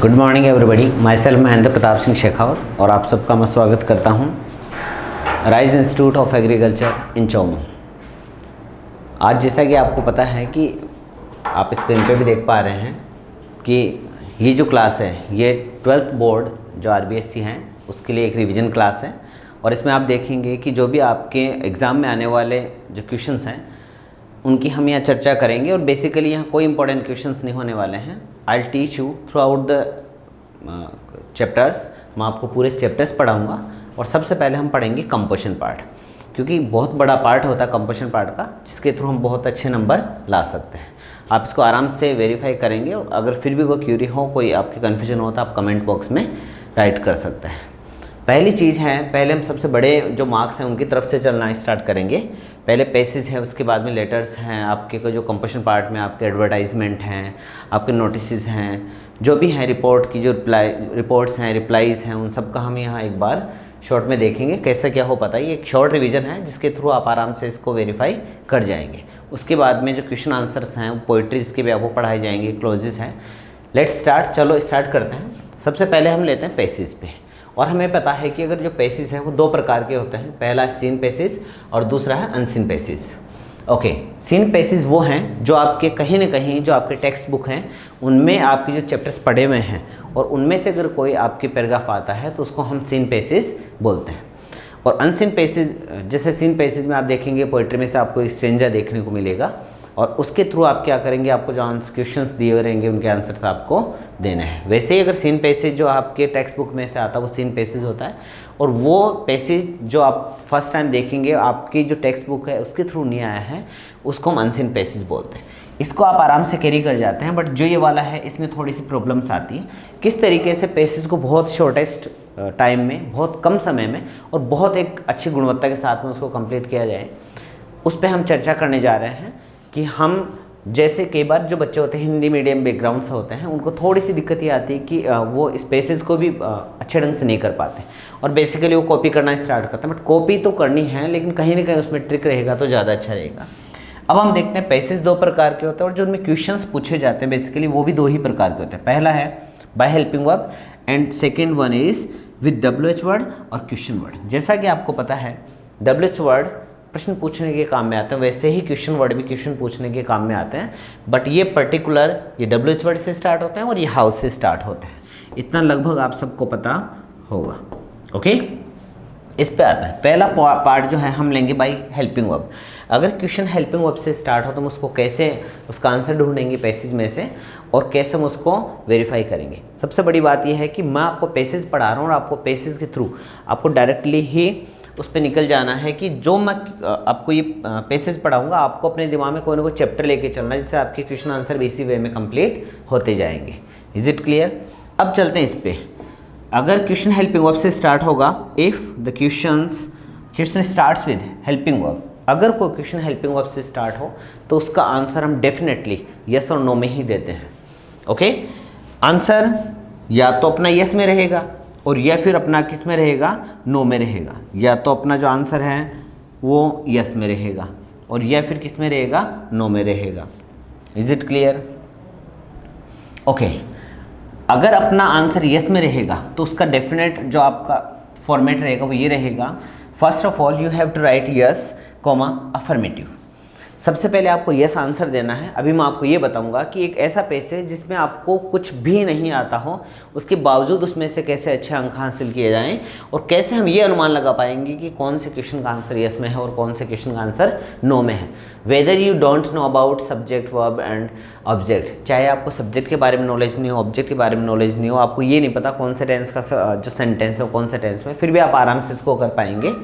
Good morning everybody, my self Mahendra Pratap Singh Shekhawat और आप सबका मैं स्वागत करता हूं rise institute of agriculture in Chomu. आज जैसा कि आपको पता है कि आप स्क्रीन पे भी देख पा रहे हैं कि ये जो क्लास है ये 12th बोर्ड जो आरबीएससी हैं उसके लिए एक रिवीजन क्लास है। और इसमें आप देखेंगे कि जो भी आपके एग्ज़ाम में आने वाले जो क्वेश्चंस हैं उनकी हम यहाँ चर्चा करेंगे। और बेसिकली यहाँ कोई इंपॉर्टेंट क्वेश्चंस नहीं होने वाले हैं। I teach you through out the chapters. मैं आपको पूरे चैप्टर्स पढ़ाऊँगा और सबसे पहले हम पढ़ेंगे कंपोजिशन पार्ट, क्योंकि बहुत बड़ा पार्ट होता है कंपोजिशन पार्ट का, जिसके थ्रू हम बहुत अच्छे नंबर ला सकते हैं। आप इसको आराम से वेरीफाई करेंगे और अगर फिर भी कोई क्यूरी हो, कोई आपकी कन्फ्यूजन हो तो आप कमेंट बॉक्स में राइट कर सकते हैं। पहली चीज़ है, पहले हम सबसे बड़े जो मार्क्स हैं उनकी तरफ से चलना स्टार्ट करेंगे। पहले पेसेज है, उसके बाद में लेटर्स हैं, आपके को जो कंपोजिशन पार्ट में आपके एडवर्टाइजमेंट हैं, आपके नोटिसेस हैं, जो भी हैं रिपोर्ट की जो रिपोर्ट्स हैं, रिप्लाईज़ हैं, उन सब का हम यहाँ एक बार शॉर्ट में देखेंगे कैसे क्या हो पाता है। ये एक शॉर्ट रिवीजन है जिसके थ्रू आप आराम से इसको वेरीफाई कर जाएंगे। उसके बाद में जो क्वेश्चन आंसर्स हैं, पोइट्रीज़ के भी आपको पढ़ाए जाएंगे, क्लोजेस हैं। लेट्स स्टार्ट, चलो स्टार्ट करते हैं। सबसे पहले हम लेते हैं पेसेज पे। और हमें पता है कि अगर जो पेसेज हैं वो दो प्रकार के होते हैं, पहला सीन पेसेज और दूसरा है unseen passage. Okay, seen passage वो हैं जो आपके कहीं ना कहीं जो आपके टेक्स्ट बुक हैं उनमें आपके जो चैप्टर्स पढ़े हुए हैं और उनमें से अगर कोई आपके पैराग्राफ आता है तो उसको हम सीन पेसेज बोलते हैं। और अनसीन पेसेज, जैसे सीन पेसेज में आप देखेंगे पोइट्री में से आपको एक स्ट्रेंजा देखने को मिलेगा और उसके थ्रू आप क्या करेंगे, आपको जो क्वेश्चंस दिए हुए रहेंगे उनके आंसर्स आपको देने हैं। वैसे ही अगर सीन पैसेज जो आपके टेक्स्ट बुक में से आता है वो सीन पैसेज होता है, और वो पैसेज जो आप फर्स्ट टाइम देखेंगे आपकी जो टेक्स्ट बुक है उसके थ्रू नहीं आया है उसको हम अनसीन पैसेज बोलते हैं। इसको आप आराम से कैरी कर जाते हैं। बट जो ये वाला है इसमें थोड़ी सी प्रॉब्लम्स आती है, किस तरीके से पैसेज को बहुत शॉर्टेस्ट टाइम में, बहुत कम समय में और बहुत एक अच्छी गुणवत्ता के साथ में उसको कंप्लीट किया जाए, उस पर हम चर्चा करने जा रहे हैं। कि हम जैसे कई बार जो बच्चे होते हैं हिंदी मीडियम बैकग्राउंड से होते हैं उनको थोड़ी सी दिक्कत ये आती है कि वो स्पेसेस को भी अच्छे ढंग से नहीं कर पाते और बेसिकली वो कॉपी करना स्टार्ट करते हैं। बट कॉपी तो करनी है लेकिन कहीं ना कहीं उसमें ट्रिक रहेगा तो ज़्यादा अच्छा रहेगा। अब हम देखते हैं पैसेज दो प्रकार के होते हैं और जो उनमें क्वेश्चंस पूछे जाते हैं बेसिकली वो भी दो ही प्रकार के होते हैं। पहला है by helping verb and second one is with WH word और क्वेश्चन वर्ड। जैसा कि आपको पता है WH वर्ड प्रश्न पूछने के काम में आते हैं, वैसे ही क्वेश्चन वर्ड भी क्वेश्चन पूछने के काम में आते हैं। बट ये पर्टिकुलर ये WH वर्ड से स्टार्ट होते हैं और ये हाउस से स्टार्ट होते हैं। इतना लगभग आप सबको पता होगा। ओके, इस पे आता है पहला पार्ट जो है हम लेंगे बाय हेल्पिंग वर्ब। अगर क्वेश्चन हेल्पिंग वर्ब से स्टार्ट हो तो हम उसको कैसे उसका आंसर ढूंढेंगे पैसेज में से और कैसे हम उसको वेरीफाई करेंगे। सबसे बड़ी बात यह है कि मैं आपको पैसेज पढ़ा रहा हूँ और आपको पैसेज के थ्रू आपको डायरेक्टली ही उस पर निकल जाना है कि जो मैं आपको ये पैसेज पढ़ाऊंगा आपको अपने दिमाग में कोई ना कोई चैप्टर लेके चलना है जिससे आपके क्वेश्चन आंसर भी इसी वे में कंप्लीट होते जाएंगे। Is it clear? अब चलते हैं इस पे। अगर क्वेश्चन हेल्पिंग वर्ब से स्टार्ट होगा, if the question starts with helping verb, अगर कोई क्वेश्चन हेल्पिंग वर्ब से स्टार्ट हो तो उसका आंसर हम डेफिनेटली यस और नो में ही देते हैं। ओके, आंसर या तो अपना यस में रहेगा और या फिर अपना किस में रहेगा, नो में रहेगा। या तो अपना जो आंसर है वो यस में रहेगा और या फिर किस में रहेगा, नो में रहेगा। Is it clear? ओके, अगर अपना आंसर यस में रहेगा तो उसका डेफिनेट जो आपका फॉर्मेट रहेगा वो ये रहेगा, first of all you have to write yes comma affirmative. सबसे पहले आपको यस आंसर देना है। अभी मैं आपको ये बताऊंगा कि एक ऐसा पैसेज जिसमें आपको कुछ भी नहीं आता हो उसके बावजूद उसमें से कैसे अच्छे अंक हासिल किए जाएं और कैसे हम ये अनुमान लगा पाएंगे कि कौन से क्वेश्चन का आंसर यस में है और कौन से क्वेश्चन का आंसर नो में है। Whether you don't know about subject verb and object, चाहे आपको सब्जेक्ट के बारे में नॉलेज नहीं हो, ऑब्जेक्ट के बारे में नॉलेज नहीं हो, आपको ये नहीं पता कौन से टेंस का जो सेंटेंस है कौन से टेंस में, फिर भी आप आराम से इसको कर पाएंगे।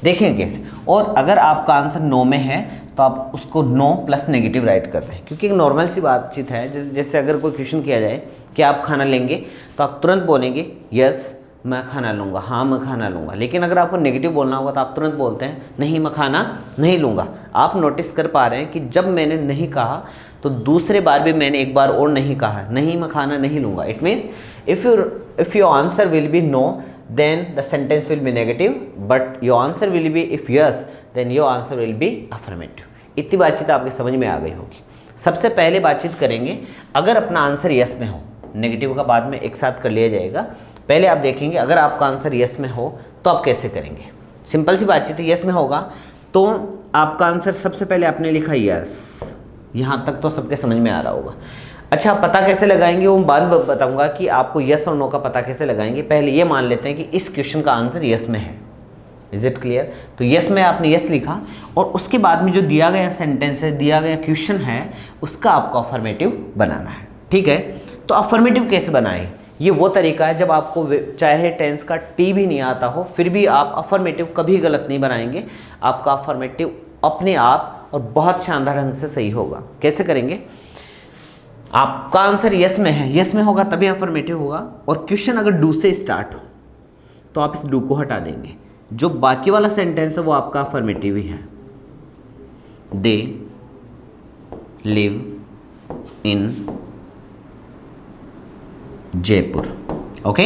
देखेंगे कैसे। और अगर आपका आंसर नो में है तो आप उसको नो प्लस नेगेटिव राइट करते हैं, क्योंकि एक नॉर्मल सी बातचीत है। जैसे अगर कोई क्वेश्चन किया जाए कि आप खाना लेंगे तो आप तुरंत बोलेंगे यस मैं खाना लूँगा, हाँ मैं खाना लूँगा। लेकिन अगर आपको नेगेटिव बोलना होगा तो आप तुरंत बोलते हैं नहीं मैं खाना नहीं लूँगा। आप नोटिस कर पा रहे हैं कि जब मैंने नहीं कहा तो दूसरे बार भी मैंने एक बार और नहीं कहा, नहीं मैं खाना नहीं लूँगा। It means if your answer will be no then the sentence will be negative, but your answer will be if yes then your answer will be affirmative। इतनी बातचीत आपकी समझ में आ गई होगी। सबसे पहले बातचीत करेंगे अगर अपना आंसर यस में हो नेगेटिव का बाद में एक साथ कर लिया जाएगा। पहले आप देखेंगे अगर आपका आंसर यस में हो तो आप कैसे करेंगे। सिंपल सी बातचीत है, यस में होगा तो आपका आंसर सबसे पहले आपने लिखा यस, यहाँ तक तो सबके समझ में आ रहा होगा। अच्छा, पता कैसे लगाएंगे वो बाद में बताऊंगा कि आपको यस और नो का पता कैसे लगाएंगे। पहले ये मान लेते हैं कि इस क्वेश्चन का आंसर यस में है। Is it clear? तो यस में आपने यस लिखा और उसके बाद में जो दिया गया सेंटेंस है, दिया गया क्वेश्चन है, उसका आपको अफर्मेटिव बनाना है। ठीक है, तो अफर्मेटिव कैसे बनाएं? ये वो तरीका है जब आपको चाहे टेंस का टी भी नहीं आता हो फिर भी आप अफर्मेटिव कभी गलत नहीं बनाएंगे। आपका अफर्मेटिव अपने आप और बहुत शानदार ढंग से सही होगा। कैसे करेंगे? आपका आंसर यस में है, यस में होगा तभी अफर्मेटिव होगा। और क्वेश्चन अगर डू से स्टार्ट हो तो आप इस डू को हटा देंगे। जो बाकी वाला सेंटेंस है वो आपका अफर्मेटिव ही है। They live in Jaipur. Okay,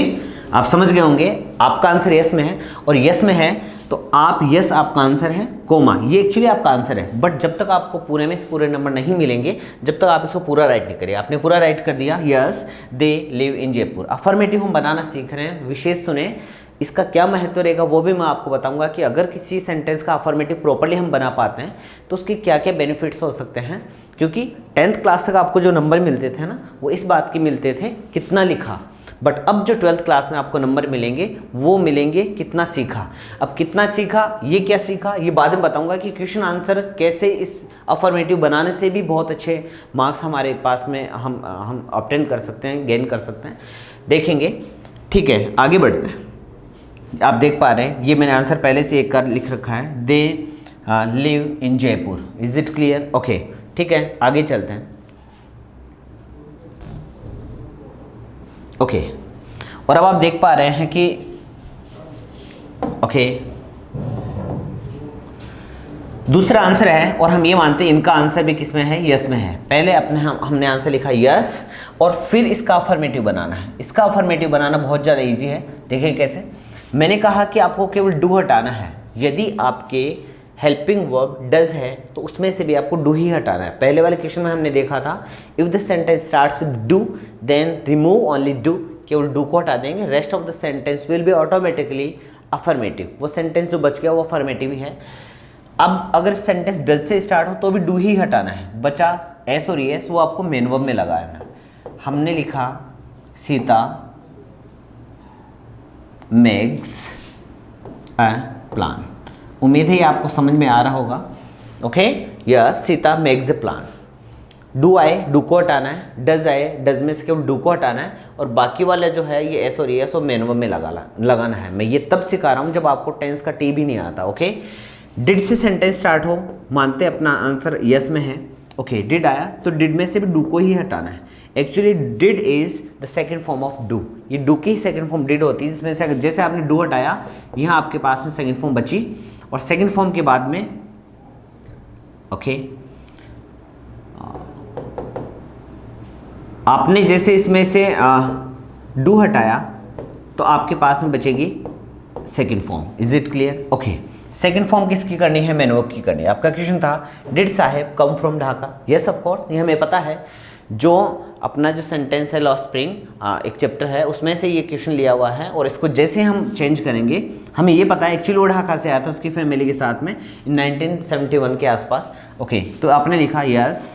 आप समझ गए होंगे। आपका आंसर यस में है और यस में है तो आप यस आपका आंसर है, कोमा ये एक्चुअली आपका आंसर है। बट जब तक आपको पूरे में से पूरे नंबर नहीं मिलेंगे, जब तक आप इसको पूरा राइट नहीं करिए। आपने पूरा राइट कर दिया, yes they live in Jaipur. Affirmative हम बनाना सीख रहे हैं, विशेष सुने। इसका क्या महत्व रहेगा वो भी मैं आपको बताऊंगा कि अगर किसी सेंटेंस का अफर्मेटिव प्रॉपर्ली हम बना पाते हैं तो उसके क्या क्या बेनिफिट्स हो सकते हैं। क्योंकि 10th क्लास तक आपको जो नंबर मिलते थे ना, वो इस बात के मिलते थे कितना लिखा। बट अब जो 12th क्लास में आपको नंबर मिलेंगे वो मिलेंगे कितना सीखा। अब कितना सीखा, ये क्या सीखा, ये बाद में बताऊंगा कि क्वेश्चन आंसर कैसे इस अफर्मेटिव बनाने से भी बहुत अच्छे मार्क्स हमारे पास में हम ऑब्टेन कर सकते हैं, गेन कर सकते हैं, देखेंगे। ठीक है, आगे बढ़ते हैं। आप देख पा रहे हैं ये मैंने आंसर पहले से एक कर लिख रखा है, they live in Jaipur. Is it clear? Okay, ठीक है, आगे चलते हैं। ओके, और अब आप देख पा रहे हैं कि ओके दूसरा आंसर है और हम ये मानते हैं इनका आंसर भी किस में है, यस में है। पहले हमने आंसर लिखा यस और फिर इसका अफर्मेटिव बनाना है। इसका अफर्मेटिव बनाना बहुत ज़्यादा इजी है। देखें कैसे। मैंने कहा कि आपको केवल डू हटाना है। यदि आपके हेल्पिंग वर्ब डज है तो उसमें से भी आपको डू ही हटाना है। पहले वाले क्वेश्चन में हमने देखा था if the sentence starts with do then remove only do, केवल डू को हटा देंगे, rest of the sentence will be automatically affirmative. वो सेंटेंस जो बच गया वो अफर्मेटिव ही है। अब अगर सेंटेंस डज से स्टार्ट हो तो भी डू ही हटाना है। बचा एस और एस, वो आपको मेन वर्ब में लगाना है। हमने लिखा सीता मेक्स अ प्लान। उम्मीद है ये आपको समझ में आ रहा होगा। Okay, yes Sita makes a plan. Do आए, डू को हटाना है। डज आए, डज में से केवल डू को हटाना है और बाकी वाला जो है ये एस और एस और मेन वर्ब में लगाना है। मैं ये तब सिखा रहा हूँ जब आपको टेंस का टी भी नहीं आता। ओके, डिड से सेंटेंस स्टार्ट हो, मानते अपना आंसर यस में है। ओके, डिड आया तो डिड में से भी डू को ही हटाना है। Actually did is the second form of do. ये डू की सेकेंड फॉर्म डिड होती है, जिसमें से जैसे आपने डू हटाया यहाँ आपके पास में सेकेंड फॉर्म बची और सेकेंड फॉर्म के बाद में ओके आपने जैसे इसमें से डू हटाया तो आपके पास में बचेगी second form. Is it clear? Okay, second form किसकी करनी है? मेन वर्ब की करनी है। आपका क्वेश्चन था did Sahib come from Dhaka. Yes of course, ये हमें पता है। जो अपना जो सेंटेंस है लॉस्ट स्प्रिंग एक चैप्टर है उसमें से ये क्वेश्चन लिया हुआ है और इसको जैसे हम चेंज करेंगे हमें ये पता है एक्चुअली वो ढाका से आया था उसकी फैमिली के साथ में 1971 के आसपास। ओके, तो आपने लिखा यस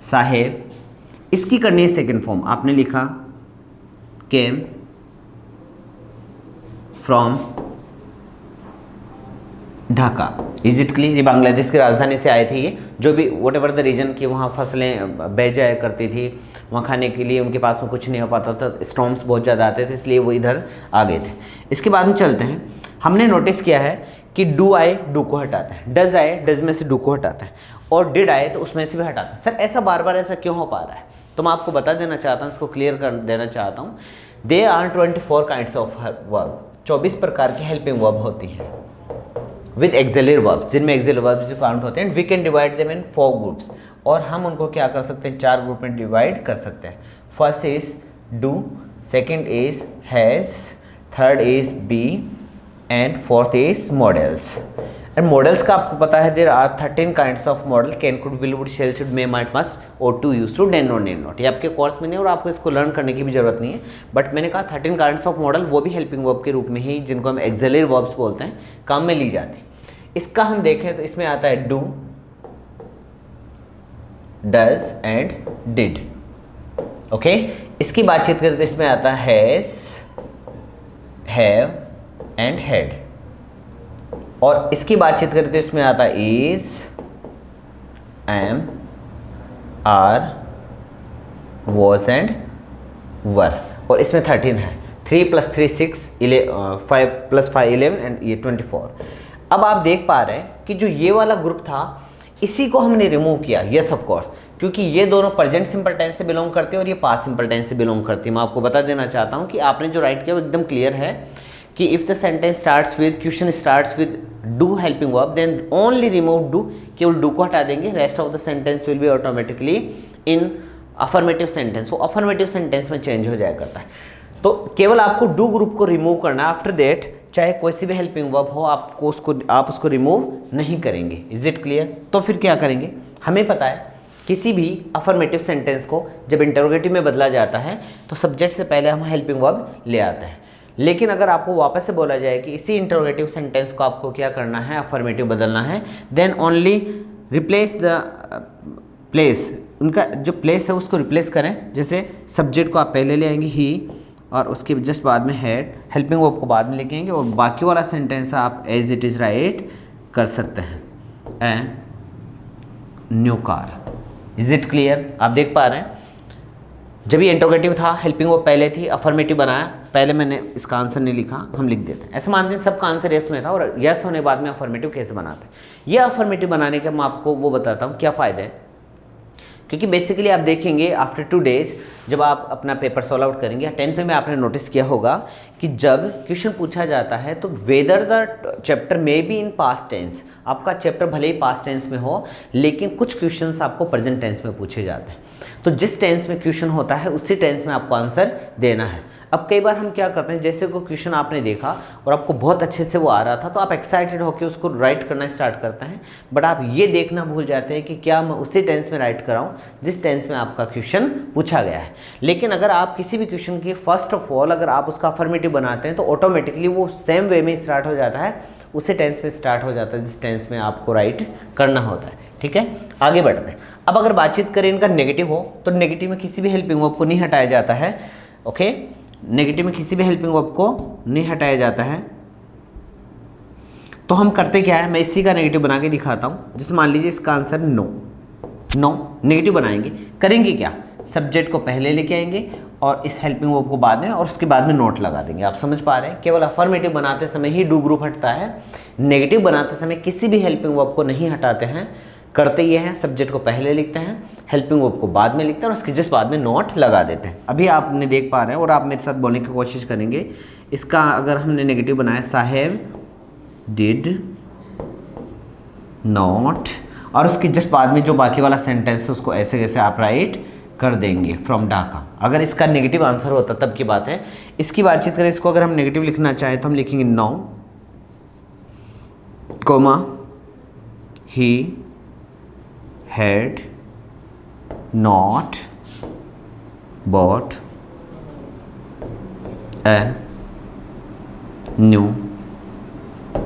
साहेब, इसकी करनी है सेकेंड फॉर्म। आपने लिखा came from Dhaka. Is it clear? ये बांग्लादेश की राजधानी से आए थे। ये जो भी वट एवर द रीजन की वहाँ फसलें बह जाया करती थी, वहाँ खाने के लिए उनके पास में कुछ नहीं हो पाता था, स्टॉर्म्स बहुत ज़्यादा आते थे, इसलिए वो इधर आ गए थे। इसके बाद में चलते हैं। हमने नोटिस किया है कि डू आए डू को हटाता है, डज आए डज में से डू को हटाता है और डिड आए तो उसमें से भी हटाता है। सर ऐसा बार बार ऐसा क्यों हो पा रहा है? तो मैं आपको बता देना चाहता हूँ, इसको क्लियर कर देना चाहता हूँ। They are 24 kinds of verb, 24 प्रकार की हेल्पिंग वर्ब होती हैं विद एक्सिलरी वर्ब्स, जिनमें एक्सिलरी वर्ब्स भी काउंट होते हैं। We can divide them in 4 groups और हम उनको क्या कर सकते हैं? 4 ग्रुप में डिवाइड कर सकते हैं। First is do, second is has, third is be and fourth is modals. And modals का आपको पता है there are 13 kinds of modal, can, could, will, would, shall, should, may, might, must और to, use to, डैन और नेम not. ये आपके कोर्स में नहीं और आपको इसको लर्न करने की भी जरूरत नहीं है, बट मैंने कहा 13 काइंड्स ऑफ मॉडल वो भी हेल्पिंग वर्ब के रूप में ही, जिनको हम एक्सिलरी वर्ब्स बोलते हैं, काम में ली जाती है। इसका हम देखें तो इसमें आता है do, does and did. Okay, इसकी बातचीत करें तो इसमें आता है हैज, हैव एंड हैड। और इसकी बातचीत करें तो इसमें आता है is, am, are, was and were. और इसमें 13 है, 3 + 3 6, 5 + 5 11 एंड ये 24। अब आप देख पा रहे हैं कि जो ये वाला ग्रुप था इसी को हमने रिमूव किया, यस ऑफ कोर्स, क्योंकि ये दोनों प्रेजेंट सिंपल टेंस से बिलोंग करते हैं और ये पास्ट सिंपल टेंस से बिलोंग करती है। मैं आपको बता देना चाहता हूँ कि आपने जो राइट किया वो एकदम क्लियर है कि if the sentence starts with, question starts with do helping verb, then only remove do, केवल डू को हटा देंगे, rest of the sentence will be automatically in affirmative sentence, वो अफर्मेटिव सेंटेंस में चेंज हो जाया करता है। तो केवल आपको डू ग्रुप को रिमूव करना है, आफ्टर दैट चाहे कोई सी भी हेल्पिंग वर्ब हो आप उसको रिमूव नहीं करेंगे। Is it clear? तो फिर क्या करेंगे, हमें पता है किसी भी अफर्मेटिव सेंटेंस को जब इंटरोगेटिव में बदला जाता है तो सब्जेक्ट से पहले हम हेल्पिंग वर्ब ले आते हैं। लेकिन अगर आपको वापस से बोला जाए कि इसी इंटरोगेटिव सेंटेंस को आपको क्या करना है, अफर्मेटिव बदलना है, then only replace the place, उनका जो प्लेस है उसको रिप्लेस करें। जैसे सब्जेक्ट को आप पहले ले आएंगे ही, और उसके जस्ट बाद में हैड, हेल्पिंग वर्ब को बाद में लेके आएंगे, और बाकी वाला सेंटेंस आप एज इट इज़ राइट कर सकते हैं, a new car. Is it clear? आप देख पा रहे हैं जब ये इंटरोगेटिव था, हेल्पिंग वर्ब पहले थी, अफर्मेटिव बनाया, पहले मैंने इसका आंसर नहीं लिखा, हम लिख देते हैं। ऐसे मानते हैं सबका आंसर यस में था और यस होने बाद में अफर्मेटिव कैसे बनाते हैं। ये अफर्मेटिव बनाने के मैं आपको वो बताता हूँ क्या फ़ायदा है, क्योंकि बेसिकली आप देखेंगे आफ्टर 2 डेज जब आप अपना पेपर सॉल्व आउट करेंगे, 10th में आपने नोटिस किया होगा कि जब क्वेश्चन पूछा जाता है तो whether the chapter may be in past tense, आपका चैप्टर भले ही पास्ट टेंस में हो लेकिन कुछ क्वेश्चंस आपको प्रेजेंट टेंस में पूछे जाते हैं। तो जिस टेंस में क्वेश्चन होता है उसी टेंस में आपको आंसर देना है। अब कई बार हम क्या करते हैं, जैसे कोई क्वेश्चन आपने देखा और आपको बहुत अच्छे से वो आ रहा था तो आप एक्साइटेड होकर उसको राइट करना स्टार्ट करते हैं, बट आप ये देखना भूल जाते हैं कि क्या मैं उसी टेंस में राइट कराऊं जिस टेंस में आपका क्वेश्चन पूछा गया है। लेकिन अगर आप किसी भी क्वेश्चन की फर्स्ट ऑफ ऑल अगर आप उसका अफर्मेटिव बनाते हैं तो ऑटोमेटिकली वो सेम वे में स्टार्ट हो जाता है, उसी टेंस में स्टार्ट हो जाता है जिस टेंस में आपको राइट करना होता है। ठीक है, आगे बढ़ते हैं। अब अगर बातचीत करें इनका नेगेटिव हो तो नेगेटिव में किसी भी हेल्पिंग वर्ब को नहीं हटाया जाता है। ओके, नेगेटिव में किसी भी हेल्पिंग वर्ब को नहीं हटाया जाता है। तो हम करते क्या है, मैं इसी का नेगेटिव बना के दिखाता हूँ। जैसे मान लीजिए इसका आंसर नो, नेगेटिव बनाएंगे, करेंगे क्या, सब्जेक्ट को पहले लेके आएंगे और इस हेल्पिंग वर्ब को बाद में, और उसके बाद में नोट लगा देंगे। आप समझ पा रहे हैं, केवल अफर्मेटिव बनाते समय ही डू ग्रुप हटता है, नेगेटिव बनाते समय किसी भी हेल्पिंग वर्ब को नहीं हटाते हैं। करते ये हैं, सब्जेक्ट को पहले लिखते हैं, हेल्पिंग वर्ब को बाद में लिखते हैं और उसके जस्ट बाद में नोट लगा देते हैं। अभी आपने देख पा रहे हैं और आप मेरे साथ बोलने की कोशिश करेंगे। इसका अगर हमने नेगेटिव बनाया, साहेब डिड नॉट, और उसके जस्ट बाद में जो बाकी वाला सेंटेंस है उसको ऐसे कैसे आप राइट कर देंगे, फ्रॉम ढाका। अगर इसका नेगेटिव आंसर होता तब की बात है। इसकी बातचीत करें, इसको अगर हम नेगेटिव लिखना चाहें तो हम लिखेंगे no, comma, he had not bought a new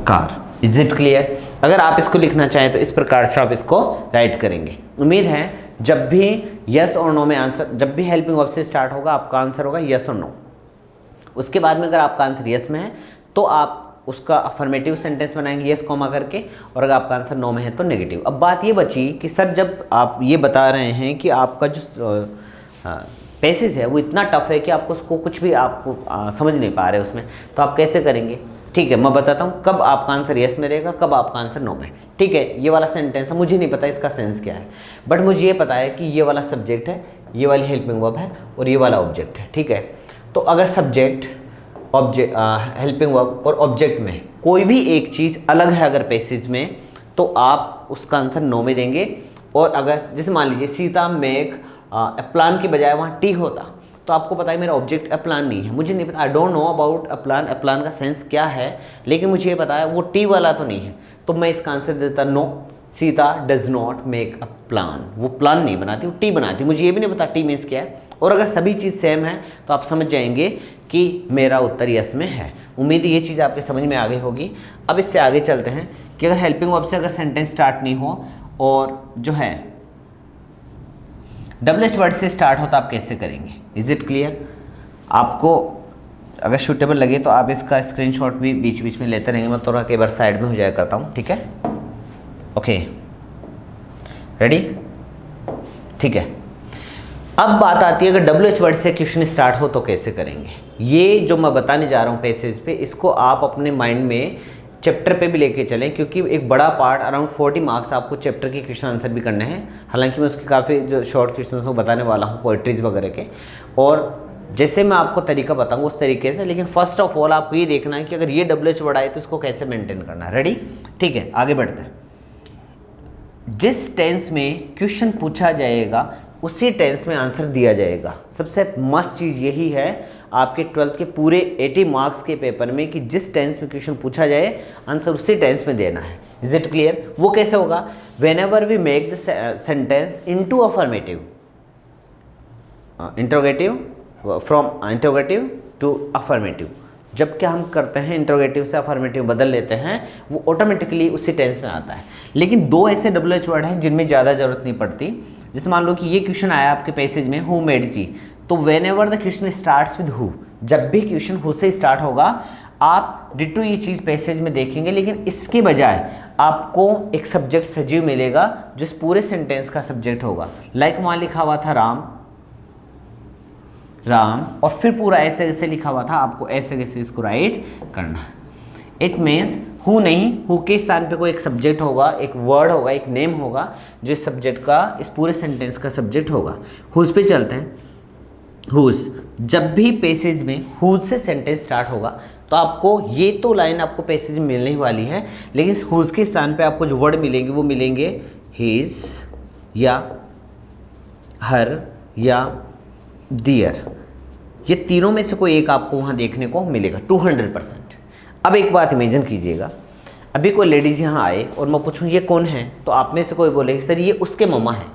car। Is it clear? अगर आप इसको लिखना चाहें तो इस प्रकार से आप इसको राइट करेंगे। उम्मीद है जब भी यस और नो में आंसर, जब भी हेल्पिंग वर्ब से स्टार्ट होगा आपका आंसर होगा यस और नो। उसके बाद में अगर आपका आंसर यस में है तो आप उसका अफर्मेटिव सेंटेंस बनाएंगे यस कॉमा करके, और अगर आपका आंसर नो में है तो नेगेटिव। अब बात ये बची कि सर जब आप ये बता रहे हैं कि आपका जो पैसेज है वो इतना टफ है कि आपको उसको कुछ भी आपको समझ नहीं पा रहे उसमें, तो आप कैसे करेंगे? ठीक है, मैं बताता हूँ कब आपका आंसर यस में रहेगा, कब आपका आंसर नो में। ठीक है, ये वाला सेंटेंस है, मुझे नहीं पता इसका सेंस क्या है, बट मुझे ये पता है कि ये वाला सब्जेक्ट है, ये वाली हेल्पिंग वर्ब है और ये वाला ऑब्जेक्ट है। ठीक है, तो अगर सब्जेक्ट, ऑब्जेक्ट, हेल्पिंग वर्ब और ऑब्जेक्ट में कोई भी एक चीज़ अलग है अगर पैसेज में, तो आप उसका आंसर नो में देंगे। और अगर जैसे मान लीजिए सीता मेक प्लान के बजाय वहाँ टी होता, तो आपको पता है मेरा ऑब्जेक्ट प्लान नहीं है, मुझे नहीं पता, I don't know about plan का सेंस क्या है, लेकिन मुझे ये पता है वो टी वाला तो नहीं है, तो मैं इसका आंसर देता no, Sita does not make a plan. वो प्लान नहीं बनाती, वो टी बनाती। मुझे ये भी नहीं पता टी मीन्स क्या है। और अगर सभी चीज़ सेम है तो आप समझ जाएंगे कि मेरा उत्तर यस में है। उम्मीद है ये चीज़ आपके समझ में आ गई होगी। अब इससे आगे चलते हैं कि अगर हेल्पिंग वर्ब से अगर सेंटेंस स्टार्ट नहीं हो और जो है WH वर्ड से स्टार्ट हो तो आप कैसे करेंगे? Is it clear? आपको अगर सूटेबल लगे तो आप इसका स्क्रीनशॉट भी बीच बीच में लेते रहेंगे। मैं थोड़ा कई बार साइड में हो जाया करता हूँ, ठीक है? Okay, ready? ठीक है। अब बात आती है अगर WH वर्ड से क्वेश्चन स्टार्ट हो तो कैसे करेंगे। ये जो मैं बताने जा रहा हूँ पैसेज पे, इसको आप अपने माइंड में चैप्टर पे भी लेके चलें, क्योंकि एक बड़ा पार्ट अराउंड 40 मार्क्स आपको चैप्टर के क्वेश्चन आंसर भी करने हैं। हालांकि मैं उसके काफ़ी जो शॉर्ट क्वेश्चन को बताने वाला हूँ, पोइट्रीज वगैरह के, और जैसे मैं आपको तरीका बताऊंगा उस तरीके से। लेकिन फर्स्ट ऑफ ऑल आपको ये देखना है कि अगर ये WH वर्ड आए तो इसको कैसे मेंटेन करना है। रेडी? ठीक है, आगे बढ़ते हैं। जिस टेंस में क्वेश्चन पूछा जाएगा उसी टेंस में आंसर दिया जाएगा। सबसे मस्त चीज़ यही है आपके 12th के पूरे 80 मार्क्स के पेपर में कि जिस टेंस में क्वेश्चन पूछा जाए आंसर उसी टेंस में देना है। Is it clear? वो कैसे होगा? Whenever we make the sentence into affirmative, interrogative, from interrogative to affirmative, जब क्या हम करते हैं इंटरोगेटिव से अफर्मेटिव बदल लेते हैं, वो ऑटोमेटिकली उसी टेंस में आता है। लेकिन दो ऐसे WH वर्ड हैं जिनमें ज़्यादा जरूरत नहीं पड़ती। जैसे मान लो कि ये क्वेश्चन आया आपके पैसेज में, हु मेड टी, तो when ever the question starts with who, जब भी क्वेश्चन हु से स्टार्ट होगा आप डिटो ये चीज़ पैसेज में देखेंगे। लेकिन इसके बजाय आपको एक सब्जेक्ट सजीव मिलेगा जो इस पूरे सेंटेंस का सब्जेक्ट होगा। लाइक वहाँ लिखा हुआ था राम, राम, और फिर पूरा ऐसे ऐसे लिखा हुआ था, आपको ऐसे कैसे इसको राइट करना है। इट मीन्स हु नहीं, हु के स्थान पे कोई एक सब्जेक्ट होगा, एक वर्ड होगा, एक नेम होगा जो इस सब्जेक्ट का, इस पूरे सेंटेंस का सब्जेक्ट होगा। हुज पे चलते हैं। हुज, जब भी पैसेज में हुज से सेंटेंस स्टार्ट होगा तो आपको ये तो लाइन आपको पैसेज में मिलने ही वाली है, लेकिन हुज के स्थान पे आपको जो वर्ड मिलेंगे वो मिलेंगे हिज या हर या दियर। ये तीनों में से कोई एक आपको वहाँ देखने को मिलेगा 200%। अब एक बात इमेजिन कीजिएगा, अभी कोई लेडीज़ यहाँ आए और मैं पूछूँ ये कौन है, तो आप में से कोई बोलेगी सर ये उसके मम्मा है।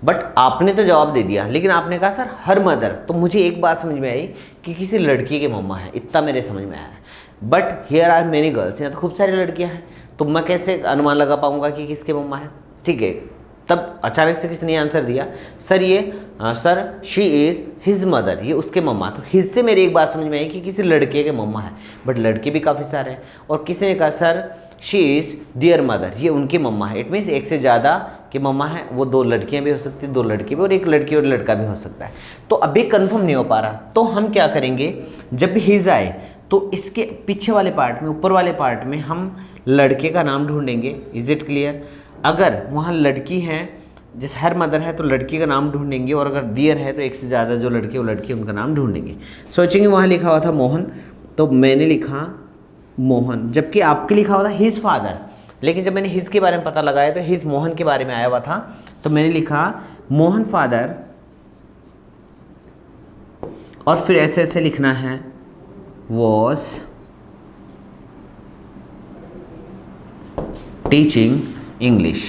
बट आपने तो जवाब दे दिया, लेकिन आपने कहा सर हर मदर, तो मुझे एक बात समझ में आई कि किसी लड़की के मम्मा है, इतना मेरे समझ में आया। But here are many girls, यहाँ तो खूब सारी लड़कियाँ हैं, तो मैं कैसे अनुमान लगा पाऊँगा कि किसके मम्मा है? ठीक है, तब अचानक से किसने आंसर दिया, सर ये sir she is his mother, ये उसके मम्मा। तो हिज से मेरी एक बात समझ में आई कि किसी लड़के के मम्मा है, बट लड़के भी काफ़ी सारे हैं। और किसी ने कहा sir she is their mother, ये उनकी मम्मा है। इट मीन्स एक से ज़्यादा की मम्मा है, वो दो लड़कियां भी हो सकती है, दो लड़के भी, और एक लड़की और लड़का भी हो सकता है। तो अभी कंफर्म नहीं हो पा रहा, तो हम क्या करेंगे, जब भी हिज आए तो इसके पीछे वाले पार्ट में, ऊपर वाले पार्ट में हम लड़के का नाम ढूंढेंगे। Is it clear? अगर वहाँ लड़की है, जैसे हर मदर है तो लड़की का नाम ढूंढेंगे, और अगर दियर है तो एक से ज़्यादा जो लड़के वो लड़की उनका नाम ढूंढेंगे। सोचेंगे वहाँ लिखा हुआ था मोहन, तो मैंने लिखा मोहन, जबकि आपके लिखा हुआ था हिज फादर। लेकिन जब मैंने हिज के बारे में पता लगाया तो हिज मोहन के बारे में आया हुआ था, तो मैंने लिखा मोहन फादर, और फिर ऐसे ऐसे लिखना है वॉज टीचिंग इंग्लिश।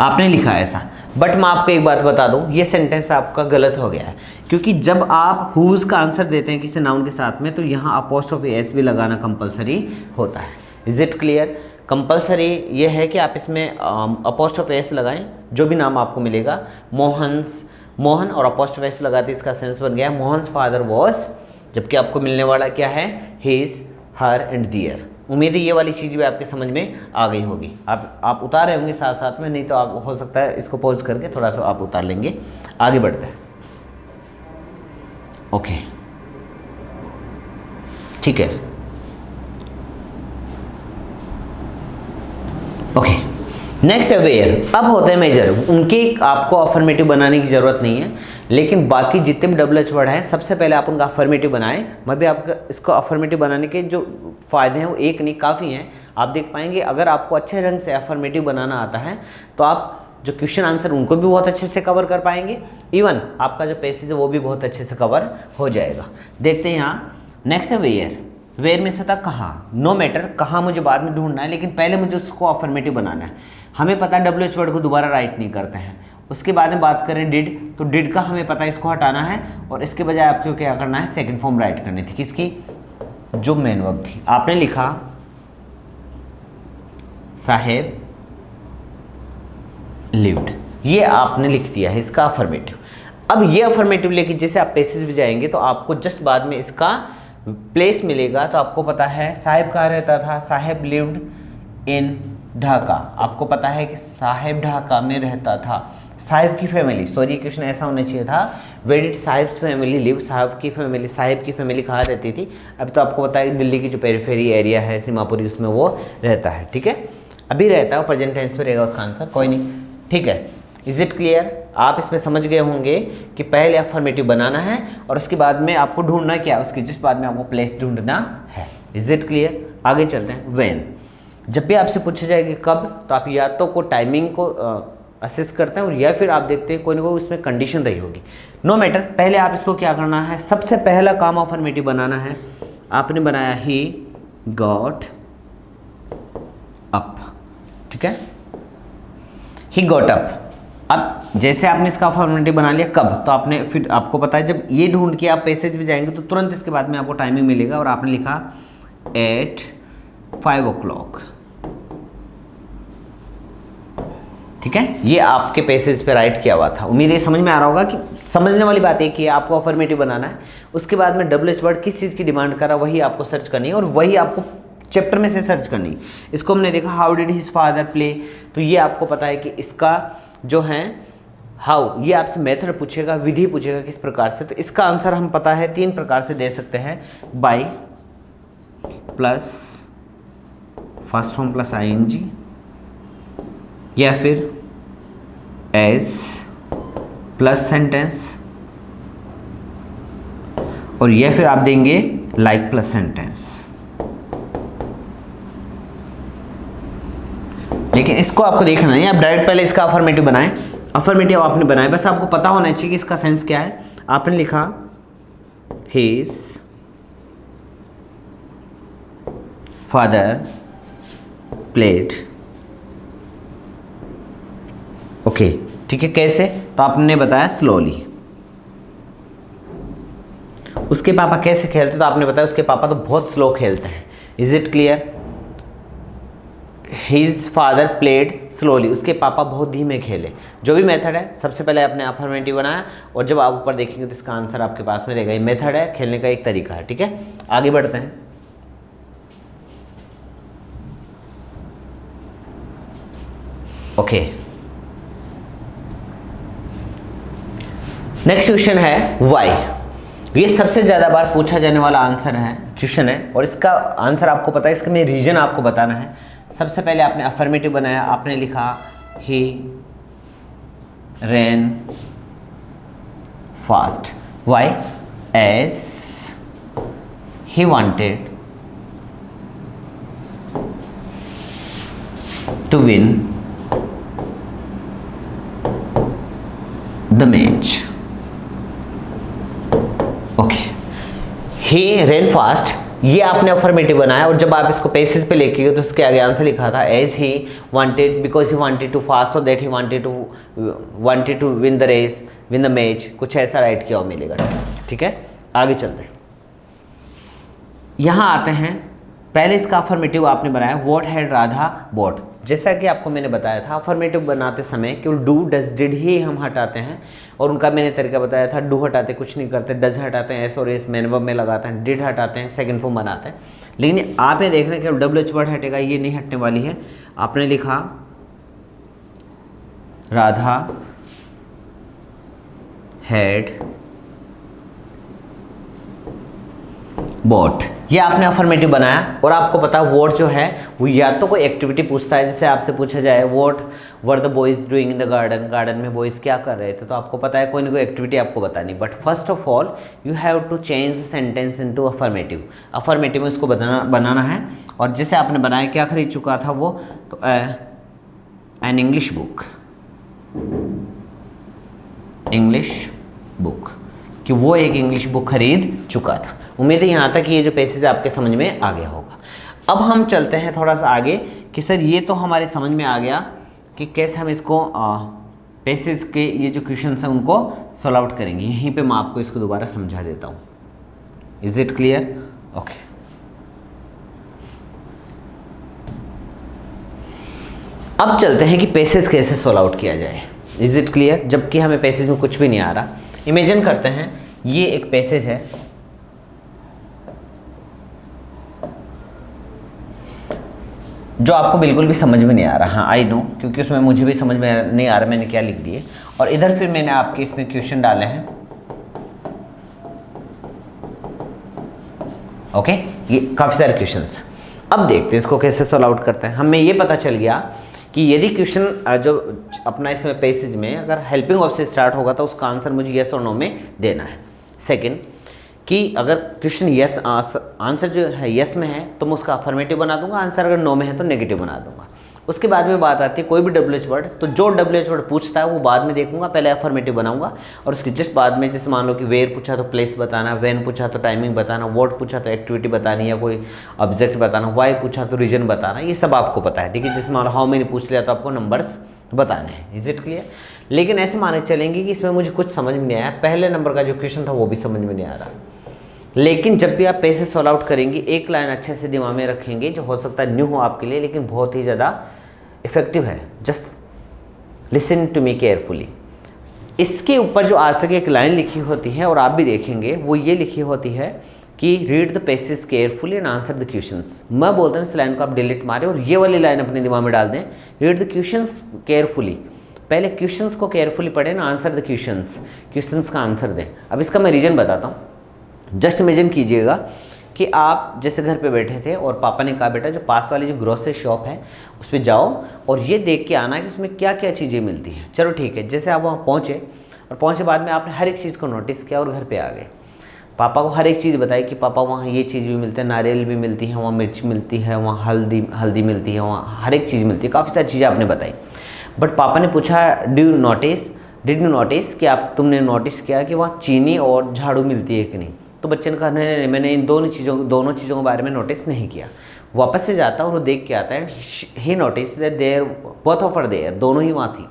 आपने लिखा ऐसा, बट मैं आपको एक बात बता दूं, ये सेंटेंस आपका गलत हो गया है, क्योंकि जब आप हुज का आंसर देते हैं किसी नाउन के साथ में तो यहाँ अपोस्ट्रोफी एस भी लगाना कंपलसरी होता है। Is it clear? कंपलसरी ये है कि आप इसमें अपोस्ट्रोफी एस लगाएं, जो भी नाम आपको मिलेगा। मोहन्स, मोहन और अपोस्ट्रोफी एस लगाते इसका सेंस बन गया मोहन्स फादर वॉज, जबकि आपको मिलने वाला क्या है, हिज, हर एंड दियर। उम्मीद है ये वाली चीज़ भी आपके समझ में आ गई होगी। आप उतार रहे होंगे साथ साथ में, नहीं तो आप हो सकता है इसको पॉज करके थोड़ा सा आप उतार लेंगे। आगे बढ़ते हैं। ओके, ठीक है, ओके। नेक्स्ट है वेयर। अब होते हैं मेजर, उनके आपको अफर्मेटिव बनाने की ज़रूरत नहीं है, लेकिन बाकी जितने भी WH वर्ड हैं सबसे पहले आप उनका अफर्मेटिव बनाएं। मैं भी आपका इसको अफर्मेटिव बनाने के जो फ़ायदे हैं वो एक नहीं काफ़ी हैं। आप देख पाएंगे अगर आपको अच्छे ढंग से अफर्मेटिव बनाना आता है तो आप जो क्वेश्चन आंसर उनको भी बहुत अच्छे से कवर कर पाएंगे, इवन आपका जो पैसेज है वो भी बहुत अच्छे से कवर हो जाएगा। देखते हैं यहाँ नेक्स्ट है वेयर। वेयर मीन्स होता है कहाँ, नो मैटर कहाँ मुझे बाद में ढूंढना है, लेकिन पहले मुझे उसको अफर्मेटिव बनाना है। हमें पता है WH वर्ड को दोबारा राइट नहीं करते हैं। उसके बाद में बात करें डिड, तो डिड का हमें पता है इसको हटाना है और इसके बजाय आपको क्या करना है, सेकंड फॉर्म राइट करनी थी। किसकी, जो मेन वर्ब थी। आपने लिखा साहेब लिव्ड, ये आपने लिख दिया है इसका अफर्मेटिव। अब ये अफर्मेटिव लेके जैसे आप पेसेज में जाएंगे तो आपको जस्ट बाद में इसका प्लेस मिलेगा। तो आपको पता है साहेब कहाँ रहता था, साहेब लिव्ड इन ढाका। आपको पता है कि साहेब ढाका में रहता था। साहिब की फैमिली, सॉरी क्वेश्चन ऐसा होना चाहिए था, where did Sahib's family live, साहब की फैमिली कहाँ रहती थी। अब तो आपको पता है कि दिल्ली की जो पेरिफेरी एरिया है सीमापुरी, उसमें वो रहता है। ठीक है, अभी रहता है, प्रेजेंट टेंस में रहेगा उसका आंसर, कोई नहीं। ठीक है, इज इट क्लियर? आप इसमें समझ गए होंगे कि पहले अफर्मेटिव बनाना है और उसके बाद में आपको ढूंढना क्या, उसके जिस बाद में आपको प्लेस ढूंढना है। Is it clear? आगे चलते हैं। व्हेन, जब भी आपसे पूछा जाए कि कब, तो आप या तो को टाइमिंग को असेस करते हैं और या फिर आप देखते हैं कोई ना कोई उसमें कंडीशन रही होगी। नो मैटर, पहले आप इसको क्या करना है, सबसे पहला काम अफर्मेटिव बनाना है। आपने बनाया ही गॉट अप, ठीक है, ही गॉट अप। अब जैसे आपने इसका अफर्मेटिव बना लिया कब, तो आपने फिर आपको पता है जब ये ढूंढ के आप पैसेज में जाएंगे तो तुरंत इसके बाद में आपको टाइमिंग मिलेगा और आपने लिखा एट 5 o'clock। ठीक है, ये आपके पैसेज पे राइट किया हुआ था। उम्मीद है समझ में आ रहा होगा कि समझने वाली बात है कि आपको अफर्मेटिव बनाना है। उसके बाद में WH वर्ड किस चीज़ की डिमांड कर रहा है वही आपको सर्च करनी है और वही आपको चैप्टर में से सर्च करनी है। इसको हमने देखा how did his father play, तो ये आपको पता है कि इसका जो है हाउ, ये आपसे मेथड पूछेगा, विधि पूछेगा किस प्रकार से। तो इसका आंसर हम पता है 3 प्रकार से दे सकते हैं, by plus first form plus ING, या फिर एज प्लस सेंटेंस, और या फिर आप देंगे लाइक प्लस सेंटेंस। लेकिन इसको आपको देखना नहीं, आप डायरेक्ट पहले इसका अफर्मेटिव बनाएं। अफर्मेटिव आपने बनाया, बस आपको पता होना चाहिए कि इसका सेंस क्या है। आपने लिखा हिज फादर प्लेड, ओके, ठीक है। कैसे, तो आपने बताया स्लोली। उसके पापा कैसे खेलते, तो आपने बताया उसके पापा तो बहुत स्लो खेलते हैं। Is it clear? His father played slowly, उसके पापा बहुत धीमे खेले। जो भी मेथड है, सबसे पहले आपने अफर्मेटिव बनाया और जब आप ऊपर देखेंगे तो इसका आंसर आपके पास में रहेगा। ये मेथड है, खेलने का एक तरीका है। ठीक है, आगे बढ़ते हैं। ओके, नेक्स्ट क्वेश्चन है वाई। ये सबसे ज़्यादा बार पूछा जाने वाला आंसर है, क्वेश्चन है, और इसका आंसर आपको पता है, इसका में रीजन आपको बताना है। सबसे पहले आपने अफर्मेटिव बनाया, आपने लिखा he ran fast. Why? As he wanted to win the match. Okay, he ran fast, ये आपने अफर्मेटिव बनाया और जब आप इसको पेसेज पे लेके गए तो उसके आगे आंसर लिखा था as he wanted, because he wanted to fast, so that he wanted to win the race, win the match, कुछ ऐसा राइट किया हुआ मिलेगा। ठीक है, आगे चलते हैं। यहाँ आते हैं, पहले इसका अफर्मेटिव आपने बनाया व्हाट हैड राधा बॉट। जैसा कि आपको मैंने बताया था, अफर्मेटिव बनाते समय केवल डू डज डिड ही हम हटाते हैं और उनका मैंने तरीका बताया था। डू हटाते कुछ नहीं करते, डज हटाते हैं एस और एस मेन वर्ब में लगाते हैं, डिड हटाते हैं सेकंड फॉर्म बनाते हैं। लेकिन आपने देखना है केवल WH वर्ड हटेगा, ये नहीं हटने वाली है। आपने लिखा राधा हैड बॉट, ये आपने अफर्मेटिव बनाया और आपको पता है वॉट जो है वो या तो कोई एक्टिविटी पूछता है, जैसे आपसे पूछा जाए what were the boys doing in the garden, garden में बॉयज क्या कर रहे थे, तो आपको पता है कोई ना कोई एक्टिविटी आपको बतानी। But first of all you have to change the sentence into affirmative. Affirmative में उसको बनाना है और जैसे आपने बनाया, क्या खरीद चुका था वो, तो an English book, English book, कि वो एक इंग्लिश बुक खरीद चुका था। उम्मीद है यहाँ तक ये जो पैसेज आपके समझ में आ गया होगा। अब हम चलते हैं थोड़ा सा आगे कि सर ये तो हमारे समझ में आ गया कि कैसे हम इसको पैसेज के ये जो क्वेश्चन हैं उनको सॉल्व आउट करेंगे। यहीं पे मैं आपको इसको दोबारा समझा देता हूँ। Is it clear? ओके। अब चलते हैं कि पैसेज कैसे सॉल्व आउट किया जाए। Is it clear? जबकि हमें पैसेज में कुछ भी नहीं आ रहा। इमेजिन करते हैं ये एक पैसेज है, जो आपको बिल्कुल भी समझ में नहीं आ रहा। हाँ आई नो, क्योंकि उसमें मुझे भी समझ में नहीं आ रहा मैंने क्या लिख दिए। और इधर फिर मैंने आपके इसमें क्वेश्चन डाले हैं। ओके, ये काफ़ी सारे क्वेश्चन हैं। अब देखते हैं इसको कैसे सॉल्व आउट करते हैं। हमें ये पता चल गया कि यदि क्वेश्चन जो अपना इसमें पैसेज में अगर हेल्पिंग ऑफ से स्टार्ट होगा तो उसका आंसर मुझे येस और नो में देना है। सेकंड कि अगर क्वेश्चन यस आंसर जो है यस में है तो मैं उसका अफर्मेटिव बना दूंगा, आंसर अगर नो में है तो नेगेटिव बना दूंगा। उसके बाद में बात आती है कोई भी WH वर्ड, तो जो WH वर्ड पूछता है वो बाद में देखूंगा, पहले अफर्मेटिव बनाऊंगा और उसके जस्ट बाद में जैसे मान लो कि वेयर पूछा तो प्लेस बताना, व्हेन पूछा तो टाइमिंग बताना, व्हाट पूछा तो एक्टिविटी बतानी या कोई ऑब्जेक्ट बताना, व्हाई पूछा तो रीजन बताना, ये सब आपको पता है। ठीक है, जैसे मान लो हाउ मेनी पूछ लिया तो आपको नंबर्स बताने हैं। Is it clear? लेकिन ऐसे माने चलेंगे कि इसमें मुझे कुछ समझ में नहीं आया, पहले नंबर का जो क्वेश्चन था वो भी समझ में नहीं आ रहा। लेकिन जब भी आप पैसेज सॉल्व आउट करेंगे एक लाइन अच्छे से दिमाग में रखेंगे, जो हो सकता है न्यू हो आपके लिए लेकिन बहुत ही ज़्यादा इफेक्टिव है। Just listen to me carefully. इसके ऊपर जो आज तक एक लाइन लिखी होती है और आप भी देखेंगे वो ये लिखी होती है कि read the passage carefully and answer the questions. मैं बोलता हूँ इस लाइन को आप डिलीट मारें और ये वाली लाइन अपने दिमाग में डाल दें, रीड द क्वेश्चंस केयरफुली। पहले क्वेश्चंस को केयरफुली पढ़ें ना, आंसर द क्वेश्चंस का आंसर दें। अब इसका मैं रीजन बताता हूँ। जस्ट इमेजिन कीजिएगा कि आप जैसे घर पे बैठे थे और पापा ने कहा बेटा जो पास वाली जो ग्रोसरी शॉप है उस पर जाओ और ये देख के आना कि उसमें क्या क्या चीज़ें मिलती हैं। चलो ठीक है, जैसे आप वहाँ पहुँचे और पहुँचे बाद में आपने हर एक चीज़ को नोटिस किया और घर पे आ गए। पापा को हर एक चीज़ बताई कि पापा वहाँ ये चीज़ भी मिलती है, नारियल भी मिलती है, वहाँ मिर्च मिलती है, वहाँ हल्दी मिलती है, वहाँ हर एक चीज़ मिलती है, काफ़ी सारी चीज़ें आपने बताई। बट पापा ने पूछा डिड यू नोटिस कि तुमने नोटिस किया कि वहाँ चीनी और झाड़ू मिलती है कि नहीं? तो बच्चे ने कहा नहीं मैंने इन दोनों चीज़ों के बारे में नोटिस नहीं किया। वापस से जाता और वो देख के आता है, he notice that there both of are there, दोनों ही वहाँ थी।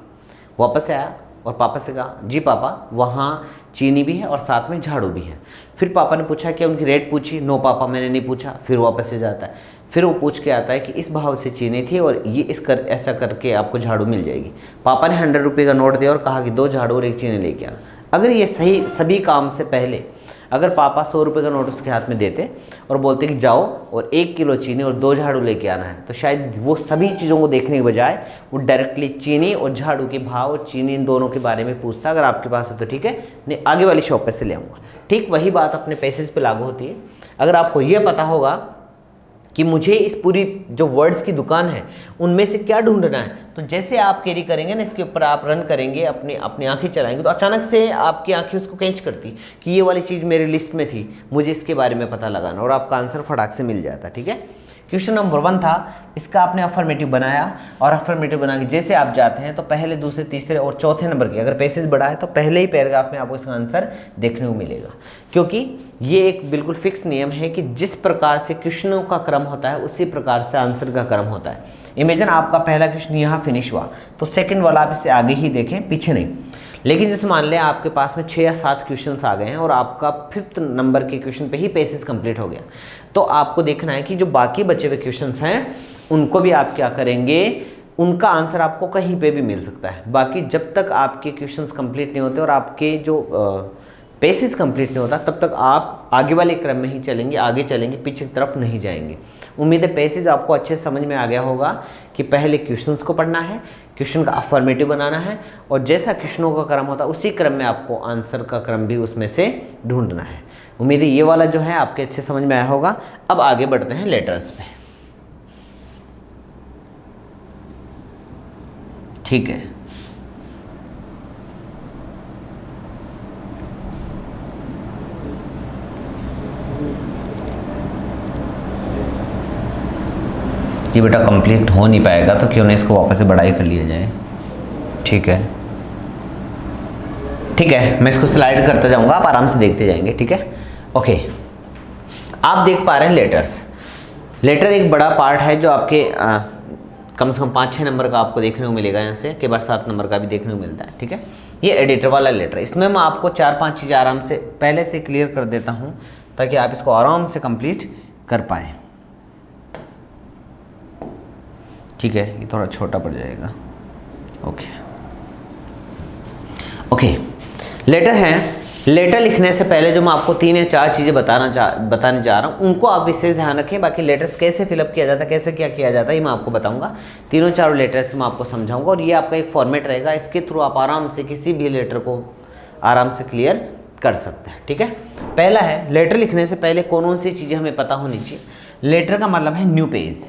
वापस से आया और पापा से कहा जी पापा वहाँ चीनी भी है और साथ में झाड़ू भी है। फिर पापा ने पूछा कि उनकी रेट पूछी, नो पापा मैंने नहीं पूछा। फिर वापस से जाता है, फिर वो पूछ के आता है कि इस भाव से चीनी थी और ये ऐसा करके आपको झाड़ू मिल जाएगी। पापा ने 100 रुपये का नोट दिया और कहा कि 2 झाड़ू और 1 चीनी लेके आना। अगर ये सभी काम से पहले अगर पापा 100 रुपये का नोट उसके हाथ में देते और बोलते कि जाओ और 1 किलो चीनी और 2 झाड़ू लेके आना है, तो शायद वो सभी चीज़ों को देखने के बजाय वो डायरेक्टली चीनी और झाड़ू के भाव और चीनी इन दोनों के बारे में पूछता। अगर आपके पास है तो ठीक है, नहीं आगे वाली शॉप पे से ले आऊँगा। ठीक वही बात अपने पैसेज पे लागू होती है। अगर आपको ये पता होगा कि मुझे इस पूरी जो वर्ड्स की दुकान है उनमें से क्या ढूंढना है, तो जैसे आप कैरी करेंगे ना इसके ऊपर आप रन करेंगे, अपनी आंखें चलाएंगे, तो अचानक से आपकी आंखें उसको कैच करती कि ये वाली चीज़ मेरी लिस्ट में थी, मुझे इसके बारे में पता लगाना, और आपका आंसर फटाक से मिल जाता। ठीक है, क्वेश्चन नंबर 1 था, इसका आपने अफर्मेटिव बनाया और अफर्मेटिव बना के जैसे आप जाते हैं तो पहले, दूसरे, तीसरे और चौथे नंबर की अगर पैसेज बड़ा है तो पहले ही पैराग्राफ में आपको इसका आंसर देखने को मिलेगा, क्योंकि ये एक बिल्कुल फिक्स नियम है कि जिस प्रकार से क्वेश्चनों का क्रम होता है उसी प्रकार से आंसर का क्रम होता है। इमेजिन आपका पहला क्वेश्चन यहाँ फिनिश हुआ तो सेकंड वाला आप इससे आगे ही देखें, पीछे नहीं। लेकिन जैसे मान लें आपके पास में 6 या 7 क्वेश्चंस आ गए हैं और आपका 5th नंबर के क्वेश्चन पे ही पैसेज कंप्लीट हो गया, तो आपको देखना है कि जो बाकी बचे हुए क्वेश्चंस हैं उनको भी आप क्या करेंगे, उनका आंसर आपको कहीं पे भी मिल सकता है। बाकी जब तक आपके क्वेश्चंस कंप्लीट नहीं होते और आपके जो पैसेज कंप्लीट नहीं होता तब तक आप आगे वाले क्रम में ही चलेंगे, आगे चलेंगे, पीछे की तरफ नहीं जाएंगे। उम्मीद है पैसेज आपको अच्छे से समझ में आ गया होगा कि पहले क्वेश्चंस को पढ़ना है, क्वेश्चन का अफर्मेटिव बनाना है और जैसा क्वेश्चनों का क्रम होता है उसी क्रम में आपको आंसर का क्रम भी उसमें से ढूंढना है। उम्मीद है ये वाला जो है आपके अच्छे समझ में आया होगा। अब आगे बढ़ते हैं लेटर्स पे। ठीक है, ये बेटा कंप्लीट हो नहीं पाएगा तो क्यों नहीं इसको वापस से बढ़ाई कर लिया जाए। ठीक है, ठीक है, मैं इसको स्लाइड करता जाऊंगा, आप आराम से देखते जाएंगे। ठीक है, ओके। आप देख पा रहे हैं लेटर्स। लेटर एक बड़ा पार्ट है जो आपके कम से कम 5-6 नंबर का आपको देखने को मिलेगा, यहाँ से के बाद 7 नंबर का भी देखने को मिलता है, ठीक है। ये एडिटर वाला लेटर, इसमें मैं आपको 4-5 चीज़ें आराम से पहले से क्लियर कर देता हूँ ताकि आप इसको आराम से कंप्लीट कर पाएँ, ठीक है। ये थोड़ा छोटा पड़ जाएगा, ओके। लेटर है, लेटर लिखने से पहले जो मैं आपको 3 या 4 चीज़ें बताने जा रहा हूँ उनको आप विशेष ध्यान रखें। बाकी लेटर्स कैसे फिलअप किया जाता है, कैसे क्या किया जाता है, ये मैं आपको बताऊंगा। 3-4 लेटर्स मैं आपको समझाऊंगा और ये आपका एक फॉर्मेट रहेगा, इसके थ्रू आप आराम से किसी भी लेटर को आराम से क्लियर कर सकते हैं, ठीक है। पहला है, लेटर लिखने से पहले कौन कौन सी चीज़ें हमें पता होनी चाहिए। लेटर का मतलब है न्यू पेज।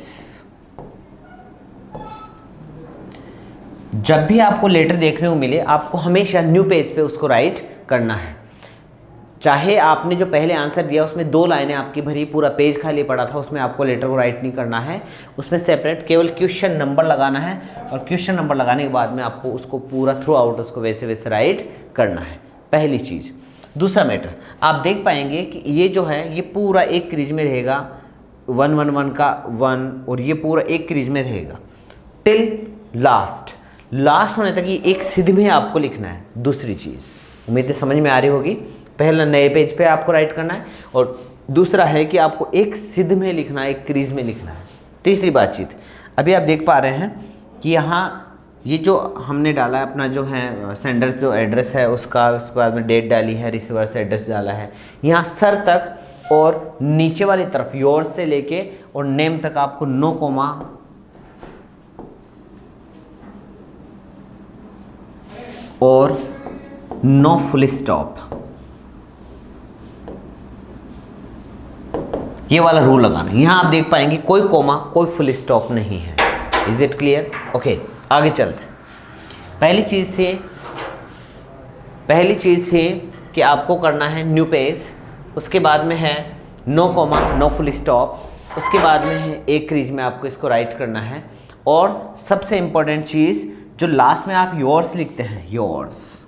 जब भी आपको लेटर देखने को मिले आपको हमेशा न्यू पेज पे उसको राइट करना है। चाहे आपने जो पहले आंसर दिया उसमें 2 लाइनें आपकी भरी, पूरा पेज खाली पड़ा था, उसमें आपको लेटर को राइट नहीं करना है, उसमें सेपरेट केवल क्वेश्चन नंबर लगाना है और क्वेश्चन नंबर लगाने के बाद में आपको उसको पूरा थ्रू आउट उसको वैसे वैसे राइट करना है, पहली चीज़। दूसरा मैटर, आप देख पाएंगे कि ये जो है ये पूरा एक क्रीज में रहेगा, 1-1-1 का 1, और ये पूरा एक क्रीज में रहेगा टिल लास्ट होने तक ये एक सिद्ध में आपको लिखना है। दूसरी चीज़ उम्मीद है समझ में आ रही होगी। पहला नए पेज पे आपको राइट करना है और दूसरा है कि आपको एक सिद्ध में लिखना है, एक क्रीज में लिखना है। तीसरी बातचीत, अभी आप देख पा रहे हैं कि यहाँ ये जो हमने डाला है अपना जो है सेंडर्स जो एड्रेस है उसका, उसके बाद में डेट डाली है, रिसीवर्स एड्रेस डाला है, यहाँ सर तक और नीचे वाली तरफ योर्स से लेके और नेम तक आपको नो कोमा और नो फुल स्टॉप, ये वाला रूल लगाना। यहाँ आप देख पाएंगे कोई कोमा कोई फुल स्टॉप नहीं है। Is it clear? ओके, आगे चलते हैं। पहली चीज़ थी कि आपको करना है न्यू पेज, उसके बाद में है no comma no full stop, उसके बाद में है एक क्रीज में आपको इसको राइट करना है, और सबसे इम्पोर्टेंट चीज़ जो लास्ट में आप योर्स लिखते हैं, योर्स,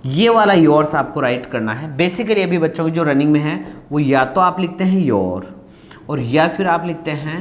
ये वाला योर्स आपको राइट करना है। बेसिकली अभी बच्चों की जो रनिंग में है वो या तो आप लिखते हैं योर और या फिर आप लिखते हैं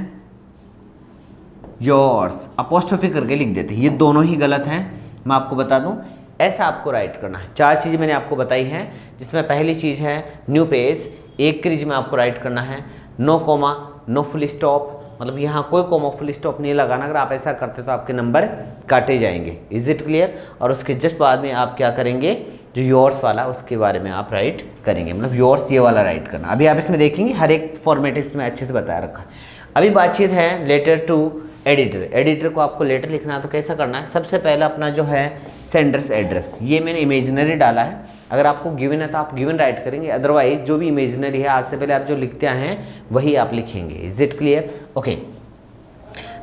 योर्स, अपोस्ट्रोफी करके लिख देते हैं, ये दोनों ही गलत हैं, मैं आपको बता दूं। ऐसा आपको राइट करना है। 4 चीज़ें मैंने आपको बताई हैं, जिसमें पहली चीज़ है न्यू पेज, एक क्रीज में आपको राइट करना है, no comma no full stop, मतलब यहाँ कोई कोमा फुल स्टॉप नहीं लगाना। अगर आप ऐसा करते तो आपके नंबर काटे जाएंगे। Is it clear? और उसके जस्ट बाद में आप क्या करेंगे, जो योर्स वाला उसके बारे में आप राइट करेंगे, मतलब योर्स ये वाला राइट करना। अभी आप इसमें देखेंगे हर एक फॉर्मेट इसमें अच्छे से बताया रखा है। अभी बातचीत है लेटर टू एडिटर। एडिटर को आपको लेटर लिखना है तो कैसा करना है, सबसे पहला अपना जो है सेंडर्स एड्रेस, ये मैंने इमेजिनरी डाला है। अगर आपको गिवन है तो आप गिवन राइट करेंगे, अदरवाइज जो भी इमेजिनरी है आज से पहले आप जो लिखते हैं वही आप लिखेंगे। Is it clear? ओके,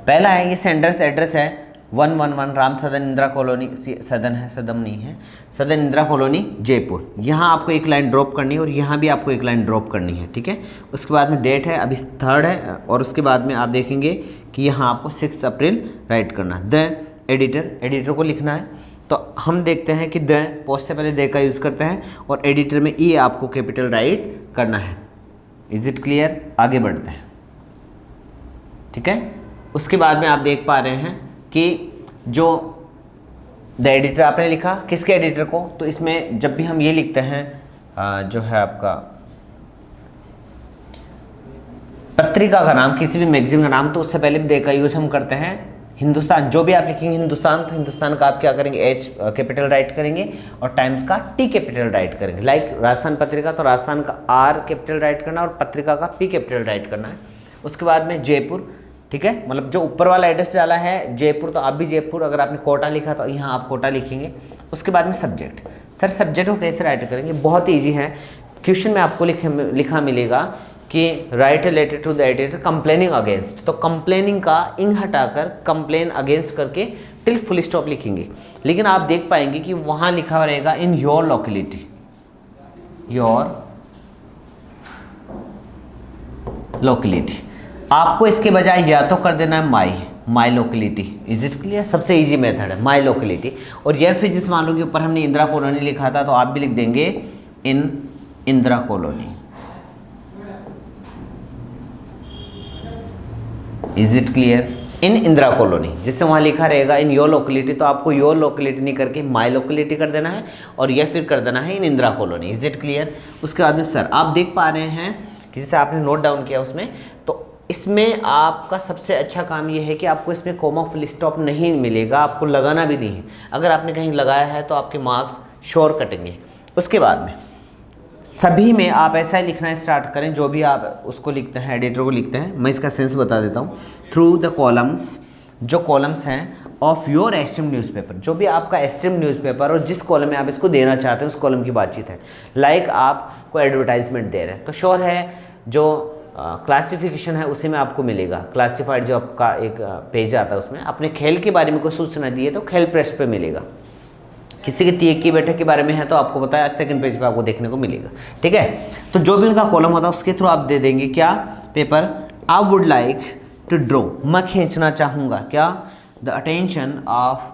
पहला है ये सेंडर्स एड्रेस है 111 राम सदन इंदिरा कॉलोनी, सदन है, सदम नहीं है, सदन इंदिरा कॉलोनी जयपुर। यहाँ आपको एक लाइन ड्रॉप करनी है और यहाँ भी आपको एक लाइन ड्रॉप करनी है, ठीक है। उसके बाद में डेट है, अभी 3rd है, और उसके बाद में आप देखेंगे कि यहाँ आपको 6 अप्रैल राइट करना है। द एडिटर को लिखना है, तो हम देखते हैं कि द पोस्ट से पहले द का यूज़ करते हैं और एडिटर में ई आपको कैपिटल राइट करना है। Is it clear? आगे बढ़ते हैं, ठीक है। उसके बाद में आप देख पा रहे हैं कि जो द एडिटर आपने लिखा, किसके एडिटर को, तो इसमें जब भी हम ये लिखते हैं जो है आपका पत्रिका का नाम, किसी भी मैगजीन का नाम, तो उससे पहले भी द का यूज़ हम करते हैं हिंदुस्तान। जो भी आप लिखेंगे हिंदुस्तान, तो हिंदुस्तान का आप क्या करेंगे, एच कैपिटल राइट करेंगे और टाइम्स का टी कैपिटल राइट करेंगे। लाइक राजस्थान पत्रिका, तो राजस्थान का आर कैपिटल राइट करना और पत्रिका का पी कैपिटल राइट करना है। उसके बाद में जयपुर, ठीक है, मतलब जो ऊपर वाला एड्रेस डाला है जयपुर, तो आप भी जयपुर, अगर आपने कोटा लिखा तो यहाँ आप कोटा लिखेंगे। उसके बाद में सब्जेक्ट, सर सब्जेक्ट को कैसे राइट करेंगे, बहुत ईजी है। क्वेश्चन में आपको लिखा मिलेगा कि write letter to the editor complaining against, तो कंप्लेनिंग का इंग हटाकर कंप्लेन अगेंस्ट करके टिल फुल स्टॉप लिखेंगे। लेकिन आप देख पाएंगे कि वहाँ लिखा हुआ रहेगा in your locality, your locality. आपको इसके बजाय या तो कर देना है माई लोकेलिटी। Is it clear? सबसे इजी मेथड है माई लोकेलिटी। और यह फिर जिस मान लो कि ऊपर हमने इंदिरा कॉलोनी लिखा था तो आप भी लिख देंगे in Indira colony. Is it clear? In Indira colony, जिससे वहाँ लिखा रहेगा इन योर लोकेलिटी, तो आपको योर लोकेलिटी नहीं करके माई लोकेलिटी कर देना है और यह फिर कर देना है in Indira colony. Is it clear? उसके बाद में सर आप देख पा रहे हैं कि जैसे आपने नोट डाउन किया उसमें, तो इसमें आपका सबसे अच्छा काम यह है कि आपको इसमें कोमा फुल स्टॉप नहीं मिलेगा, आपको लगाना भी नहीं है। अगर आपने कहीं लगाया है तो आपके मार्क्स श्योर कटेंगे। उसके बाद में सभी में आप ऐसा ही लिखना स्टार्ट करें, जो भी आप उसको लिखते हैं, एडिटर को लिखते हैं। मैं इसका सेंस बता देता हूँ। थ्रू द कॉलम्स, जो कॉलम्स हैं ऑफ योर एस्ट्रीम न्यूज़पेपर, जो भी आपका एस्ट्रीम न्यूज़पेपर और जिस कॉलम में आप इसको देना चाहते हैं उस कॉलम की बातचीत है। लाइक आपको एडवर्टाइजमेंट दे रहे हैं तो श्योर है जो क्लासिफिकेशन है उसी में आपको मिलेगा। क्लासिफाइड जो आपका एक पेज आता है उसमें आपने खेल के बारे में कोई सूचना दी है तो खेल प्रेस पे मिलेगा। किसी के तीक की बैठक के बारे में है तो आपको बताया सेकंड पेज पे आपको देखने को मिलेगा। ठीक है, तो जो भी उनका कॉलम होता है उसके थ्रू आप दे देंगे क्या paper, I would like to draw, मैं खींचना चाहूँगा क्या, the attention of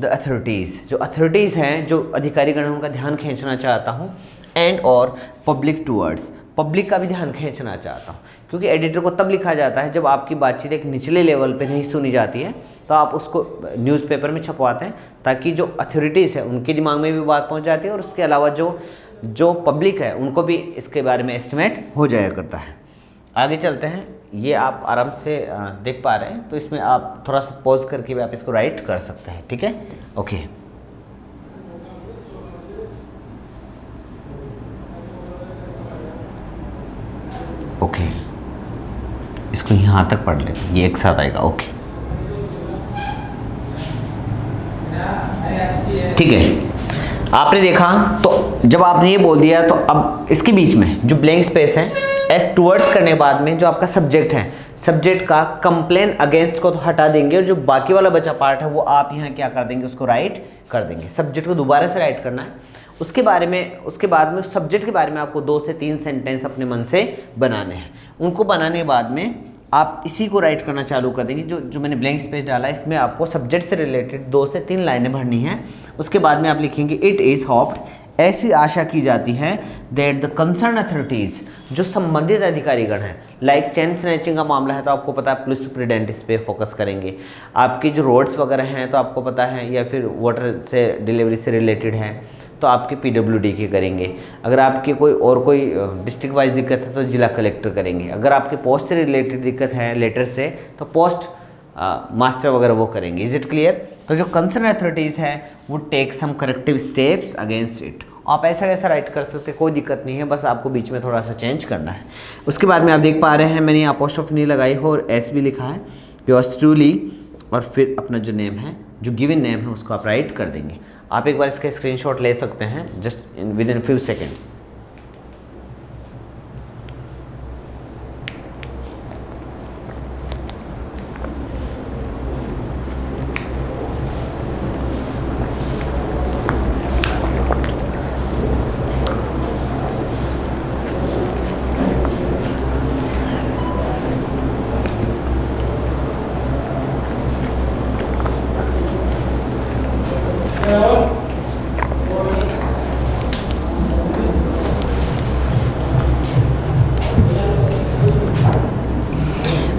the authorities, जो अथॉरिटीज़ हैं, जो अधिकारीगण हैं, उनका ध्यान खींचना चाहता हूँ। एंड और पब्लिक टूवर्ड्स, पब्लिक का भी ध्यान खींचना चाहता हूँ। क्योंकि एडिटर को तब लिखा जाता है जब आपकी बातचीत एक निचले लेवल पे नहीं सुनी जाती है, तो आप उसको न्यूज़पेपर में छपवाते हैं ताकि जो अथॉरिटीज़ है उनके दिमाग में भी बात पहुँच जाती है और उसके अलावा जो पब्लिक है उनको भी इसके बारे में एस्टिमेट हो जाया करता है। आगे चलते हैं। ये आप आराम से देख पा रहे हैं, तो इसमें आप थोड़ा सा पॉज करके भी आप इसको राइट कर सकते हैं। ठीक है, ओके। ओके, इसको यहाँ तक पढ़ लेते, ये एक साथ आएगा। ओके, ठीक है। आपने देखा तो जब आपने ये बोल दिया तो अब इसके बीच में जो ब्लैंक स्पेस है, एस टूवर्ड्स करने के बाद में जो आपका सब्जेक्ट है, सब्जेक्ट का कंप्लेन अगेंस्ट को तो हटा देंगे और जो बाकी वाला बचा पार्ट है वो आप यहाँ क्या कर देंगे, उसको राइट कर देंगे। सब्जेक्ट को दोबारा से राइट करना है। उसके बाद में उस सब्जेक्ट के बारे में आपको 2 से 3 सेंटेंस अपने मन से बनाने हैं। उनको बनाने के बाद में आप इसी को राइट करना चालू कर देंगे। जो मैंने ब्लैंक स्पेस डाला है इसमें आपको सब्जेक्ट से रिलेटेड 2 से 3 लाइनें भरनी हैं। उसके बाद में आप लिखेंगे इट इज़ होप्ड, ऐसी आशा की जाती है, दैट द कंसर्न अथॉरिटीज़, जो संबंधित अधिकारीगण हैं, लाइक चेन स्नैचिंग का मामला है तो आपको पता है पुलिस सुप्रिटेंडेंट इस पे फोकस करेंगे। आपके जो रोड्स वगैरह हैं तो आपको पता है, या फिर वाटर से डिलीवरी से रिलेटेड है तो आपके PWD के करेंगे। अगर आपके कोई डिस्ट्रिक्ट वाइज दिक्कत है तो जिला कलेक्टर करेंगे। अगर आपके पोस्ट से रिलेटेड दिक्कत है लेटर से तो पोस्ट मास्टर वगैरह वो करेंगे। Is it clear? तो जो कंसर्न अथॉरिटीज़ है वो take some corrective steps against it. आप ऐसा कैसा राइट कर सकते, कोई दिक्कत नहीं है, बस आपको बीच में थोड़ा सा चेंज करना है। उसके बाद में आप देख पा रहे हैं मैंने अपोस्ट्रोफ नहीं लगाई हो और एस भी लिखा है, योर्स ट्रूली, और फिर अपना जो नेम है, जो गिवन नेम है उसको आप राइट कर देंगे। आप एक बार इसका स्क्रीनशॉट ले सकते हैं just with in few seconds.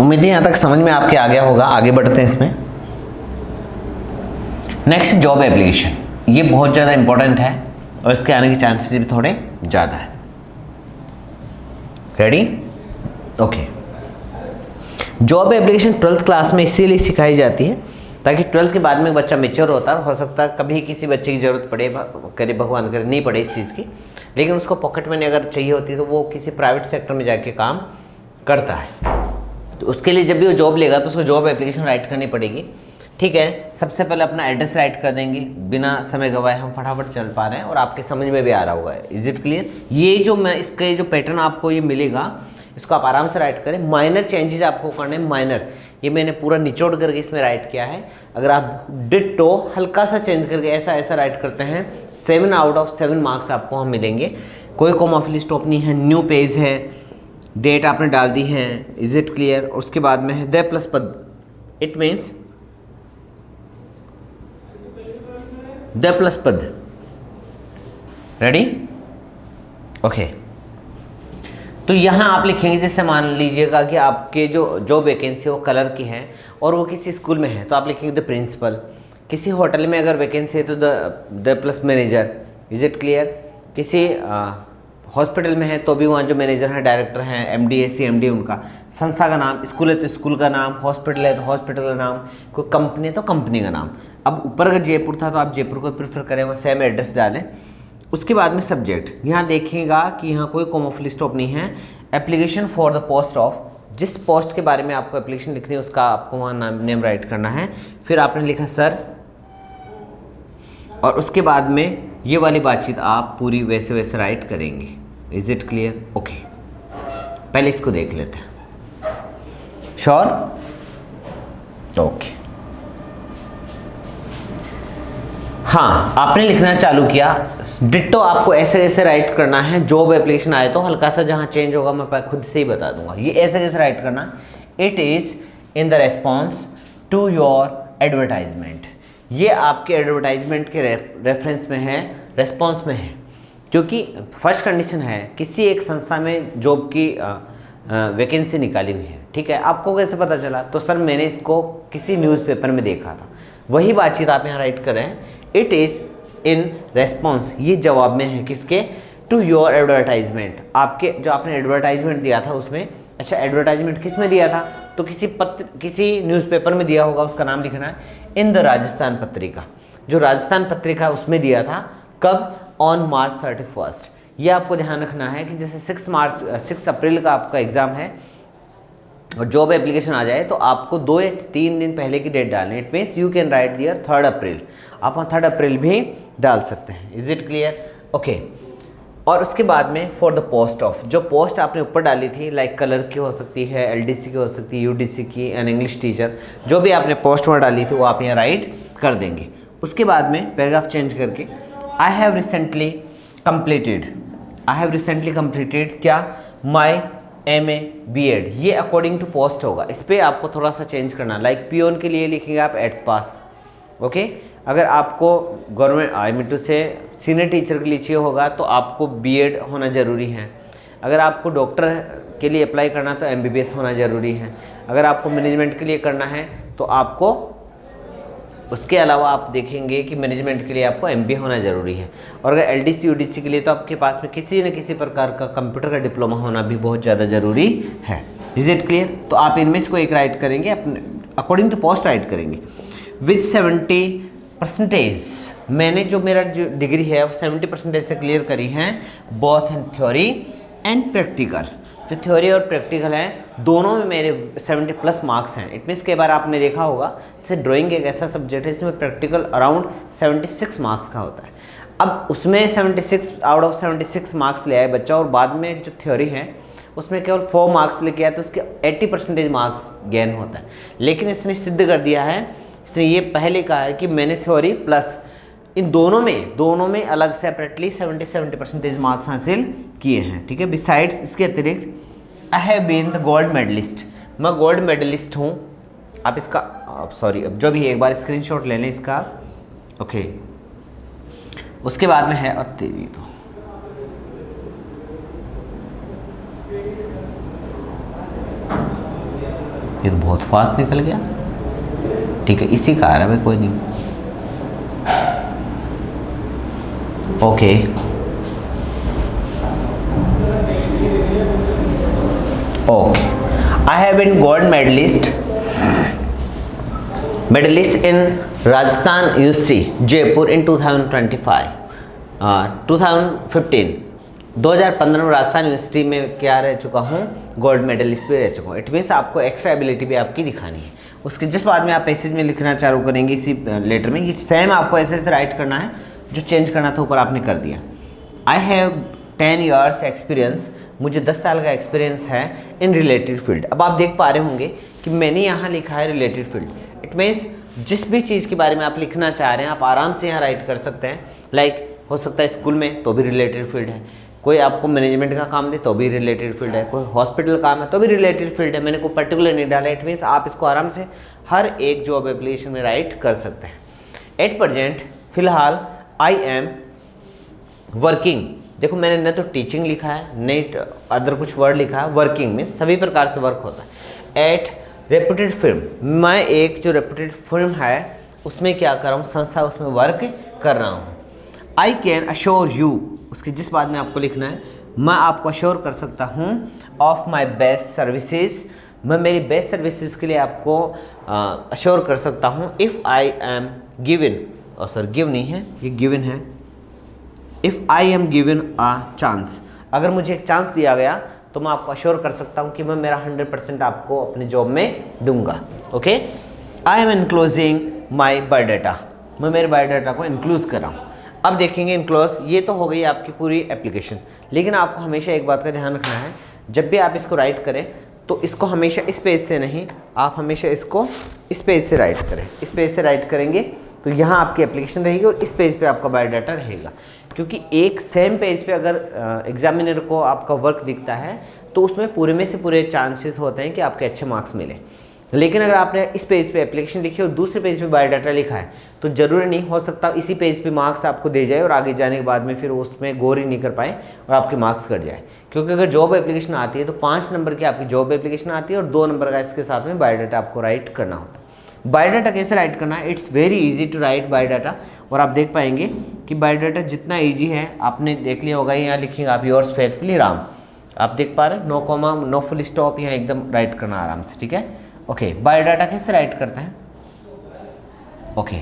उम्मीद है यहाँ तक समझ में आपके आ गया होगा। आगे बढ़ते हैं इसमें। Next, job application. ये बहुत ज़्यादा इंपॉर्टेंट है और इसके आने के चांसेस भी थोड़े ज़्यादा है। Ready? Okay. Job application 12th class में इसीलिए सिखाई जाती है ताकि 12th के बाद में बच्चा मेच्योर होता है। हो सकता है कभी किसी बच्चे की ज़रूरत पड़े, करे भगवान करे नहीं पड़े इस चीज़ की, लेकिन उसको पॉकेट मनी अगर चाहिए होती है तो वो किसी प्राइवेट सेक्टर में जाके काम करता है। तो उसके लिए जब भी वो जॉब लेगा तो उसको जॉब एप्लीकेशन राइट करनी पड़ेगी। ठीक है, सबसे पहले अपना एड्रेस राइट कर देंगे। बिना समय गवाए हम फटाफट चल पा रहे हैं और आपके समझ में भी आ रहा होगा। Is it clear? ये जो मैं इसके जो पैटर्न आपको ये मिलेगा इसको आप आराम से राइट करें। माइनर चेंजेस आपको करने हैं, माइनर, ये मैंने पूरा निचोड़ करके इसमें राइट किया है। अगर आप डिट्टो हल्का सा चेंज करके ऐसा राइट करते हैं 7 आउट ऑफ 7 मार्क्स आपको हम मिलेंगे। कोई कॉमा फुल स्टॉप नहीं है, न्यू पेज है, डेट आपने डाल दी है। Is it clear? उसके बाद में है द प्लस पद, इट मीन्स द प्लस पद। रेडी? ओके। तो यहाँ आप लिखेंगे, जैसे मान लीजिएगा कि आपके जो वैकेंसी वो कलर की है और वो किसी स्कूल में है, तो आप लिखेंगे द प्रिंसिपल। किसी होटल में अगर वैकेंसी है तो the plus manager. Is it clear? किसी हॉस्पिटल में है तो भी वहाँ जो मैनेजर हैं, डायरेक्टर हैं, एमडी है, सीएमडी, उनका संस्था का नाम, स्कूल है तो स्कूल का नाम, हॉस्पिटल है तो हॉस्पिटल का नाम, कोई कंपनी है तो कंपनी का नाम। अब ऊपर अगर जयपुर था तो आप जयपुर को प्रेफर करें, वो सेम एड्रेस डालें। उसके बाद में सब्जेक्ट, यहाँ देखिएगा कि यहाँ कोई कॉमा फुल स्टॉप नहीं है। Application for the post of, जिस पोस्ट के बारे में आपको एप्लीकेशन लिखनी है उसका आपको वहाँ नेम राइट करना है। फिर आपने लिखा सर, और उसके बाद में ये वाली बातचीत आप पूरी वैसे वैसे राइट करेंगे। Is it clear? ओके, पहले इसको देख लेते हैं। श्योर? ओके। हाँ, आपने लिखना चालू किया। डिट्टो आपको ऐसे कैसे राइट करना है, जॉब एप्लीकेशन आए तो हल्का सा जहाँ चेंज होगा मैं खुद से ही बता दूंगा। ये ऐसे कैसे राइट करना, it is in the response to your advertisement. ये आपके एडवर्टाइजमेंट के रेफरेंस में है, रेस्पॉन्स में है, क्योंकि फर्स्ट कंडीशन है किसी एक संस्था में जॉब की वैकेंसी निकाली हुई है। ठीक है, आपको कैसे पता चला? तो सर मैंने इसको किसी न्यूज़पेपर में देखा था। वही बातचीत आप यहाँ राइट कर रहे हैं, इट इज़ इन रेस्पॉन्स, ये जवाब में है किसके? To your advertisement. आपके जो आपने एडवर्टाइजमेंट दिया था उसमें, अच्छा एडवर्टाइजमेंट किस में दिया था? तो किसी न्यूज़पेपर में दिया होगा, उसका नाम लिखना है। इन द राजस्थान पत्रिका, जो राजस्थान पत्रिका उसमें दिया था। कब? On March 31। ये आपको ध्यान रखना है कि जैसे 6 अप्रैल का आपका एग्ज़ाम है और जॉब एप्लीकेशन आ जाए तो आपको 2 या 3 दिन पहले की डेट डालनी है। It means you can write there 3 April, आप 3 अप्रैल भी डाल सकते हैं। Is it clear? ओके। और उसके बाद में फॉर द पोस्ट ऑफ, जो पोस्ट आपने ऊपर डाली थी, लाइक कलर की हो सकती है, एलडीसी की हो सकती है, यूडीसी की, एंड इंग्लिश टीचर, जो भी आपने पोस्ट वहाँ डाली थी वो आप यहाँ राइट कर देंगे। उसके बाद में पैराग्राफ चेंज करके आई हैव रिसेंटली कंप्लीटेड क्या? माई MA B.Ed, ये अकॉर्डिंग टू पोस्ट होगा। इस पर आपको थोड़ा सा चेंज करना, लाइक पियोन के लिए लिखेंगे आप 8th पास। ओके, अगर आपको गवर्नमेंट टू से सीनियर टीचर के लिए चाहिए होगा तो आपको B.Ed होना ज़रूरी है। अगर आपको डॉक्टर के लिए अप्लाई करना तो MBBS होना ज़रूरी है। अगर आपको मैनेजमेंट के लिए करना है तो आपको उसके अलावा आप देखेंगे कि मैनेजमेंट के लिए आपको MBA होना ज़रूरी है। और अगर LDC UDC के लिए तो आपके पास में किसी न किसी प्रकार का कंप्यूटर का डिप्लोमा होना भी बहुत ज़्यादा ज़रूरी है। Is it clear? तो आप इनमें से कोई एक राइट करेंगे, अपने अकॉर्डिंग टू पोस्ट राइट करेंगे। विद 70%, मैंने जो मेरा जो डिग्री है वो 70% से क्लियर करी है, both in theory and practical. जो थ्योरी और प्रैक्टिकल हैं दोनों में मेरे 70+ मार्क्स हैं। इट मीन्स कई बार आपने देखा होगा, जैसे ड्राइंग एक ऐसा सब्जेक्ट है जिसमें प्रैक्टिकल अराउंड 76 मार्क्स का होता है। अब उसमें 76 आउट ऑफ 76 मार्क्स ले आए बच्चा, और बाद में जो थ्योरी है उसमें केवल 4 मार्क्स लेके आए तो उसके 80% मार्क्स गेन होता है। लेकिन इसने सिद्ध कर दिया है, इसने ये पहले कहा है कि मैंने थ्योरी प्लस इन दोनों में अलग सेपरेटली 70% मार्क्स हासिल किए हैं। ठीक है, बिसाइड्स इसके अतिरिक्त I have been the gold medalist, मैं गोल्ड मेडलिस्ट हूँ। आप इसका अब जो भी है एक बार स्क्रीनशॉट ले लें इसका। ओके, उसके बाद में है, और तेरी तो ये तो बहुत फास्ट निकल गया। ठीक है, इसी का आ रहा है, कोई नहीं। Okay, I have been gold medalist in Rajasthan University Jaipur in 2015 2015 में राजस्थान यूनिवर्सिटी में क्या रह चुका हूँ, गोल्ड मेडलिस्ट भी रह चुका हूँ। इट मीन्स आपको एक्स्ट्रा एबिलिटी भी आपकी दिखानी है। उसके जिस बाद में आप पैसेज में लिखना चालू करेंगे इसी लेटर में, ये सेम आपको ऐसे ऐसे राइट करना है, जो चेंज करना था ऊपर आपने कर दिया। आई हैव 10 years एक्सपीरियंस, मुझे 10 साल का एक्सपीरियंस है इन रिलेटेड फील्ड। अब आप देख पा रहे होंगे कि मैंने यहाँ लिखा है रिलेटेड फील्ड। इट मीन्स जिस भी चीज़ के बारे में आप लिखना चाह रहे हैं आप आराम से यहाँ राइट कर सकते हैं। लाइक हो सकता है स्कूल में तो भी रिलेटेड फील्ड है, कोई आपको मैनेजमेंट का काम दे तो भी रिलेटेड फील्ड है, कोई हॉस्पिटल काम है तो भी रिलेटेड फील्ड है। मैंने कोई पर्टिकुलर नहीं डाला। इट मीन्स आप इसको आराम से हर एक जॉब एप्लीकेशन में राइट कर सकते हैं। एट प्रेजेंट फिलहाल आई एम वर्किंग देखो मैंने न तो टीचिंग लिखा है, न अदर कुछ वर्ड लिखा है, वर्किंग में सभी प्रकार से वर्क होता है। एट रेप्यूटेड फिर्म, मैं एक जो रेप्यूटेड फिर्म है उसमें क्या कर रहा हूँ, संस्था, उसमें वर्क कर रहा हूँ। आई कैन अश्योर यू, उसके जिस बात में आपको लिखना है, मैं आपको अश्योर कर सकता हूँ ऑफ माई बेस्ट सर्विसेज, मैं मेरी बेस्ट सर्विसेज के लिए आपको अश्योर कर सकता हूँ। इफ़ आई एम गिवन, और सर गिव नहीं है, ये गिवन है। If I am given a chance, अगर मुझे एक चांस दिया गया तो मैं आपको अश्योर कर सकता हूँ कि मैं मेरा 100% आपको अपने जॉब में दूंगा। Okay, I am enclosing my biodata, मैं मेरे बायोडाटा को इनक्लूज कर रहा हूँ। अब देखेंगे इनक्लोज, ये तो हो गई आपकी पूरी एप्लीकेशन, लेकिन आपको हमेशा एक बात का ध्यान रखना है, जब भी आप इसको राइट करें तो इसको हमेशा इस पेज से नहीं, आप हमेशा इसको इस पेज से राइट करें। इस पेज से राइट करेंगे तो यहाँ आपकी एप्लीकेशन रहेगी और इस पेज पे आपका बायोडाटा रहेगा, क्योंकि एक सेम पेज पे अगर एग्जामिनर को आपका वर्क दिखता है तो उसमें पूरे में से पूरे चांसेस होते हैं कि आपके अच्छे मार्क्स मिले। लेकिन अगर आपने इस पेज पे एप्लीकेशन लिखी और दूसरे पेज पे बायोडाटा लिखा है तो ज़रूरी नहीं, हो सकता इसी पेज पे मार्क्स आपको दे जाए और आगे जाने के बाद में फिर उसमें गौर ही नहीं कर पाए और आपके मार्क्स कट जाए। क्योंकि अगर जॉब एप्लीकेशन आती है तो 5 नंबर की आपकी जॉब एप्लीकेशन आती है और 2 नंबर का इसके साथ में बायोडाटा आपको राइट करना होता है। बायोडाटा कैसे राइट करना है, it's very easy to write biodata. और आप देख पाएंगे कि बायोडाटा जितना ईजी है, आपने देख लिया होगा, यहाँ लिखेंगे आप योर्स फेथफुली राम, आप देख पा रहे हैं, no comma no full stop, यहाँ एकदम राइट करना आराम से, ठीक है। ओके, बायोडाटा कैसे राइट करते हैं। ओके,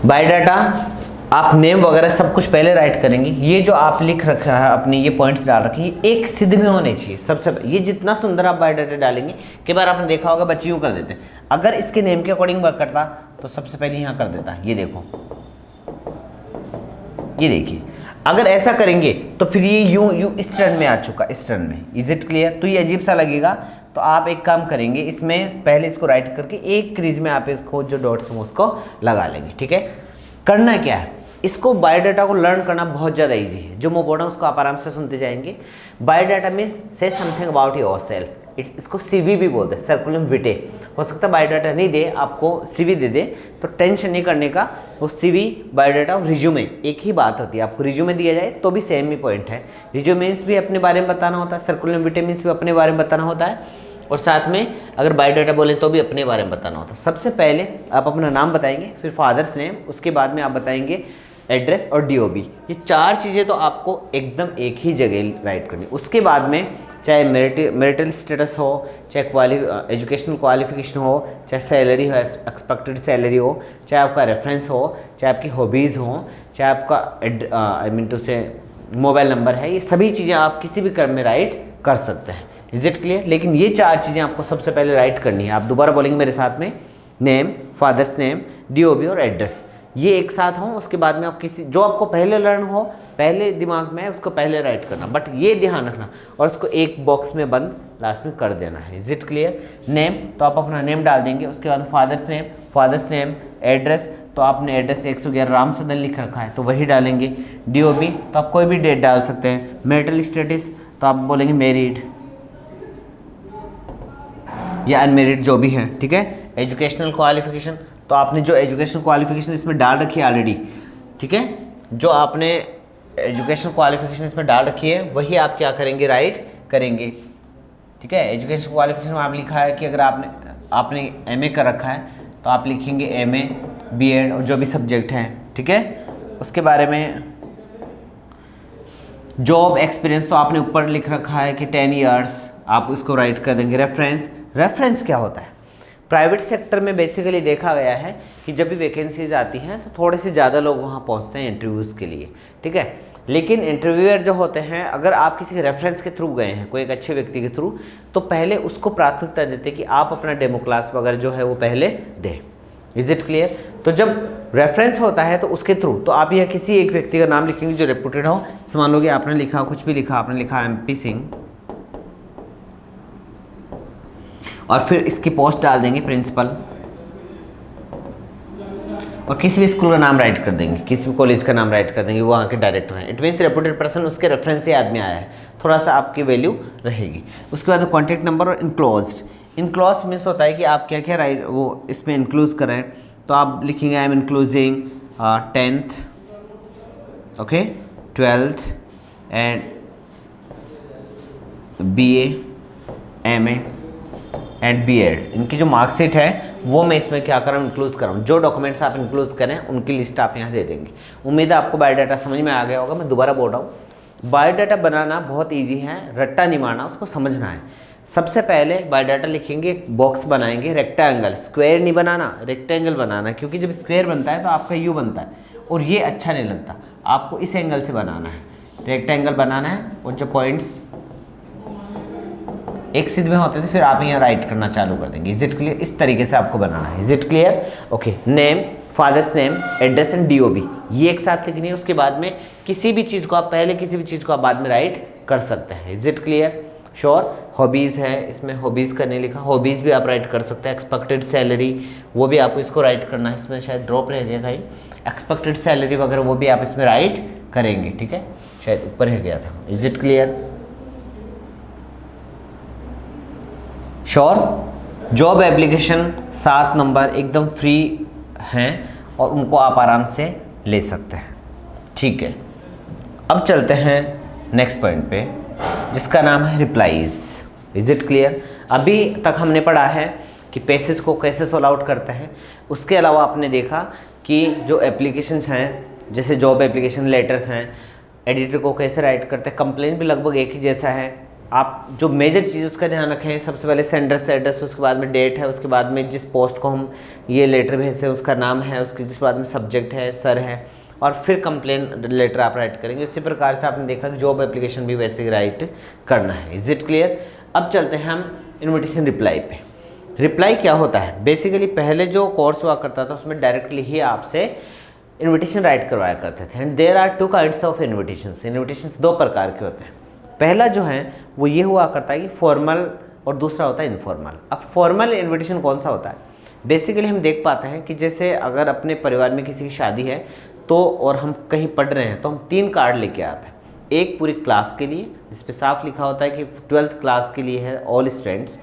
बायोडाटा आप नेम वगैरह सब कुछ पहले राइट करेंगे। ये जो आप लिख रखा है अपने, ये पॉइंट्स डाल रखे हैं, एक सिद्ध में होने चाहिए सबसे। ये जितना सुंदर आप बायोडाटा डालेंगे, कई बार आपने देखा होगा बच्चे यूँ कर देते हैं, अगर इसके नेम के अकॉर्डिंग वर्क करता तो सबसे पहले यहाँ कर देता। ये देखो, ये देखिए, अगर ऐसा करेंगे तो फिर ये यूँ इस टर्न में आ चुका, इस टर्न में। Is it clear. तो ये अजीब सा लगेगा, तो आप एक काम करेंगे, इसमें पहले इसको राइट करके एक क्रीज में आप इसको जो डॉट्स हैं उसको लगा लेंगे, ठीक है। करना क्या है, इसको बायोडाटा को लर्न करना बहुत ज़्यादा इजी है। जो मैं बोल रहा हूँ उसको आप आराम से सुनते जाएंगे। बायोडाटा मीन्स से समथिंग अबाउट योरसेल्फ, इसको सीवी भी बोलते हैं, सर्कुलम विटे। हो सकता है बायोडाटा नहीं दे, आपको सीवी दे दे, तो टेंशन नहीं करने का। वो सीवी, बायोडाटा और रिज्यूमे एक ही बात होती है। आपको रिज्यूमे दिया जाए तो भी सेम ही पॉइंट है। रिज्यूमे मीन्स भी अपने बारे में बताना होता है, सर्कुलम विटे मीन्स भी अपने बारे में बताना होता है, और साथ में अगर बायोडाटा बोलें तो भी अपने बारे में बताना होता है। सबसे पहले आप अपना नाम बताएंगे, फिर फादर्स नेम, उसके बाद में आप बताएंगे एड्रेस और डीओबी। ये 4 चीज़ें तो आपको एकदम एक ही जगह राइट करनी। उसके बाद में चाहे मैरिटल स्टेटस हो, चाहे एजुकेशनल क्वालिफिकेशन हो, चाहे सैलरी हो, एक्सपेक्टेड सैलरी हो, चाहे आपका रेफरेंस हो, चाहे आपकी हॉबीज़ हो, चाहे आपका आई मीन टू से मोबाइल नंबर है, ये सभी चीज़ें आप किसी भी क्रम में राइट कर सकते हैं। Is it clear. लेकिन ये 4 चीज़ें आपको सबसे पहले राइट करनी है। आप दोबारा बोलेंगे मेरे साथ में, नेम, फादर्स नेम, डीओबी और एड्रेस, ये एक साथ हों। उसके बाद में आप किसी जो आपको पहले लर्न हो, पहले दिमाग में है, उसको पहले राइट करना, बट ये ध्यान रखना, और उसको एक बॉक्स में बंद लास्ट में कर देना है। Is it clear. नेम, तो आप अपना नेम डाल देंगे। उसके बाद फादर्स नेम, एड्रेस, तो आपने एड्रेस 111 राम सदन लिख रखा है तो वही डालेंगे। डीओबी, तो आप कोई भी डेट डाल सकते हैं। मैरिटल स्टेटस, तो आप बोलेंगे मैरिड या अनमेरिड, जो भी है, ठीक है। एजुकेशनल क्वालिफिकेशन, तो आपने जो एजुकेशनल क्वालिफिकेशन इसमें डाल रखी है ऑलरेडी, ठीक है, जो आपने एजुकेशनल क्वालिफिकेशन इसमें डाल रखी है वही आप क्या करेंगे, राइट करेंगे, ठीक है। एजुकेशनल क्वालिफिकेशन में आप लिखा है कि अगर आपने एमए कर रखा है तो आप लिखेंगे एमए, बीएड और जो भी सब्जेक्ट हैं, ठीक है। उसके बारे में जॉब एक्सपीरियंस, तो आपने ऊपर लिख रखा है कि 10 ईयर्स, आप इसको राइट कर देंगे। रेफरेंस क्या होता है, प्राइवेट सेक्टर में बेसिकली देखा गया है कि जब भी वैकेंसीज आती हैं तो थोड़े से ज़्यादा लोग वहाँ पहुँचते हैं इंटरव्यूज़ के लिए, ठीक है। लेकिन इंटरव्यूअर जो होते हैं, अगर आप किसी के रेफरेंस के थ्रू गए हैं, कोई एक अच्छे व्यक्ति के थ्रू, तो पहले उसको प्राथमिकता देते कि आप अपना डेमो क्लास वगैरह जो है वो पहले दें। Is it clear. तो जब रेफरेंस होता है तो उसके थ्रू, तो आप यह किसी एक व्यक्ति का नाम लिखेंगे जो रेपुटेड हो। मान लो कि आपने लिखा, कुछ भी लिखा, आपने लिखा MP सिंह, और फिर इसकी पोस्ट डाल देंगे प्रिंसिपल, और किसी भी स्कूल का नाम राइट कर देंगे, किसी भी कॉलेज का नाम राइट कर देंगे, वो वहाँ के डायरेक्टर हैं। इट मीन्स रेपुटेड पर्सन, उसके रेफरेंस से आदमी आया है, थोड़ा सा आपकी वैल्यू रहेगी। उसके बाद कॉन्टैक्ट नंबर और इनक्लोज्ड, इनक्लोज मीन्स होता है कि आप क्या क्या राइट वो इसमें इंक्लूज करें, तो आप लिखेंगे I am including 10th, okay, 12th and BA, MA and B.Ed। इनकी जो मार्कशीट है वो मैं इसमें क्या कर रहा हूँ, इंक्लूड कर रहा हूँ। जो डॉक्यूमेंट्स आप इंक्लूड करें उनकी लिस्ट आप यहाँ दे देंगे। उम्मीद है आपको बायोडाटा समझ में आ गया होगा। मैं दोबारा बोल रहा हूँ, बायोडाटा बनाना बहुत ईजी है, रट्टा नहीं मारना, उसको समझना है। सबसे पहले बायोडाटा लिखेंगे, एक बॉक्स बनाएंगे रेक्टेंगल, स्क्वायर नहीं बनाना, रेक्टेंगल बनाना, क्योंकि जब स्क्वायर बनता है तो आपका यू बनता है और ये अच्छा नहीं लगता। आपको इस एंगल से बनाना है, रेक्टेंगल बनाना है और जो पॉइंट्स एक सीध में होते थे फिर आप यहाँ राइट करना चालू कर देंगे। Is it clear? इस तरीके से आपको बनाना है। Is it clear? Okay. Name, father's name, address and DOB ये एक साथ लिखनी है। उसके बाद में किसी भी चीज़ को आप पहले, किसी भी चीज़ को आप बाद में राइट कर सकते हैं। Is it clear? Sure. Hobbies है, इसमें हॉबीज़ का नहीं लिखा, हॉबीज़ भी आप राइट कर सकते हैं। एक्सपेक्टेड सैलरी वो भी आपको इसको राइट करना है, इसमें शायद ड्रॉप रह गया कहीं। एक्सपेक्टेड सैलरी वगैरह वो भी आप इसमें राइट करेंगे, ठीक है, शायद ऊपर रह गया था। Is it clear? Sure. Job application 7 number एकदम फ्री हैं और उनको आप आराम से ले सकते हैं, ठीक है। अब चलते हैं नेक्स्ट पॉइंट पे जिसका नाम है रिप्लाईज। Is it clear? अभी तक हमने पढ़ा है कि पैसेज को कैसे सॉल्व आउट करते हैं। उसके अलावा आपने देखा कि जो एप्लीकेशंस हैं, जैसे जॉब एप्लीकेशन लेटर्स हैं, एडिटर को कैसे राइट करते हैं, कंप्लेंट भी लगभग एक ही जैसा है। आप जो मेजर चीज़ उसका ध्यान रखें, सबसे पहले सेंडर से एड्रेस, उसके बाद में डेट है, उसके बाद में जिस पोस्ट को हम ये लेटर भेजते हैं उसका नाम है, उसके जिस बाद में सब्जेक्ट है, सर है, और फिर कंप्लेन लेटर आप राइट करेंगे। इसी प्रकार से आपने देखा कि जॉब एप्लीकेशन भी वैसे ही राइट करना है। Is it clear? अब चलते हैं हम इन्विटेशन रिप्लाई पे। रिप्लाई क्या होता है? बेसिकली पहले जो कोर्स हुआ करता था उसमें डायरेक्टली ही आपसे इन्विटेशन राइट करवाया करते थे। And there are 2 kinds of invitations. Invitations 2 प्रकार के होते हैं। पहला जो है वो ये हुआ करता है कि फॉर्मल, और दूसरा होता है इनफॉर्मल। अब फॉर्मल इन्विटेशन कौन सा होता है? बेसिकली हम देख पाते हैं कि जैसे अगर अपने परिवार में किसी की शादी है तो, और हम कहीं पढ़ रहे हैं, तो हम 3 कार्ड लेके आते हैं। एक पूरी क्लास के लिए जिस पे साफ लिखा होता है कि 12th क्लास के लिए है, ऑल स्टूडेंट्स,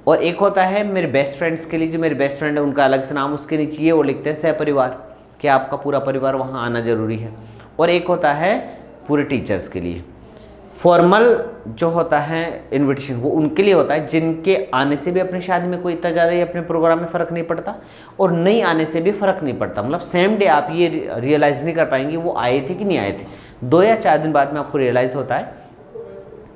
और एक होता है मेरे बेस्ट फ्रेंड्स के लिए, जो मेरे बेस्ट फ्रेंड है उनका अलग से नाम, उसके नीचे ये वो लिखते हैं सहपरिवार, कि आपका पूरा परिवार वहाँ आना जरूरी है। और एक होता है पूरे टीचर्स के लिए। फॉर्मल जो होता है इनविटेशन वो उनके लिए होता है जिनके आने से भी अपनी शादी में कोई इतना ज़्यादा या अपने प्रोग्राम में फ़र्क नहीं पड़ता, और नहीं आने से भी फ़र्क नहीं पड़ता। मतलब सेम डे आप ये रियलाइज़ नहीं कर पाएंगे वो आए थे कि नहीं आए थे। 2 या 4 दिन बाद में आपको रियलाइज़ होता है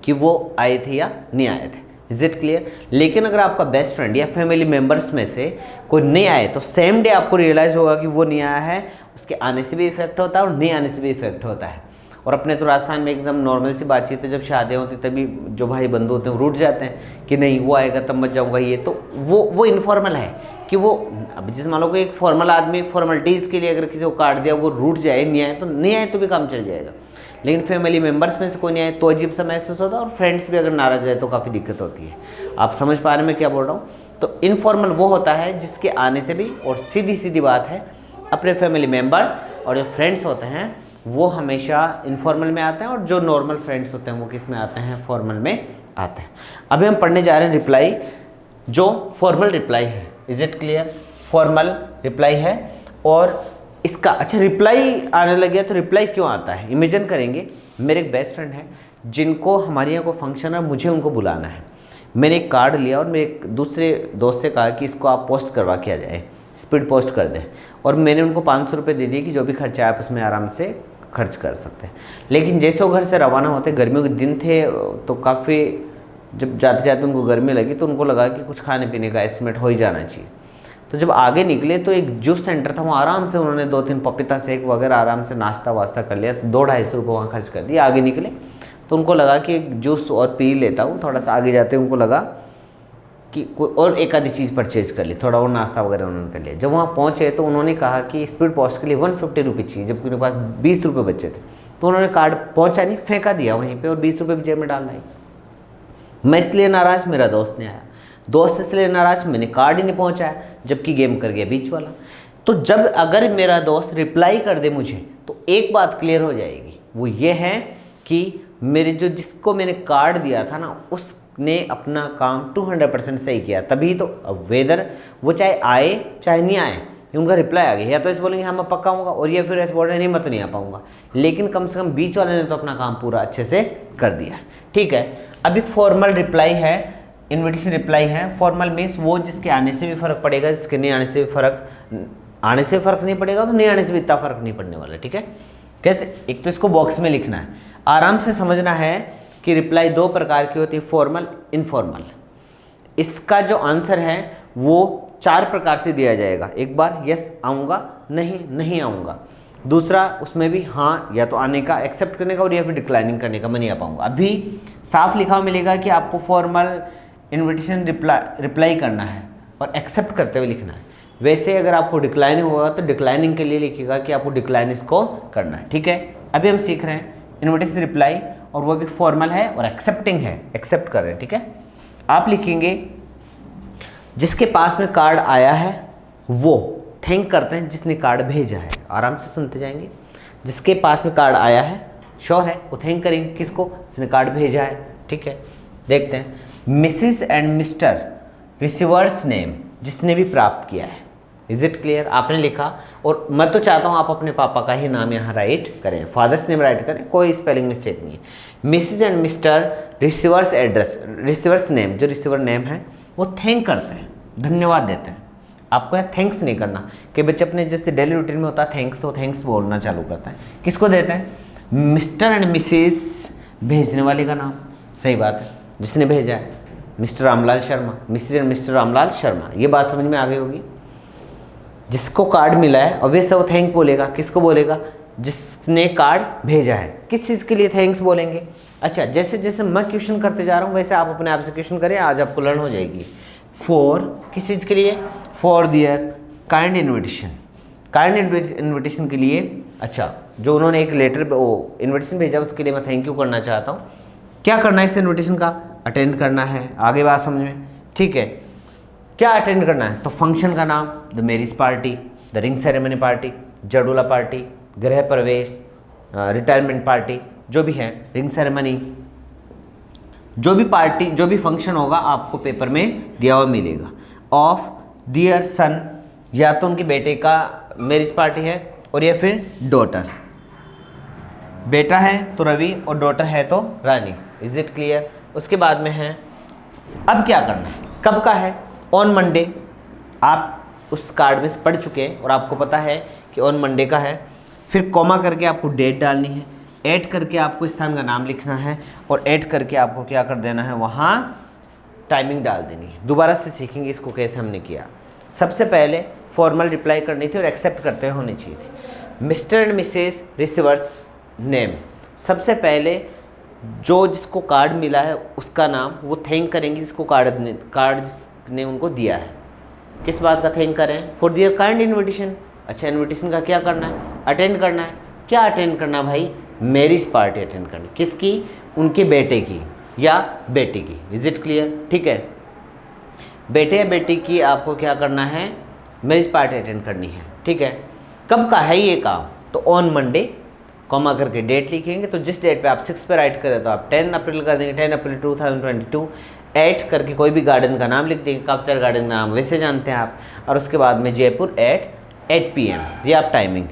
कि वो आए थे या नहीं आए थे। Is it clear? लेकिन अगर आपका बेस्ट फ्रेंड या फैमिली मेम्बर्स में से कोई नहीं आए तो सेम डे आपको रियलाइज़ होगा कि वो नहीं आया है। उसके आने से भी इफेक्ट होता है और नहीं आने से भी इफेक्ट होता है। और अपने तो राजस्थान में एकदम नॉर्मल सी बातचीत है, जब शादियाँ होती तभी जो भाई बंधु होते हैं वो रूठ जाते हैं कि नहीं वो आएगा तब मत जाऊँगा। ये तो वो इनफॉर्मल है कि वो, अब जिस मान लो कि एक फॉर्मल आदमी फॉर्मलिटीज़ के लिए अगर किसी को काट दिया, वो रूठ जाए, नहीं आए तो नहीं आए तो भी काम चल जाएगा। लेकिन फैमिली मेम्बर्स में से कोई नहीं आए तो अजीब सा महसूस होता है, और फ्रेंड्स भी अगर नाराज जाए तो काफ़ी दिक्कत होती है। आप समझ पा रहे हैं मैं क्या बोल रहा हूँ? तो इनफॉर्मल वो होता है जिसके आने से भी, और सीधी सीधी बात है, अपने फैमिली मेम्बर्स और जो फ्रेंड्स होते हैं वो हमेशा इनफॉर्मल में आते हैं, और जो नॉर्मल फ्रेंड्स होते हैं वो किस में आते हैं? फॉर्मल में आते हैं। अभी हम पढ़ने जा रहे हैं रिप्लाई, जो फॉर्मल रिप्लाई है। Is it clear? Formal reply है। और इसका अच्छा रिप्लाई आने लग गया तो रिप्लाई क्यों आता है? इमेजिन करेंगे मेरे एक बेस्ट फ्रेंड है जिनको हमारे यहाँ को फंक्शन है, मुझे उनको बुलाना है। मैंने एक कार्ड लिया और मेरे एक दूसरे दोस्त से कहा कि इसको आप पोस्ट करवा के आ जाए, स्पीड पोस्ट कर दें, और मैंने उनको 500 रुपये दे दिए कि जो भी खर्चा है आप उसमें आराम से खर्च कर सकते हैं। लेकिन जैसे वो घर से रवाना होते, गर्मियों के दिन थे तो काफ़ी, जब जाते जाते उनको गर्मी लगी तो उनको लगा कि कुछ खाने पीने का एस्टिमेट हो ही जाना चाहिए। तो जब आगे निकले तो एक जूस सेंटर था, वहाँ आराम से उन्होंने 2-3 पपीता शेक वगैरह आराम से नाश्ता वास्ता कर लिया, 200-250 रुपये वहाँ खर्च कर दिए। आगे निकले तो उनको लगा कि एक जूस और पी लेता हूँ। थोड़ा सा आगे जाते उनको लगा कि कोई और एक आधी चीज़ परचेज कर ली, थोड़ा और नाश्ता वगैरह उन्होंने कर लिया। जब वहाँ पहुँचे तो उन्होंने कहा कि स्पीड पोस्ट के लिए 150 रुपये चाहिए, जबकि उनके पास 20 रुपये बचे थे। तो उन्होंने कार्ड पहुँचा नहीं, फेंका दिया वहीं पे, और 20 रुपये भी जेब में डालना ही। मैं इसलिए नाराज़, मेरा दोस्त नहीं आया। दोस्त इसलिए नाराज़, मैंने कार्ड ही नहीं पहुँचाया, जबकि गेम कर गया बीच वाला। तो जब अगर मेरा दोस्त रिप्लाई कर दे मुझे तो एक बात क्लियर हो जाएगी, वो ये है कि मेरे जो जिसको मैंने कार्ड दिया था ना, उस उसने अपना काम 200% सही किया, तभी तो वेदर वो चाहे आए चाहे नहीं आए, उनका रिप्लाई आ गया, या तो ऐसे बोलेंगे हाँ मैं पक्का आऊँगा, और या फिर ऐसे बोल रहे नहीं मैं तो नहीं आ पाऊँगा, लेकिन कम से कम बीच वाले ने तो अपना काम पूरा अच्छे से कर दिया। ठीक है, अभी फॉर्मल रिप्लाई है, इन्विटेशन रिप्लाई है। फॉर्मल मीन्स वो जिसके आने से भी फ़र्क पड़ेगा, जिसके नहीं आने से भी फ़र्क नहीं पड़ेगा, तो नहीं आने से भी इतना फ़र्क नहीं पड़ने वाला। ठीक है, कैसे? एक तो इसको बॉक्स में लिखना है, आराम से समझना है कि रिप्लाई दो प्रकार की होती है, फॉर्मल, इनफॉर्मल। इसका जो आंसर है वो 4 प्रकार से दिया जाएगा। एक बार यस आऊँगा, नहीं आऊँगा। दूसरा उसमें भी हाँ या तो आने का, एक्सेप्ट करने का, और या फिर डिक्लाइनिंग करने का, मैं नहीं आ पाऊँगा। अभी साफ लिखा हुआ मिलेगा कि आपको फॉर्मल इन्विटेशन रिप्लाई करना है और एक्सेप्ट करते हुए लिखना है। वैसे अगर आपको डिक्लाइनिंग होगा तो डिक्लाइनिंग के लिए लिखिएगा कि आपको डिक्लाइन इसको करना है। ठीक है, अभी हम सीख रहे हैं इन्विटेशन रिप्लाई, और वो भी फॉर्मल है और एक्सेप्टिंग है, एक्सेप्ट कर रहे हैं। ठीक है, आप लिखेंगे जिसके पास में कार्ड आया है वो थैंक करते हैं जिसने कार्ड भेजा है। आराम से सुनते जाएंगे। जिसके पास में कार्ड आया है, श्योर है, वो थैंक करेंगे किसको? जिसने कार्ड भेजा है। ठीक है, देखते हैं। Mrs and Mr receiver's name, जिसने भी प्राप्त किया है। Is it clear? आपने लिखा, और मैं तो चाहता हूँ आप अपने पापा का ही नाम यहाँ राइट करें, फादर्स नेम राइट करें, कोई स्पेलिंग मिस्टेक नहीं है। Mrs and Mr receiver's address, receiver's name, जो रिसीवर नेम है वो थैंक करते हैं, धन्यवाद देते हैं। आपको यहाँ थैंक्स नहीं करना कि बच्चे अपने जैसे डेली रूटीन में होता है थैंक्स, तो थैंक्स बोलना चालू करता है। किसको देते हैं? मिस्टर एंड मिसेस, भेजने वाले का नाम। सही बात है, जिसने भेजा है mister Ramlal Sharma, Mrs and mister Ramlal Sharma. ये बात समझ में आ गई होगी। जिसको कार्ड मिला है ऑब्वियस वो थैंक बोलेगा। किसको बोलेगा? जिसने कार्ड भेजा है। किस चीज़ के लिए थैंक्स बोलेंगे? अच्छा, जैसे जैसे मैं क्वेश्चन करते जा रहा हूँ वैसे आप अपने आप से क्वेश्चन करें, आज आपको लर्न हो जाएगी। फॉर, किस चीज़ के लिए? For their kind invitation, kind invitation के लिए। अच्छा, जो उन्होंने एक लेटर वो इन्विटेशन भेजा उसके लिए मैं थैंक यू करना चाहता हूँ। क्या करना है इस इन्विटेशन का? अटेंड करना है। आगे बात समझ में? ठीक है, क्या अटेंड करना है? तो फंक्शन का नाम, the marriage party, the ring ceremony party, जडोला पार्टी, गृह प्रवेश, रिटायरमेंट पार्टी, जो भी है, रिंग सेरेमनी, जो भी पार्टी, जो भी फंक्शन होगा आपको पेपर में दिया हुआ मिलेगा। ऑफ दियर सन, या तो उनके बेटे का मैरिज पार्टी है, और या फिर डॉटर। बेटा है तो रवि और डॉटर है तो रानी। Is it clear? उसके बाद में है, अब क्या करना है, कब का है? On Monday. आप उस कार्ड में पढ़ चुके हैं और आपको पता है कि ऑन मंडे का है। फिर कॉमा करके आपको डेट डालनी है, ऐड करके आपको स्थान का नाम लिखना है, और ऐड करके आपको क्या कर देना है, वहाँ टाइमिंग डाल देनी है। दोबारा से सीखेंगे इसको कैसे हमने किया। सबसे पहले फॉर्मल रिप्लाई करनी थी और एक्सेप्ट करते हुए होनी चाहिए थी। Mr and Mrs receiver's name, सबसे पहले जो जिसको कार्ड मिला है उसका नाम वो थैंक करेंगे जिसको कार्ड ने उनको दिया है। किस बात का थैंक करें? For their kind invitation. अच्छा, इन्विटेशन का क्या करना है? अटेंड करना है। क्या अटेंड करना भाई? मैरिज पार्टी अटेंड करनी। किसकी? उनके बेटे की या बेटी की। Is it clear? ठीक है, बेटे या बेटी की आपको क्या करना है? मैरिज पार्टी अटेंड करनी है। ठीक है, कब का है ये काम? तो ऑन मंडे, कॉमा करके डेट लिखेंगे। तो जिस डेट पे आप 6 पे राइट करें तो आप 10 अप्रैल कर देंगे, 10 अप्रैल 2022। ऐड करके कोई भी गार्डन का नाम लिख देंगे, काफी गार्डन का नाम वैसे जानते हैं आप। और उसके बाद में जयपुर एट 8 PM, ये आप टाइमिंग।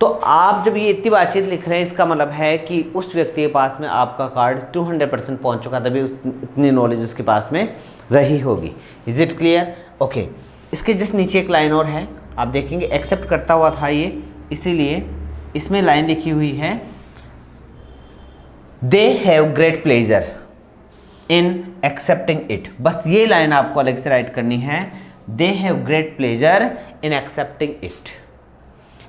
तो आप जब ये इतनी बातचीत लिख रहे हैं इसका मतलब है कि उस व्यक्ति के पास में आपका कार्ड 200% पहुंच चुका, तभी इतनी नॉलेज उसके पास में रही होगी। Is it clear? ओके, इसके जस्ट नीचे एक लाइन और है, आप देखेंगे एक्सेप्ट करता हुआ था ये, इसीलिए इसमें लाइन लिखी हुई है, they have great pleasure in accepting it. बस ये लाइन आपको अलग से राइट करनी है, they have great pleasure in accepting it.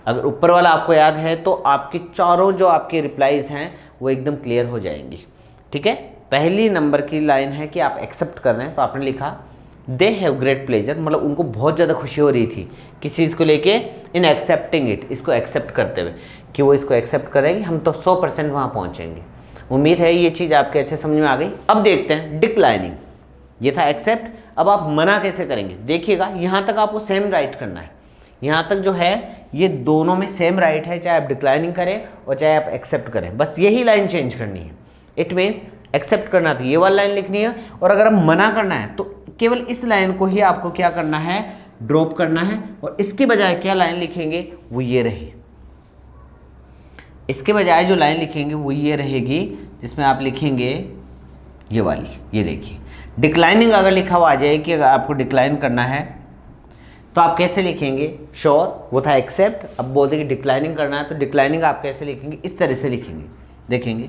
अगर ऊपर वाला आपको याद है तो आपकी चारों जो आपके रिप्लाईज हैं वो एकदम क्लियर हो जाएंगी। ठीक है, पहली नंबर की लाइन है कि आप एक्सेप्ट कर रहे हैं, तो आपने लिखा दे हैव ग्रेट प्लेजर, मतलब उनको बहुत ज़्यादा खुशी हो रही थी किस चीज़ को लेके, इन एक्सेप्टिंग इट, इसको एक्सेप्ट करते हुए, कि वो इसको एक्सेप्ट करेंगे, हम तो 100% वहाँ पहुँचेंगे। उम्मीद है ये चीज़ आपके अच्छे समझ में आ गई। अब देखते हैं डिक्लाइनिंग। ये था एक्सेप्ट, अब आप मना कैसे करेंगे? देखिएगा, यहाँ तक आपको सेम राइट करना है। यहाँ तक जो है ये दोनों में सेम राइट है, चाहे आप डिक्लाइनिंग करें और चाहे आप एक्सेप्ट करें, बस यही लाइन चेंज करनी है। इट मीन्स एक्सेप्ट करना है तो ये वाली लाइन लिखनी है, और अगर अब मना करना है तो केवल इस लाइन को ही आपको क्या करना है, ड्रॉप करना है, और इसके बजाय क्या लाइन लिखेंगे, वो ये रही। इसके बजाय जो लाइन लिखेंगे वो ये रहेगी, जिसमें आप लिखेंगे ये वाली, ये देखिए डिक्लाइनिंग अगर लिखा हुआ आ जाए कि अगर आपको डिक्लाइन करना है तो आप कैसे लिखेंगे, श्योर वो था एक्सेप्ट, अब बोलते कि डिक्लाइनिंग करना है तो डिक्लाइनिंग आप कैसे लिखेंगे, इस तरह से लिखेंगे। देखेंगे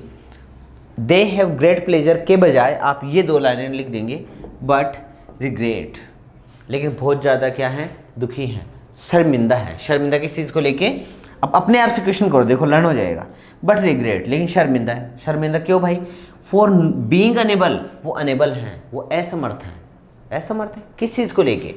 दे हैव ग्रेट प्लेजर के बजाय आप ये दो लाइनें लिख देंगे, बट रिग्रेट, लेकिन बहुत ज़्यादा क्या है, दुखी हैं, शर्मिंदा है। शर्मिंदा किस चीज़ को लेके, अब अपने आप से क्वेश्चन करो, देखो लर्न हो जाएगा। बट रिग्रेट, लेकिन शर्मिंदा है। शर्मिंदा क्यों भाई, फॉर बीइंग अनेबल, वो अनेबल हैं, वो असमर्थ हैं। असमर्थ है किस चीज़ को लेके,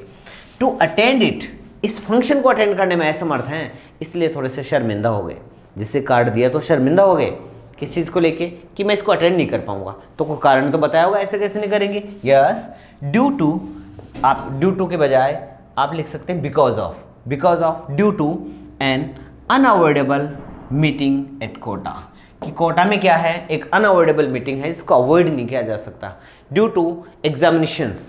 टू अटेंड इट, इस फंक्शन को अटेंड करने में असमर्थ हैं, इसलिए थोड़े से शर्मिंदा हो गए। जिससे कार्ड दिया तो शर्मिंदा हो गए किस चीज़ को लेके, कि मैं इसको अटेंड नहीं कर पाऊंगा। तो कोई कारण तो बताया होगा, ऐसे कैसे नहीं करेंगे। यस, ड्यू टू, आप ड्यू टू के बजाय आप लिख सकते हैं because of, because of, due to an unavoidable meeting at Kota, कि कोटा में क्या है, एक अनअवॉइडेबल मीटिंग है, इसको अवॉइड नहीं किया जा सकता। ड्यू टू एग्जामिनेशंस,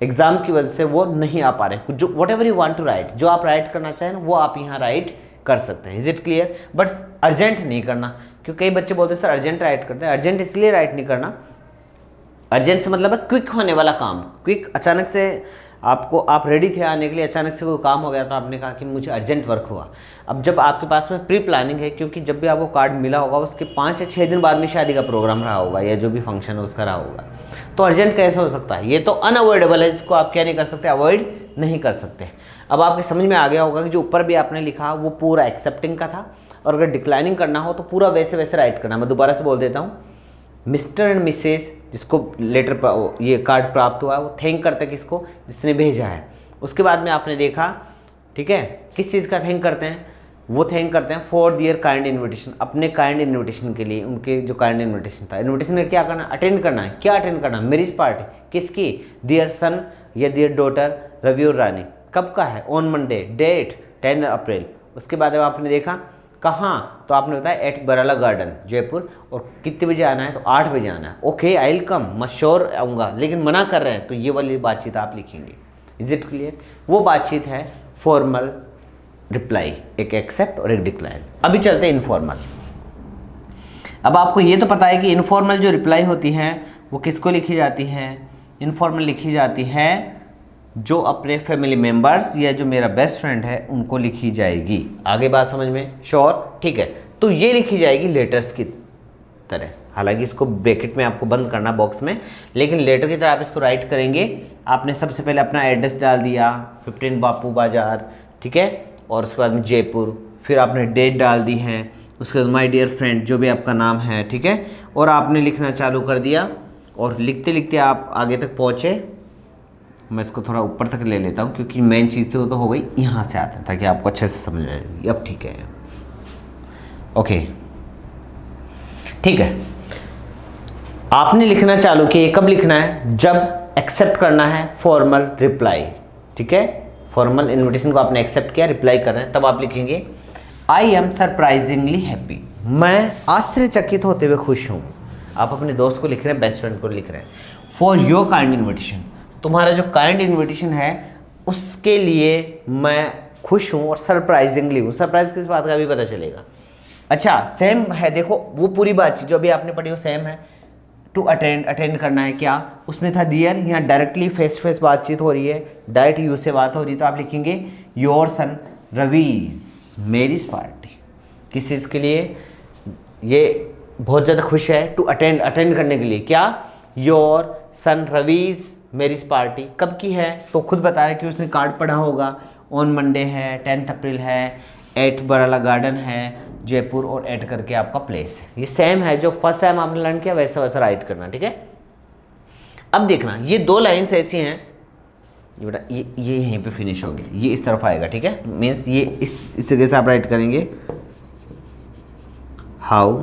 एग्जाम की वजह से वो नहीं आ पा रहे। जो whatever you want to write, जो आप राइट करना चाहें वो आप यहाँ राइट कर सकते हैं। Is it clear. But urgent नहीं करना, क्योंकि कई बच्चे बोलते हैं सर अर्जेंट राइट करते हैं। अर्जेंट इसलिए राइट नहीं करना, अर्जेंट से मतलब है क्विक होने वाला काम। क्विक, अचानक से आपको, आप रेडी थे आने के लिए, अचानक से कोई काम हो गया तो आपने कहा कि मुझे अर्जेंट वर्क हुआ। अब जब आपके पास में प्री प्लानिंग है, क्योंकि जब भी आपको कार्ड मिला होगा उसके 5 या 6 दिन बाद में शादी का प्रोग्राम रहा होगा या जो भी फंक्शन है उसका रहा होगा, तो अर्जेंट कैसे हो सकता है, ये तो अनअवॉइडेबल है, इसको आप क्या नहीं कर सकते, अवॉइड नहीं कर सकते। अब आपके समझ में आ गया होगा कि जो ऊपर भी आपने लिखा वो पूरा एक्सेप्टिंग का था, और अगर डिक्लाइनिंग करना हो तो पूरा वैसे वैसे राइट करना। मैं दोबारा से बोल देता हूँ, मिस्टर एंड मिसेज जिसको लेटर ये कार्ड प्राप्त हुआ है वो थैंक करते हैं किसको, जिसने भेजा है। उसके बाद में आपने देखा, ठीक है, किस चीज़ का थैंक करते हैं, वो थैंक करते हैं फॉर दियर काइंड इन्विटेशन, अपने काइंड इन्विटेशन के लिए, उनके जो काइंड इन्विटेशन था। इन्विटेशन में क्या करना, अटेंड करना है। क्या अटेंड करना, मैरिज पार्टी, किसकी, दियर सन या दियर डॉटर रवि और रानी। कब का है, ऑन मंडे, डेट 10 अप्रैल। उसके बाद आपने देखा कहाँ, तो आपने बताया एट बराला गार्डन जयपुर, और कितने बजे आना है, तो 8 बजे आना है। ओके आई विल कम, मैं श्योर आऊँगा, लेकिन मना कर रहे हैं, तो ये वाली बातचीत आप लिखेंगे। Is it clear. वो बातचीत है फॉर्मल रिप्लाई, एक एक्सेप्ट और एक डिक्लाइन। अभी चलते हैं इनफॉर्मल। अब आपको ये तो पता है कि इनफॉर्मल जो रिप्लाई होती है वो किसको लिखी जाती है, इनफॉर्मल लिखी जाती है जो अपने फैमिली मेम्बर्स या जो मेरा बेस्ट फ्रेंड है उनको लिखी जाएगी। आगे बात समझ में, श्योर, ठीक है। तो ये लिखी जाएगी लेटर्स की तरह, हालांकि इसको ब्रैकेट में आपको बंद करना बॉक्स में, लेकिन लेटर की तरह आप इसको राइट करेंगे। आपने सबसे पहले अपना एड्रेस डाल दिया 15 बापू बाजार, ठीक है, और उसके बाद में जयपुर, फिर आपने डेट डाल दी है, उसके बाद माय डियर फ्रेंड जो भी आपका नाम है, ठीक है, और आपने लिखना चालू कर दिया, और लिखते लिखते आप आगे तक पहुँचे। मैं इसको थोड़ा ऊपर तक ले लेता हूँ क्योंकि मेन चीज़ तो हो गई यहाँ से आते हैं, ताकि आपको अच्छे से समझ आएगी। अब ठीक है, ओके, ठीक है। आपने लिखना चालू किया, कब लिखना है, जब एक्सेप्ट करना है फॉर्मल रिप्लाई, ठीक है। फॉर्मल इन्विटेशन को आपने एक्सेप्ट किया, रिप्लाई कर रहे हैं, तब आप लिखेंगे आई एम सरप्राइजिंगली हैप्पी, मैं आश्चर्यचकित होते हुए खुश हूँ। आप अपने दोस्त को लिख रहे हैं, बेस्ट फ्रेंड को लिख रहे हैं, फॉर योर काइंड इन्विटेशन, तुम्हारा जो काइंड इन्विटेशन है उसके लिए मैं खुश हूँ और सरप्राइजिंगली हूँ। सरप्राइज किस बात का भी पता चलेगा। अच्छा, सेम है, देखो वो पूरी बातचीत जो अभी आपने पढ़ी वो सेम है। टू अटेंड, अटेंड करना है, क्या उसमें था दियर, यहाँ डायरेक्टली फेस टू फेस बातचीत हो रही है, डायरेक्ट यू से बात हो रही है, तो आप लिखेंगे your son Ravi's marriage party. किस चीज़ के लिए, ये बहुत ज़्यादा खुश है, टू अटेंड, अटेंड करने के लिए, क्या, your son Ravi's marriage party. कब की है, तो खुद बताया कि उसने कार्ड पढ़ा होगा, ऑन मंडे है, 10 अप्रैल है, एट बराला गार्डन है जयपुर, और ऐड करके आपका प्लेस है। ये सेम है जो फर्स्ट टाइम आपने लर्न किया, वैसा वैसा राइट करना, ठीक है। अब देखना, ये 2 लाइन्स ऐसी हैं, ये बेटा ये यहीं पे फिनिश हो गया, ये इस तरफ आएगा, ठीक है। मीन्स ये इस जगह से आप राइट करेंगे, how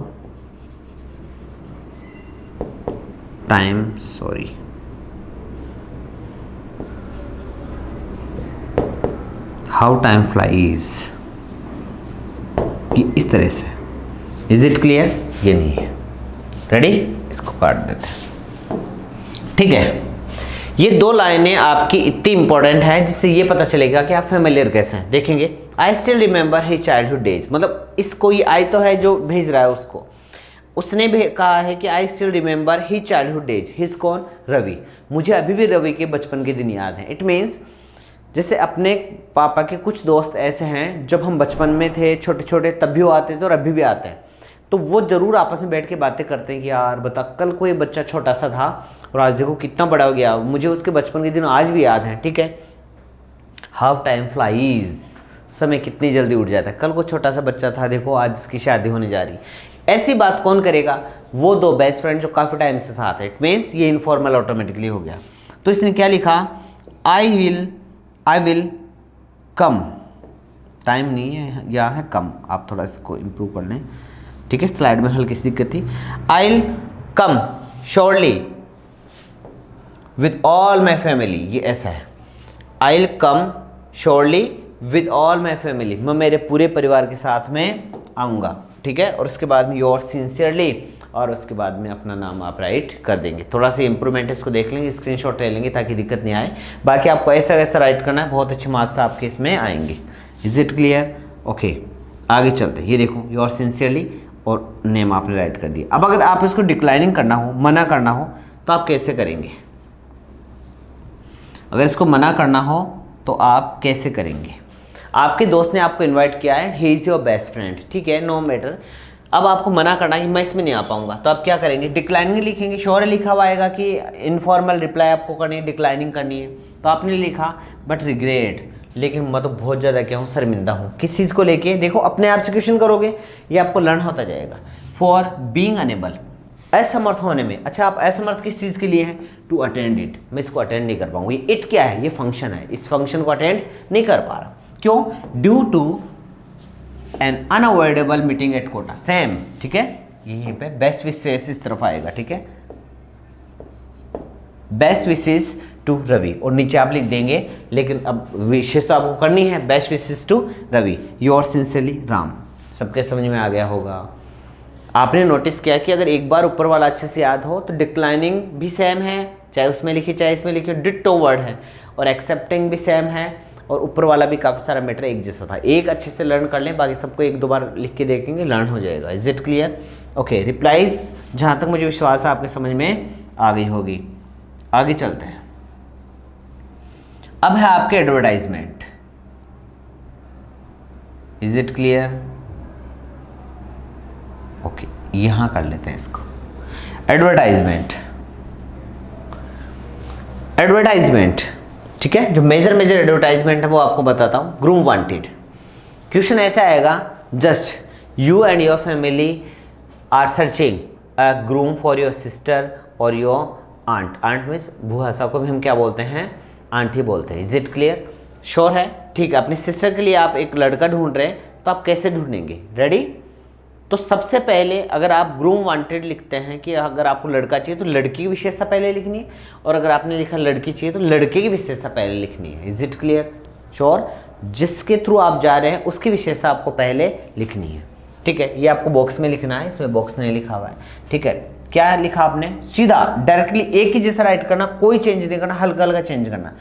time, sorry, how time flies, ये इस तरह से। इज इट क्लियर, ये नहीं है, रेडी, इसको काट देते हैं। ठीक है, ये 2 लाइनें आपकी इतनी इंपॉर्टेंट है जिससे ये पता चलेगा कि आप फेमिलियर कैसे हैं। देखेंगे, I still remember his childhood days, मतलब इसको ये आई तो है जो भेज रहा है उसको, उसने भी कहा है कि I still remember his childhood days. His कौन? रवि। मुझे अभी भी रवि के बचपन के दिन याद हैं। इट मीन्स जैसे अपने पापा के कुछ दोस्त ऐसे हैं जब हम बचपन में थे छोटे छोटे तब भी वो आते थे और अभी भी आते हैं, तो वो ज़रूर आपस में बैठ के बातें करते हैं कि यार बता कल कोई बच्चा छोटा सा था और आज देखो कितना बड़ा हो गया, मुझे उसके बचपन के दिन आज भी याद हैं। ठीक है, हाउ टाइम फ्लाइज, समय कितनी जल्दी उड़ जाता है। कल को छोटा सा बच्चा था, देखो आज इसकी शादी होने जा रही। ऐसी बात कौन करेगा? वो 2 बेस्ट फ्रेंड जो काफ़ी टाइम से साथ है। इट मीन्स ये इनफॉर्मल ऑटोमेटिकली हो गया। तो इसने क्या लिखा? आई विल कम, टाइम नहीं है, यहाँ है कम, आप थोड़ा इसको इम्प्रूव कर लें। ठीक है, स्लाइड में हल्की सी दिक्कत थी। I will come surely with all my family, ये ऐसा है। I will come surely with all my family, मैं मेरे पूरे परिवार के साथ में आऊँगा। ठीक है, और उसके बाद में योर सिंसियरली, और उसके बाद में अपना नाम आप राइट कर देंगे। थोड़ा सा इंप्रूवमेंट इसको देख लेंगे, स्क्रीनशॉट ले लेंगे ताकि दिक्कत नहीं आए। बाकी आपको ऐसा वैसा राइट करना है, बहुत अच्छे मार्क्स आपके इसमें आएंगे। Is it clear? ओके, आगे चलते हैं। ये देखो, योर सिंसियरली और नेम आपने राइट कर दिया। अब अगर आप इसको डिक्लाइनिंग करना हो, मना करना हो, तो आप कैसे करेंगे? अगर इसको मना करना हो तो आप कैसे करेंगे? आपके दोस्त ने आपको इनवाइट किया है, he is your best friend. ठीक है, नो मैटर। अब आपको मना करना है कि मैं इसमें नहीं आ पाऊंगा, तो आप क्या करेंगे? डिक्लाइनिंग लिखेंगे। श्योर लिखा हुआ आएगा कि इनफॉर्मल रिप्लाई आपको करनी है, डिक्लाइनिंग करनी है, तो आपने लिखा बट रिग्रेट, लेकिन मैं तो बहुत ज़्यादा क्या हूँ, शर्मिंदा हूँ। किस चीज़ को लेके? देखो, अपने आप से क्वेश्चन करोगे, ये आपको लर्न होता जाएगा। फॉर बीइंग अनेबल, असमर्थ होने में। अच्छा, आप असमर्थ किस चीज़ के लिए हैं? टू अटेंड इट, मैं इसको अटेंड नहीं कर पाऊंगी। इट क्या है? ये फंक्शन है, इस फंक्शन को अटेंड नहीं कर पा रहा। क्यों? Due to an unavoidable meeting at Kota. Same, ठीक है, यहीं पे बेस्ट विशेस इस तरफ आएगा। ठीक है, बेस्ट विशेस टू रवि, और नीचे आप लिख देंगे, लेकिन अब विशेष तो आपको करनी है, best wishes to Ravi, your sincerely Ram. सबके समझ में आ गया होगा। आपने नोटिस किया कि अगर एक बार ऊपर वाला अच्छे से याद हो तो डिक्लाइनिंग भी सेम है, चाहे उसमें लिखिए चाहे इसमें लिखिए, डिट्टो वर्ड है, और एक्सेप्टिंग भी सेम है, और ऊपर वाला भी काफ़ी सारा मैटर एक जैसा था। एक अच्छे से लर्न कर लें, बाकी सबको 1-2 बार लिख के देखेंगे, लर्न हो जाएगा। Is it clear? Okay, replies जहाँ तक मुझे विश्वास है आपके समझ में आ गई होगी। आगे चलते हैं। अब है आपके advertisement. Is it clear? Okay, यहाँ कर लेते हैं इसको। एडवर्टाइजमेंट, ठीक है, जो मेजर एडवर्टाइजमेंट है वो आपको बताता हूँ। ग्रूम वांटेड, क्वेश्चन ऐसा आएगा, just you and your family are searching a groom for your sister और योर आंट। आंट मीन्स भूहासा को भी हम क्या बोलते हैं? आंट ही बोलते हैं। Is it clear? श्योर है? ठीक है, अपनी सिस्टर के लिए आप एक लड़का ढूंढ रहे हैं, तो आप कैसे ढूंढेंगे? रेडी? तो सबसे पहले अगर आप ग्रूम वांटेड लिखते हैं कि अगर आपको लड़का चाहिए तो लड़की की विशेषता पहले लिखनी है, और अगर आपने लिखा लड़की चाहिए तो लड़के की विशेषता पहले लिखनी है। Is it clear? श्योर? जिसके थ्रू आप जा रहे हैं उसकी विशेषता आपको पहले लिखनी है। ठीक है, ये आपको बॉक्स में लिखना है, इसमें बॉक्स नहीं लिखा हुआ है। ठीक है, क्या लिखा आपने? सीधा डायरेक्टली एक ही जैसा राइट करना, कोई चेंज नहीं करना, हल्का हल्का चेंज करना।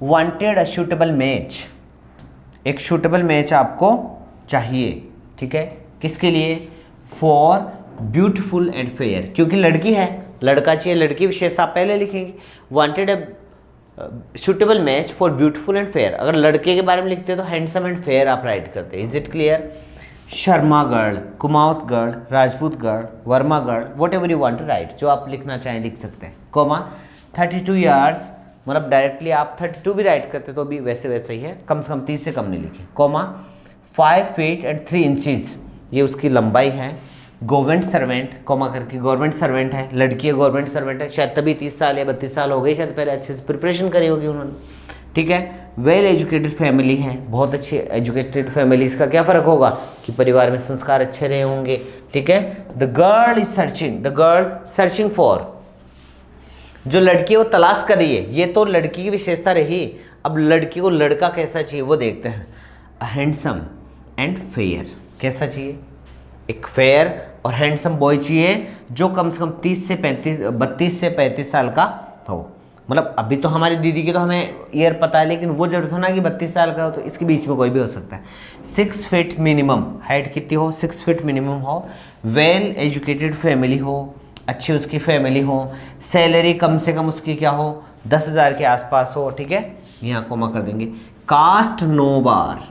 वांटेड अ सूटेबल मैच, एक सूटेबल मैच आपको चाहिए। ठीक है, किसके लिए? फॉर ब्यूटीफुल एंड फेयर, क्योंकि लड़की है, लड़का चाहिए, लड़की विशेषता पहले लिखेंगे। Wanted a suitable match for beautiful and fair, अगर लड़के के बारे में लिखते हैं तो हैंडसम एंड फेयर आप राइट करते हैं। Is it clear? Sharma girl, कुमाऊत girl, Rajput girl, Verma girl, whatever you want to write, जो आप लिखना चाहें लिख सकते हैं। कोमा 32 ईयर्स, मतलब डायरेक्टली आप 32 भी राइट करते तो भी वैसे वैसे ही है, कम से कम 30 से कम नहीं लिखे। कोमा 5 फीट एंड 3 इंचज़, ये उसकी लंबाई है। गवर्नमेंट सर्वेंट, कोमा करके गवर्नमेंट सर्वेंट है, लड़की है गवर्नमेंट सर्वेंट है, शायद तभी 30 साल या 32 साल हो गई, शायद पहले अच्छे से प्रिपरेशन करी होगी उन्होंने। ठीक है, वेल एजुकेटेड फैमिली है, बहुत अच्छी एजुकेटेड फैमिलीज का क्या फ़र्क होगा कि परिवार में संस्कार अच्छे रहे होंगे। ठीक है, द गर्ल सर्चिंग फॉर, जो लड़की है वो तलाश कर रही है, ये तो लड़की की विशेषता रही। अब लड़की को लड़का कैसा चाहिए वो देखते हैं। हैंडसम एंड फेयर, कैसा चाहिए? एक फेयर और हैंडसम बॉय चाहिए जो कम से कम 32 से 35 साल का हो। मतलब अभी तो हमारी दीदी की तो हमें ईयर पता है, लेकिन वो जरूरत हो ना कि 32 साल का हो, तो इसके बीच में कोई भी हो सकता है। 6 फीट मिनिमम, हाइट कितनी हो, 6 फीट मिनिमम हो, वेल एजुकेटेड फैमिली हो, अच्छी उसकी फैमिली हो, सैलरी कम से कम उसकी क्या हो 10,000 के आसपास हो, ठीक है, यहाँ कोमा कर देंगे। कास्ट नो बार,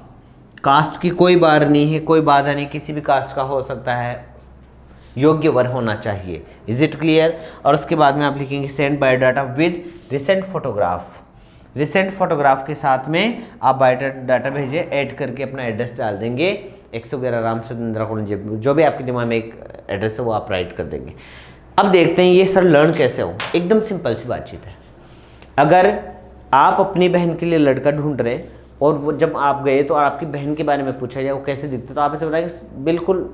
कास्ट की कोई बार नहीं है, कोई बाधा नहीं, किसी भी कास्ट का हो सकता है, योग्य वर होना चाहिए। Is it clear? और उसके बाद में आप लिखेंगे send biodata with recent photograph, recent photograph के साथ में आप बायोडाटा भेजिए, ऐड करके अपना एड्रेस डाल देंगे, 111 रामचंद्र इंदिरा कॉलोनी, जो भी आपके दिमाग में एक एड्रेस है वो आप राइट कर देंगे। अब देखते हैं ये सर लर्न कैसे हो। एकदम सिंपल सी बातचीत है। अगर आप अपनी बहन के लिए लड़का ढूंढ रहे और वो जब आप गए तो आपकी बहन के बारे में पूछा जाए वो कैसे दिखते, तो आप ऐसे बताएं कि बिल्कुल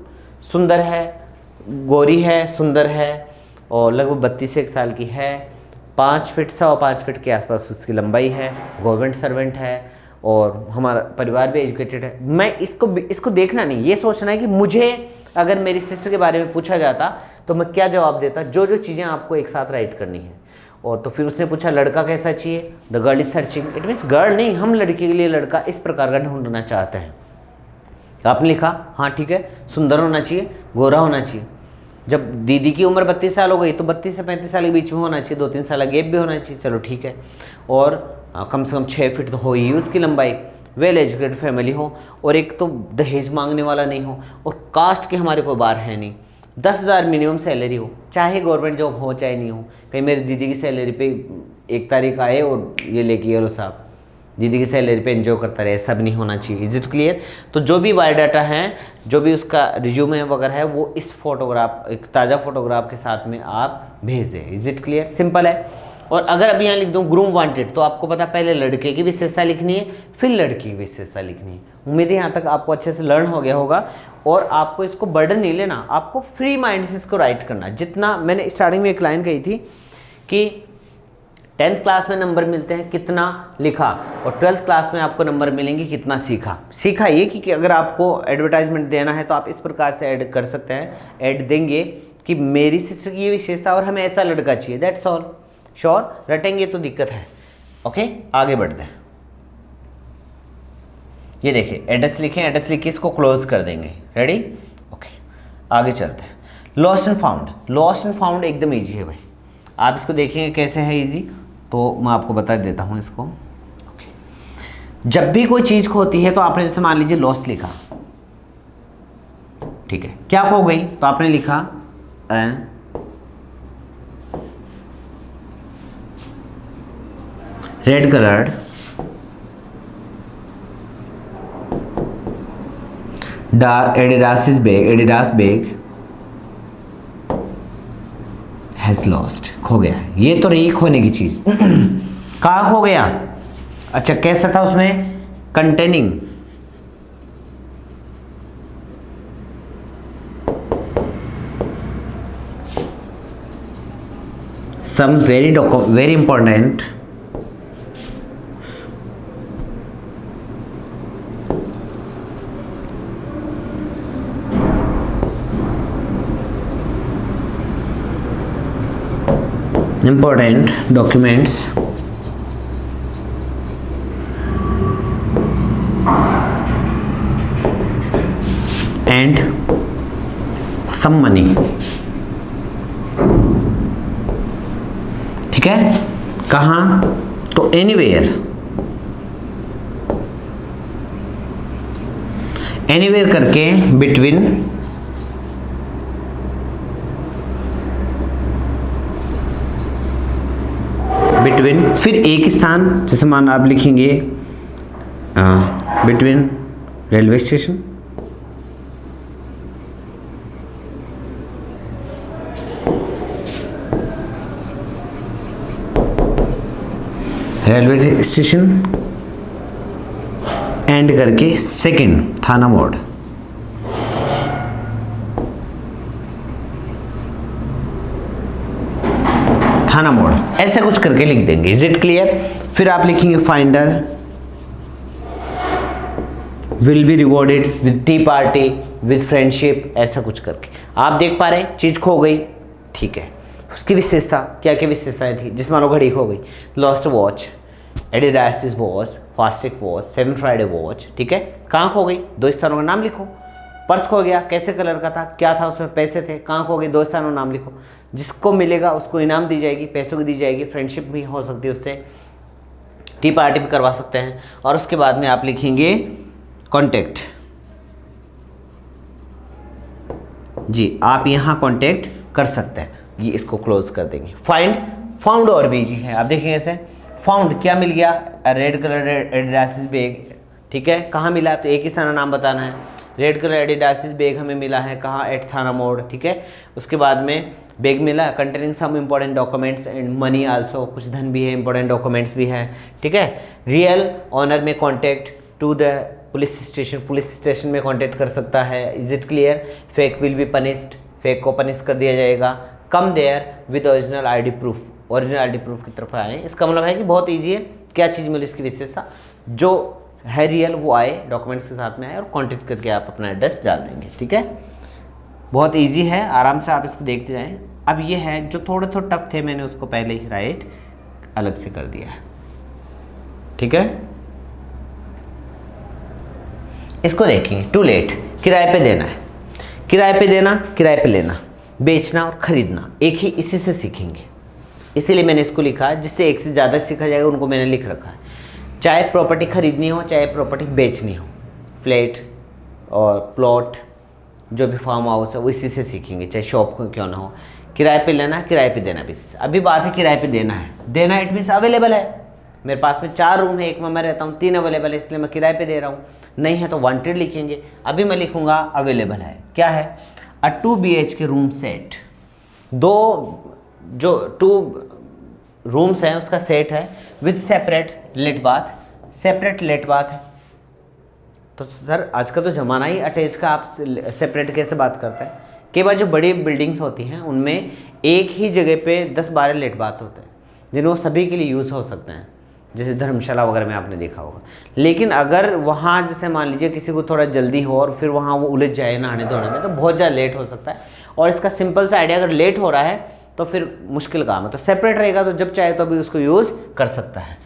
सुंदर है, गोरी है, सुंदर है और लगभग 32 साल की है, 5 फीट 5.25 फीट के आसपास उसकी लंबाई है, गवर्नमेंट सर्वेंट है और हमारा परिवार भी एजुकेटेड है। मैं इसको देखना नहीं, ये सोचना है कि मुझे अगर मेरी सिस्टर के बारे में पूछा जाता तो मैं क्या जवाब देता। जो जो चीज़ें आपको एक साथ राइट करनी है। और तो फिर उसने पूछा लड़का कैसा चाहिए, the girl is searching, it means girl नहीं, हम लड़की के लिए लड़का इस प्रकार का ढूंढना चाहते हैं। आपने लिखा हाँ ठीक है, सुंदर होना चाहिए, गोरा होना चाहिए। जब दीदी की उम्र 32 साल हो गई तो 32 से 35 साल के बीच में होना चाहिए, 2-3 साल का गैप भी होना चाहिए, चलो ठीक है। और कम से कम 6 फीट तो हो ही उसकी लंबाई, वेल एजुकेटेड फैमिली हो और एक तो दहेज मांगने वाला नहीं हो और कास्ट के हमारे कोई बार है नहीं, 10,000 मिनिमम सैलरी हो, चाहे गवर्नमेंट जॉब हो चाहे नहीं हो। कहीं मेरी दीदी की सैलरी पे 1 तारीख आए और ये लेके ये लो साहब दीदी की सैलरी पे एंजॉय करता रहे, सब नहीं होना चाहिए। Is it clear? तो जो भी बायोडाटा है, जो भी उसका रिज्यूमे वगैरह है, वो इस फोटोग्राफ, एक ताज़ा फोटोग्राफ के साथ में आप भेज दें। Is it clear? सिंपल है। और अगर अभी यहाँ लिख दूँ ग्रूम वांटेड, तो आपको पता पहले लड़के की विशेषता लिखनी है फिर लड़की की विशेषता लिखनी है। उम्मीद है यहाँ तक आपको अच्छे से लर्न हो गया होगा और आपको इसको बर्डन नहीं लेना, आपको फ्री माइंड से इसको राइट करना। जितना मैंने स्टार्टिंग में एक लाइन कही थी कि 10th क्लास में नंबर मिलते हैं कितना लिखा और 12th क्लास में आपको नंबर मिलेंगे कितना सीखा। सीखा ये कि अगर आपको एडवर्टाइजमेंट देना है तो आप इस प्रकार से ऐड कर सकते हैं, ऐड देंगे कि मेरी सिस्टर की ये विशेषता और हमें ऐसा लड़का चाहिए, दैट्स ऑल। श्योर? रटेंगे तो दिक्कत है। ओके, आगे बढ़ते हैं। ये देखिए एड्रेस लिखें, एड्रेस लिख के इसको क्लोज कर देंगे। रेडी? ओके, आगे चलते हैं। Lost and found, lost and found एकदम ईजी है भाई, आप इसको देखेंगे कैसे है ईजी, तो मैं आपको बता देता हूँ इसको। ओके, जब भी कोई चीज़ खोती है तो आपने जैसे मान लीजिए लॉस्ट लिखा, ठीक है, क्या खो गई तो आपने लिखा red coloured Adidas bag has lost, खो गया है। ये तो रही खोने की चीज। कहाँ खो गया? अच्छा, कैसा था उसमें? Containing some very important documents and some money। ठीक है, कहाँ? तो एनीवेयर करके बिटवीन फिर एक स्थान, जैसे मान आप लिखेंगे बिटवीन रेलवे स्टेशन, एंड करके सेकंड थाना मोड़। थाना मोड़ ऐसे कुछ करके लिख देंगे। Is it clear? फिर आप लिखेंगे finder will be rewarded with T party with friendship, ऐसा कुछ करके आप देख पा रहे हैं चीज़ खो गई, ठीक है, उसकी विशेषता क्या क्या विशेषताएं थी, जिस मानो घड़ी खो गई, lost watch, Adidas watch, Fastrack watch, 7 Friday watch, ठीक है, कहाँ खो गई, 2 स्थानों का नाम लिखो। पर्स खो गया, कैसे कलर का था, क्या था उसमें, पैसे थे, कहाँ खो गए, 2 स्थानों का नाम लिखो। जिसको मिलेगा उसको इनाम दी जाएगी, पैसों की दी जाएगी, फ्रेंडशिप भी हो सकती है उससे, टी पार्टी भी करवा सकते हैं। और उसके बाद में आप लिखेंगे कॉन्टैक्ट, जी आप यहाँ कॉन्टैक्ट कर सकते हैं, ये इसको क्लोज कर देंगे। फाइंड, फाउंड और भी इजी है, आप देखेंगे ऐसे, फाउंड क्या मिल गया, रेड कलर एडिडास बैग, ठीक है, कहाँ मिला, तो एक ही स्थान नाम बताना है, रेड कलर एडिडास बैग हमें मिला है कहाँ, एट थाना मोड़, ठीक है। उसके बाद में बैग मिला containing some important documents and money also, कुछ धन भी है, इंपॉर्टेंट डॉक्यूमेंट्स भी है, ठीक है। रियल ऑनर में contact to the police station, police station में कॉन्टैक्ट कर सकता है। Is it clear, fake will be punished, fake को पनिश कर दिया जाएगा। Come there with original ID proof, original ID proof की तरफ आए, इसका मतलब है कि बहुत ईजी है, क्या चीज़ मिली इसकी विशेषता, जो है रियल वो आए, डॉक्यूमेंट्स के साथ में आए और कॉन्टैक्ट करके आप अपना एड्रेस डाल देंगे, ठीक है। बहुत ईजी है, आराम से आप इसको देखते जाएं। अब ये है जो थोड़े टफ थे, मैंने उसको पहले ही राइट अलग से कर दिया है, ठीक है। इसको देखेंगे, टू लेट, किराए पे देना है, किराए पे देना, किराए पे लेना, बेचना और ख़रीदना, एक ही इसी से सीखेंगे, इसीलिए मैंने इसको लिखा है, जिससे एक से ज़्यादा सीखा जाएगा उनको मैंने लिख रखा है। चाहे प्रॉपर्टी खरीदनी हो, चाहे प्रॉपर्टी बेचनी हो, फ्लैट और प्लॉट, जो भी फार्म हाउस है वो इसी से सीखेंगे, चाहे शॉप को क्यों ना हो। किराए पे लेना, किराए पे देना भी, अभी बात है किराए पे देना है, देना इट मीन्स अवेलेबल है, मेरे पास में 4 रूम है, एक में मैं रहता हूँ, 3 अवेलेबल है, इसलिए मैं किराए पे दे रहा हूँ। नहीं है तो वांटेड लिखेंगे, अभी मैं लिखूँगा अवेलेबल है, क्या है, a 2 BHK room set, 2 rooms हैं उसका सेट है, with separate late bath, separate late bath है। तो सर आज का तो ज़माना ही अटैच का, आप सेपरेट कैसे बात करते हैं। कई बार जो बड़ी बिल्डिंग्स होती हैं उनमें एक ही जगह पे 10-12 लेट बाथ होते हैं, जिन्हें वो सभी के लिए यूज़ हो सकते हैं, जैसे धर्मशाला वगैरह में आपने देखा होगा। लेकिन अगर वहाँ जैसे मान लीजिए किसी को थोड़ा जल्दी हो और फिर वहाँ वो उलझ जाए नहाने धोने में, तो बहुत ज़्यादा लेट हो सकता है। और इसका सिंपल सा आइडिया, अगर लेट हो रहा है तो फिर मुश्किल काम है, तो सेपरेट रहेगा, तो जब चाहे तो भी उसको यूज़ कर सकता है।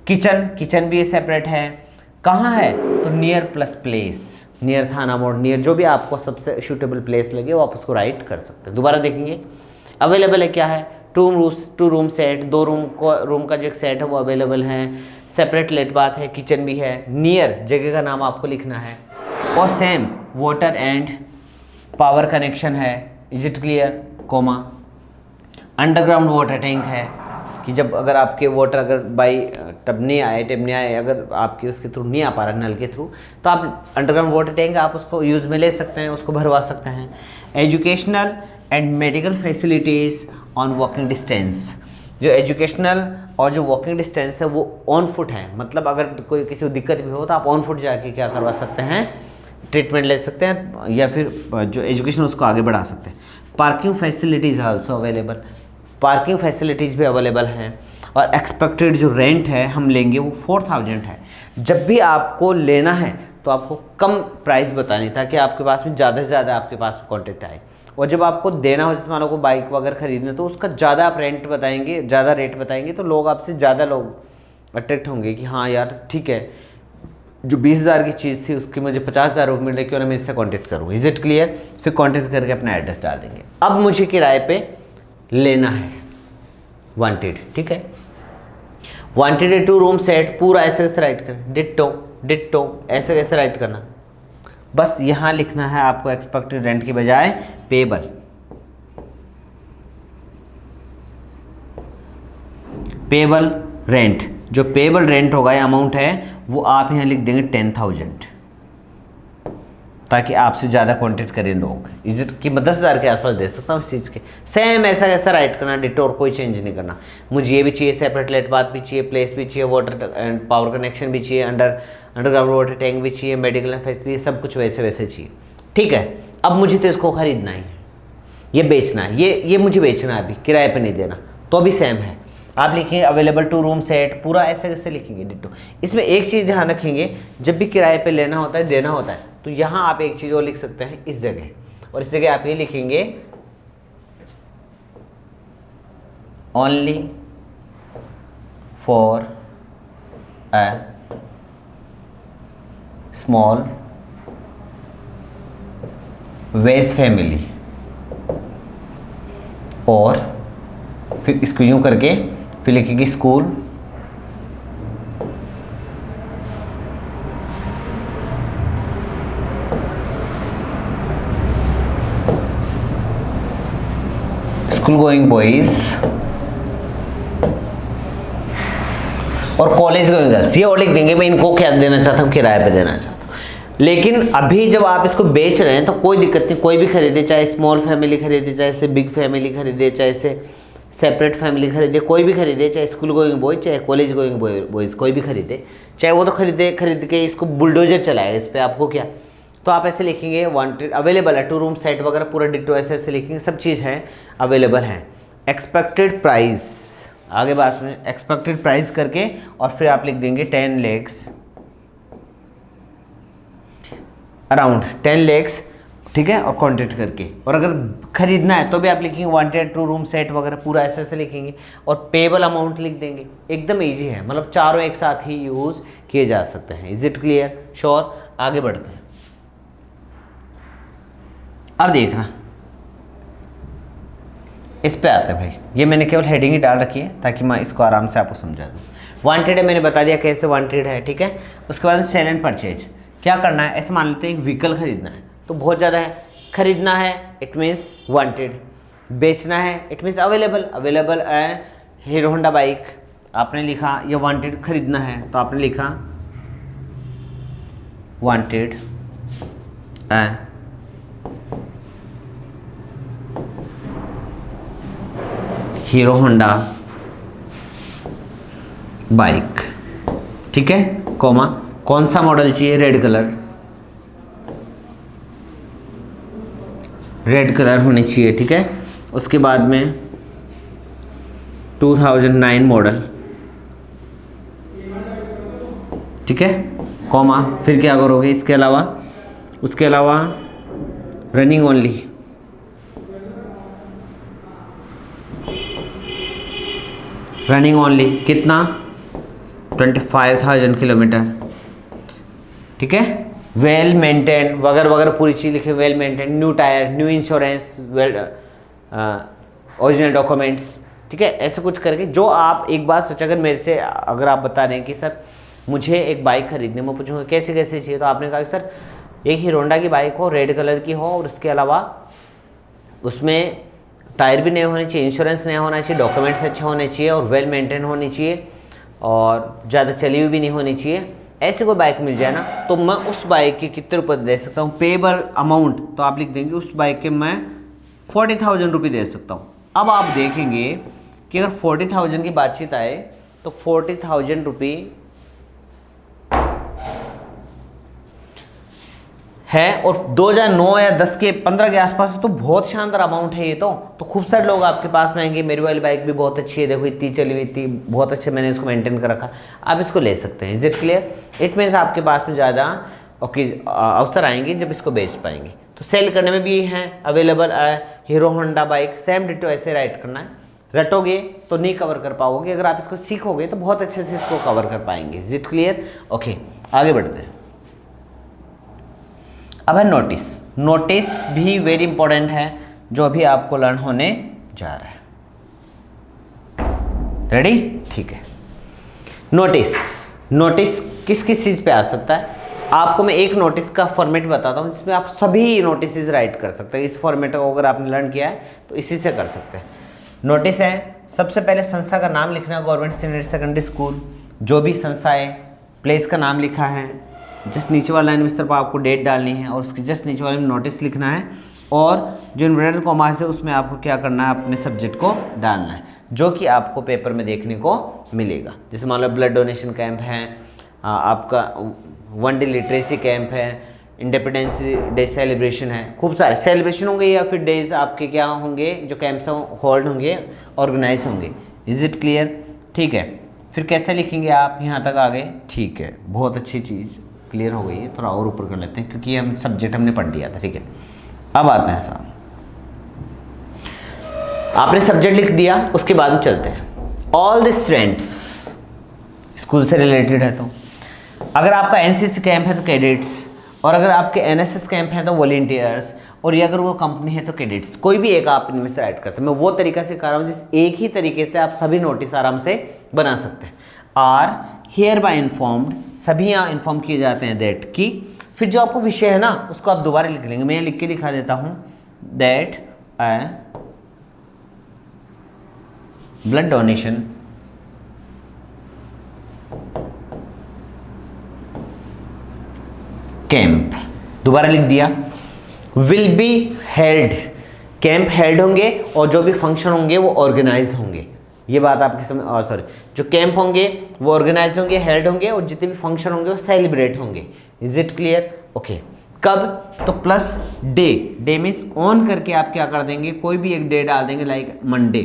किचन, किचन भी सेपरेट है, कहाँ है, तो नियर प्लस प्लेस, नियर थाना मोड़, नियर जो भी आपको सबसे सूटेबल प्लेस लगे वो आप उसको राइट कर सकते हैं। दोबारा देखेंगे, अवेलेबल है क्या है, 2 रूम सेट, 2 रूम का जो एक सेट है वो अवेलेबल है, सेपरेट लेट बाथ है, किचन भी है, नियर जगह का नाम आपको लिखना है, और same water and power connection है, is it clear, comma, underground water tank है, कि जब अगर आपके वाटर अगर बाई टब नहीं आए, अगर आपके उसके थ्रू नहीं आ पा रहा नल के थ्रू, तो आप अंडरग्राउंड वाटर टैंक आप उसको यूज़ में ले सकते हैं, उसको भरवा सकते हैं। Educational and medical facilities on walking distance, जो एजुकेशनल और जो वॉकिंग डिस्टेंस है वो ऑन फुट है, मतलब अगर कोई किसी को दिक्कत भी हो तो आप ऑन फुट जाके क्या करवा सकते हैं, ट्रीटमेंट ले सकते हैं, या फिर जो एजुकेशन उसको आगे बढ़ा सकते हैं। Parking facilities also available, parking facilities भी अवेलेबल हैं। और एक्सपेक्टेड जो रेंट है हम लेंगे वो 4000 है। जब भी आपको लेना है तो आपको कम प्राइस बतानी, ताकि आपके पास में ज़्यादा से ज़्यादा आपके पास में कॉन्टेक्ट आए। और जब आपको देना हो, जैसे मान लो को बाइक वगैरह खरीदना, तो उसका ज़्यादा आप रेंट बताएंगे, ज़्यादा रेट बताएंगे, तो लोग आपसे ज़्यादा लोग अट्रैक्ट होंगे कि हाँ यार ठीक है, जो 20,000 की चीज़ थी उसकी मुझे 50,000 रुपये मिल रही, क्यों ना मैं इससे कॉन्टेक्ट करूँ। इज इट क्लियर, फिर कॉन्टेक्ट करके अपना एड्रेस डाल देंगे। अब मुझे किराए पे लेना है, वांटेड, ठीक है, वांटेड है 2 रूम सेट, पूरा ऐसे कैसे राइट कर, डिट्टो ऐसे कैसे राइट करना, बस यहाँ लिखना है आपको एक्सपेक्टेड रेंट की बजाय पेबल, पेबल रेंट, जो पेबल रेंट होगा या अमाउंट है वो आप यहाँ लिख देंगे 10,000, ताकि आपसे ज़्यादा कॉन्टेक्ट करें लोग। इज्जत की 10,000 के आसपास दे सकता हूँ इस चीज़ के। सेम ऐसा कैसा राइट करना, डिटोर कोई चेंज नहीं करना। मुझे ये भी चाहिए, सेपरेट लेट बाथ भी चाहिए, प्लेस भी चाहिए, वाटर एंड पावर कनेक्शन भी चाहिए, अंडरग्राउंड वाटर टैंक भी चाहिए, मेडिकल फैसिलिटी, सब कुछ वैसे वैसे चाहिए, ठीक है। अब मुझे तो इसको खरीदना है, ये बेचना है, ये मुझे बेचना है, अभी किराए पर नहीं देना, तो भी सेम है। आप लिखेंगे अवेलेबल 2 रूम सेट, पूरा ऐसे कैसे लिखेंगे डिट्टो। इसमें एक चीज़ ध्यान रखेंगे, जब भी किराए पे लेना होता है, देना होता है, तो यहाँ आप एक चीज़ और लिख सकते हैं इस जगह, और इस जगह आप ये लिखेंगे only for a small veg family, और फिर इसको यूं करके फिर लिखेंगे स्कूल गोइंग बॉयज और कॉलेज गोइंग गर्ल्स, ये और लिख देंगे। मैं इनको क्या देना चाहता हूँ, किराए पे देना चाहता हूँ। लेकिन अभी जब आप इसको बेच रहे हैं तो कोई दिक्कत नहीं, कोई भी खरीदे, चाहे स्मॉल फैमिली खरीदे, चाहे से बिग फैमिली खरीदे, चाहे से सेपरेट फैमिली खरीदे, कोई भी खरीदे, चाहे स्कूल गोइंग बॉय, चाहे कॉलेज गोइंग बॉयज़, कोई भी खरीदे, चाहे वो तो खरीद के इसको बुलडोजर चलाए, इस पर आपको क्या। तो आप ऐसे लिखेंगे वांटेड, अवेलेबल है, 2 रूम सेट वगैरह पूरा डिट्टो ऐसे लिखेंगे, सब चीज़ है, अवेलेबल है। एक्सपेक्टेड प्राइस, आगे बाद में एक्सपेक्टेड प्राइस करके और फिर आप लिख देंगे 10 lakhs, अराउंड 10 lakhs, ठीक है, और कॉन्टेक्ट करके। और अगर खरीदना है तो भी आप लिखेंगे वांटेड 2 रूम सेट वगैरह पूरा ऐसे लिखेंगे और पेबल अमाउंट लिख देंगे। एकदम इजी है, मतलब चारों एक साथ ही यूज़ किए जा सकते हैं। Is it clear? श्योर। आगे बढ़ते हैं। अब देखना, इस पे आते हैं भाई। ये मैंने केवल हेडिंग ही डाल रखी है ताकि मैं इसको आराम से आपको समझा दूँ। वांटेड है, मैंने बता दिया कैसे वांटेड है, ठीक है। उसके बाद सेल एंड परचेज क्या करना है, ऐसे मान लेते हैं एक व्हीकल खरीदना है तो बहुत ज़्यादा है, खरीदना है इट मीन्स वांटेड, बेचना है इट मीन्स अवेलेबल है। हीरो होंडा बाइक आपने लिखा, ये वांटेड, खरीदना है तो आपने लिखा वांटेड है। हीरो होंडा बाइक, ठीक है, कॉमा कौन सा मॉडल चाहिए, रेड कलर होनी चाहिए, ठीक है। उसके बाद में 2009 मॉडल, ठीक है, कॉमा फिर क्या करोगे इसके अलावा, उसके अलावा रनिंग ओनली, कितना, 25,000 किलोमीटर, ठीक है। वेल मेंटेन वगैरह वगैरह पूरी चीज़ लिखे, well maintain, new tyre, new insurance, well original documents, ठीक है। ऐसे कुछ करके जो आप एक बात सोचा, अगर मेरे से अगर आप बता रहे हैं कि सर मुझे एक बाइक खरीदनी, मैं पूछूंगा कैसे कैसे चाहिए, तो आपने कहा कि सर एक हीरो होंडा की बाइक हो, रेड कलर की हो, और उसके अलावा उसमें टायर भी नए होने चाहिए, इंश्योरेंस नया होना चाहिए, डॉक्यूमेंट्स अच्छे होने चाहिए और वेल मेंटेन होनी चाहिए और ज़्यादा चली हुई भी नहीं होनी चाहिए। ऐसे कोई बाइक मिल जाए ना तो मैं उस बाइक के कितने रुपये दे सकता हूँ, पेबल अमाउंट, तो आप लिख देंगे उस बाइक के मैं 40,000 रुपये दे सकता हूँ। अब आप देखेंगे कि अगर 40,000 की बातचीत आए तो 40,000 रुपये है और 2009 या 10 के 15 के आसपास, तो बहुत शानदार अमाउंट है ये। तो खूब सारे लोग आपके पास में आएंगे, मेरी वाली बाइक भी बहुत अच्छी है, देखो इतनी चली हुई, इतनी बहुत अच्छे मैंने इसको मेंटेन कर रखा, आप इसको ले सकते हैं। Is it clear? It means आपके पास में ज़्यादा अवसर आएंगे जब इसको बेच पाएंगे। तो सेल करने में भी है available hero Honda bike, same ditto ऐसे राइट करना है। रटोगे तो नहीं कवर कर पाओगे, अगर आप इसको सीखोगे तो बहुत अच्छे से इसको कवर कर पाएंगे। Is it clear? ओके, आगे बढ़ते हैं। अब है नोटिस भी वेरी इंपॉर्टेंट है, जो अभी आपको लर्न होने जा रहा है। रेडी? ठीक है। नोटिस किस किस चीज़ पे आ सकता है, आपको मैं एक नोटिस का फॉर्मेट बताता हूँ जिसमें आप सभी नोटिस राइट कर सकते हैं। इस फॉर्मेट को अगर आपने लर्न किया है तो इसी से कर सकते हैं। नोटिस है, सबसे पहले संस्था का नाम लिखना है, गवर्नमेंट सीनियर सेकेंडरी स्कूल, जो भी संस्था है, प्लेस का नाम लिखा है, जस्ट नीचे वाला लाइन में इस तरफ आपको डेट डालनी है और उसके जस्ट नीचे वाले में नोटिस लिखना है, और जो इन्वर्टेड कॉमास है उसमें आपको क्या करना है, अपने सब्जेक्ट को डालना है, जो कि आपको पेपर में देखने को मिलेगा। जैसे मान लो ब्लड डोनेशन कैंप है, आपका 1 डे लिटरेसी कैंप है, इंडिपेंडेंस डे सेलिब्रेशन है, खूब सारे सेलिब्रेशन होंगे या फिर डेज आपके क्या होंगे, जो कैंप्स होल्ड होंगे, ऑर्गेनाइज होंगे। Is it clear? ठीक है। फिर कैसे लिखेंगे आप, यहाँ तक आ गए? ठीक है, बहुत अच्छी चीज़ क्लियर हो गई है। थोड़ा और ऊपर कर लेते हैं क्योंकि हम सब्जेक्ट हमने पढ़ लिया था, ठीक है। अब आते हैं साहब, आपने सब्जेक्ट लिख दिया, उसके बाद में चलते हैं ऑल द स्टूडेंट्स, स्कूल से रिलेटेड है तो अगर आपका एनसीसी कैंप है तो कैडेट्स, और अगर आपके एनएसएस कैंप है तो वॉलेंटियर्स, और ये अगर वो कंपनी है तो कैडेट्स, कोई भी एक आप इनमें से ऐड करते हैं। मैं वो तरीका से कर रहा हूँ जिस एक ही तरीके से आप सभी नोटिस आराम से बना सकते हैं। आर हियर बाय इन्फॉर्म्ड, सभी यहाँ इन्फॉर्म किए जाते हैं दैट की, फिर जो आपको विषय है ना उसको आप दोबारा लिख लेंगे। मैं यहाँ लिख के दिखा देता हूँ दैट ब्लड डोनेशन कैंप, दोबारा लिख दिया। Will be held, camp held होंगे और जो भी फंक्शन होंगे वो ऑर्गेनाइज होंगे। ये बात आपकी समझ, सॉरी, जो कैंप होंगे वो ऑर्गेनाइज होंगे, हेल्ड होंगे, और जितने भी फंक्शन होंगे वो सेलिब्रेट होंगे। Is it clear? ओके। कब? तो plus day, day means on करके आप क्या कर देंगे, कोई भी एक डे डाल देंगे, लाइक मंडे।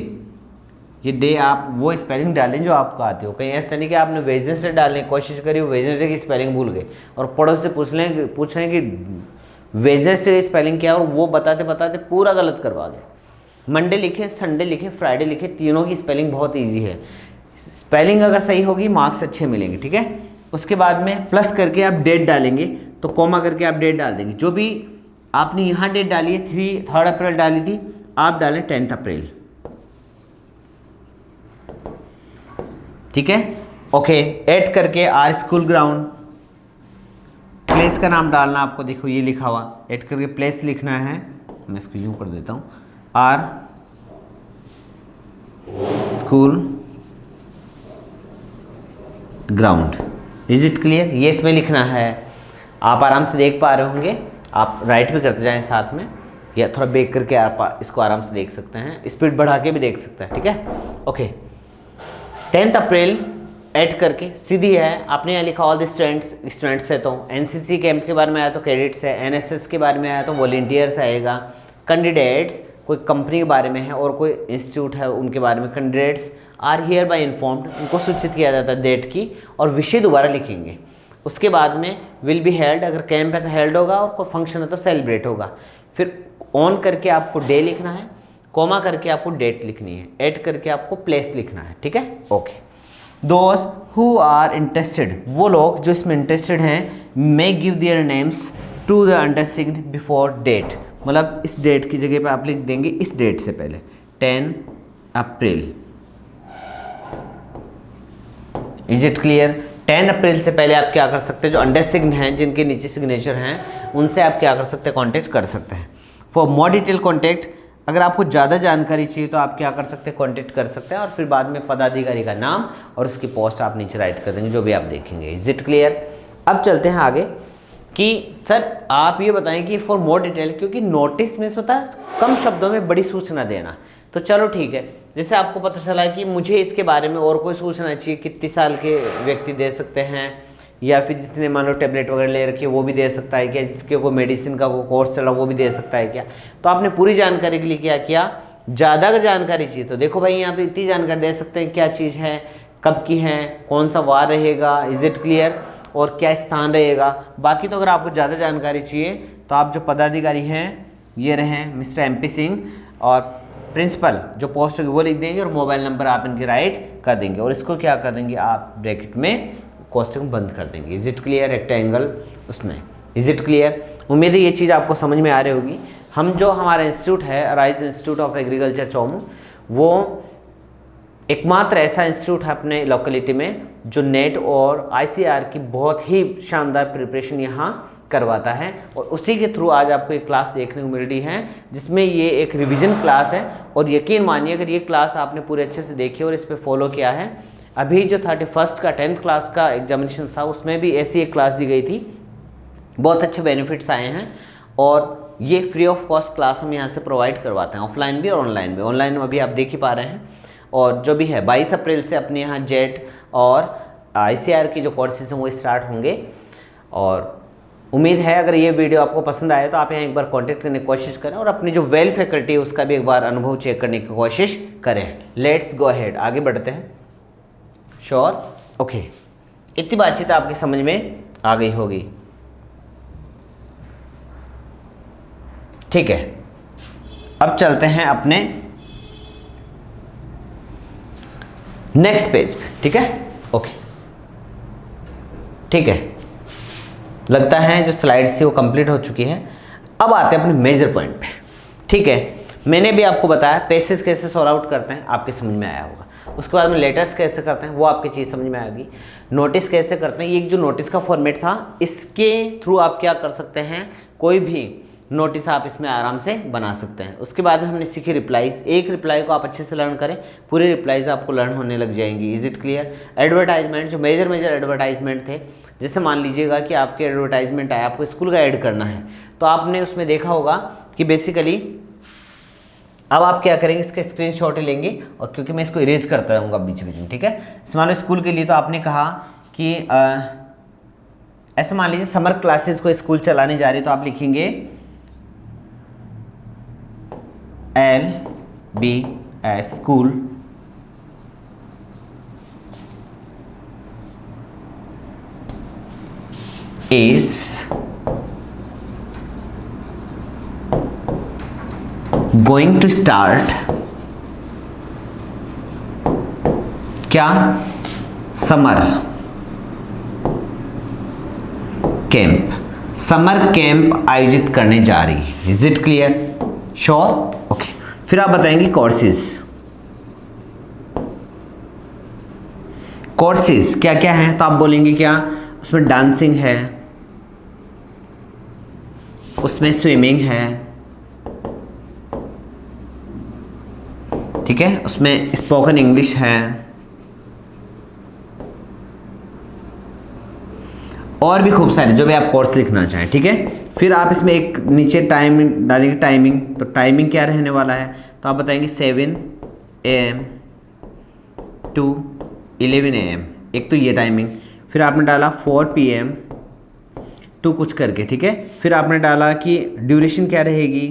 ये डे आप वो स्पेलिंग डालें जो आपको आती हो, कहीं ऐसा नहीं कि आपने वेडनेसडे डालने की कोशिश करी, वेडनेसडे की स्पेलिंग भूल गए और पड़ोस से पूछ रहे हैं कि वेडनेसडे की स्पेलिंग क्या है, और वो बताते बताते पूरा गलत करवा गए। मंडे लिखे, संडे लिखे, फ्राइडे लिखे, तीनों की स्पेलिंग बहुत ईजी है। स्पेलिंग अगर सही होगी मार्क्स अच्छे मिलेंगे, ठीक है। उसके बाद में प्लस करके आप डेट डालेंगे, तो कॉमा करके आप डेट डाल देंगे। जो भी आपने यहाँ डेट डाली है, 3 अप्रैल डाली थी, आप डालें 10 अप्रैल, ठीक है। ओके, ऐड करके आर स्कूल ग्राउंड, प्लेस का नाम डालना आपको, देखो ये लिखा हुआ, ऐड करके प्लेस लिखना है। मैं इसको यूं कर देता हूँ, our school ground. Is it clear? ये इसमें लिखना है। आप आराम से देख पा रहे होंगे, आप राइट भी करते जाएं साथ में, या थोड़ा बेक करके आप इसको आराम से देख सकते हैं, स्पीड बढ़ा के भी देख सकते हैं, ठीक है। ओके, 10 अप्रैल ऐड करके सीधी है। आपने यहाँ लिखा ऑल द स्टूडेंट्स है, तो एनसीसी कैंप के बारे में आया तो कैडेट्स है, एनएसएस के बारे में आया तो वॉलेंटियर्स आएगा, कैंडिडेट्स कोई कंपनी के बारे में है और कोई इंस्टीट्यूट है उनके बारे में, candidates are hereby informed, उनको सूचित किया जाता है डेट की, और विषय दोबारा लिखेंगे। उसके बाद में विल बी हेल्ड, अगर कैंप है तो हेल्ड होगा, और कोई फंक्शन है तो सेलिब्रेट होगा। फिर ऑन करके आपको डे लिखना है, कॉमा करके आपको डेट लिखनी है, ऐड करके आपको प्लेस लिखना है, ठीक है। Okay, those who are interested, वो लोग जो इसमें इंटरेस्टेड हैं, may give their names to the undersigned before date, मतलब इस डेट की जगह पे आप लिख देंगे इस डेट से पहले 10 April. Is it clear? 10 April से पहले आप क्या कर सकते हैं, जो अंडरसिग्न्ड हैं, जिनके नीचे सिग्नेचर हैं, उनसे आप क्या कर सकते हैं, कॉन्टेक्ट कर सकते हैं। फॉर मोर डिटेल कॉन्टेक्ट, अगर आपको ज़्यादा जानकारी चाहिए तो आप क्या कर सकते हैं, कॉन्टेक्ट कर सकते हैं, और फिर बाद में पदाधिकारी का नाम और उसकी पोस्ट आप नीचे राइट कर देंगे, जो भी आप देखेंगे। Is it clear? अब चलते हैं आगे कि सर आप ये बताएं कि फॉर मोर डिटेल, क्योंकि नोटिस में होता है कम शब्दों में बड़ी सूचना देना, तो चलो ठीक है, जैसे आपको पता चला कि मुझे इसके बारे में और कोई सूचना चाहिए, कितने साल के व्यक्ति दे सकते हैं, या फिर जिसने मान लो टेबलेट वगैरह ले रखी है वो भी दे सकता है क्या, जिसके कोई मेडिसिन का कोई कोर्स चला वो भी दे सकता है क्या। तो आपने पूरी जानकारी के लिए क्या किया, ज़्यादा अगर जानकारी चाहिए तो देखो भाई यहाँ तो इतनी जानकारी दे सकते हैं, क्या चीज़ है, कब की है, कौन सा वार रहेगा, इज इट क्लियर, और क्या स्थान रहेगा। बाकी तो अगर आपको ज़्यादा जानकारी चाहिए तो आप जो पदाधिकारी हैं ये रहे मिस्टर MP सिंह, और प्रिंसिपल जो पोस्ट होगी वो लिख देंगे, और मोबाइल नंबर आप इनके राइट कर देंगे, और इसको क्या कर देंगे आप ब्रैकेट में कोष्टक बंद कर देंगे। Is it clear? रेक्टेंगल उसमें। Is it clear? उम्मीद है ये चीज़ आपको समझ में आ रही होगी। हम जो हमारा इंस्टीट्यूट है rise institute of agriculture Chomu, वो एकमात्र ऐसा इंस्टीट्यूट है अपने लोकेलिटी में जो नेट और ICAR की बहुत ही शानदार प्रिपरेशन यहाँ करवाता है, और उसी के थ्रू आज आपको एक क्लास देखने को मिल रही है जिसमें ये एक रिवीजन क्लास है। और यकीन मानिए अगर ये क्लास आपने पूरे अच्छे से देखी और इस पर फॉलो किया है, अभी जो 31 का 10th क्लास का एग्जामिनेशन था उसमें भी ऐसी एक क्लास दी गई थी, बहुत अच्छे बेनिफिट्स आए हैं, और ये फ्री ऑफ कॉस्ट क्लास हम यहाँ से प्रोवाइड करवाते हैं, ऑफलाइन भी और ऑनलाइन भी। ऑनलाइन अभी आप देख ही पा रहे हैं, और जो भी है 22 अप्रैल से अपने यहाँ जेट और ICAR की जो कोर्सेज हैं वो स्टार्ट होंगे। और उम्मीद है अगर ये वीडियो आपको पसंद आए तो आप यहाँ एक बार कांटेक्ट करने की कोशिश करें, और अपनी जो वेल फैकल्टी है उसका भी एक बार अनुभव चेक करने की कोशिश करें। लेट्स गो अहेड, आगे बढ़ते हैं। श्योर? ओके, इतनी बातचीत आपकी समझ में आ गई होगी। ठीक है, अब चलते हैं अपने नेक्स्ट पेज पे। ठीक है, ओके, ठीक है, लगता है जो स्लाइड्स थी वो कंप्लीट हो चुकी है। अब आते हैं अपने मेजर पॉइंट पे। ठीक है, मैंने भी आपको बताया पैसेज कैसे सॉल्व आउट करते हैं, आपके समझ में आया होगा। उसके बाद में लेटर्स कैसे करते हैं वो आपकी चीज़ समझ में आएगी। नोटिस कैसे करते हैं, ये जो नोटिस का फॉर्मेट था इसके थ्रू आप क्या कर सकते हैं, कोई भी नोटिस आप इसमें आराम से बना सकते हैं। उसके बाद में हमने सीखी रिप्लाईज। एक रिप्लाई को आप अच्छे से लर्न करें, पूरी रिप्लाईज आपको लर्न होने लग जाएंगी। Is it clear? एडवर्टाइजमेंट, जो मेजर एडवर्टाइजमेंट थे, जैसे मान लीजिएगा कि आपके एडवर्टाइजमेंट आया, आपको स्कूल का ऐड करना है, तो आपने उसमें देखा होगा कि बेसिकली अब आप क्या करेंगे, इसका स्क्रीनशॉट लेंगे, और क्योंकि मैं इसको इरेज करता रहूँगा बीच बीच में। ठीक है, मान लो स्कूल के लिए तो आपने कहा कि ऐसा मान लीजिए समर क्लासेस को स्कूल चलाने जा रही है, तो आप लिखेंगे LBS school is going to start क्या, समर कैंप, समर कैंप आयोजित करने जा रही है। Is it clear? Sure? Okay, फिर आप बताएंगे कोर्सेज। कोर्सेज क्या क्या हैं, तो आप बोलेंगे क्या, उसमें डांसिंग है, उसमें स्विमिंग है, ठीक है, उसमें स्पोकन इंग्लिश है, और भी खूब सारे जो भी आप कोर्स लिखना चाहें। ठीक है, फिर आप इसमें एक नीचे टाइम डालेंगे, टाइमिंग। तो टाइमिंग क्या रहने वाला है, तो आप बताएंगे 7 AM to 11 AM, एक तो ये टाइमिंग। फिर आपने डाला 4 PM टू कुछ करके। ठीक है, फिर आपने डाला कि ड्यूरेशन क्या रहेगी,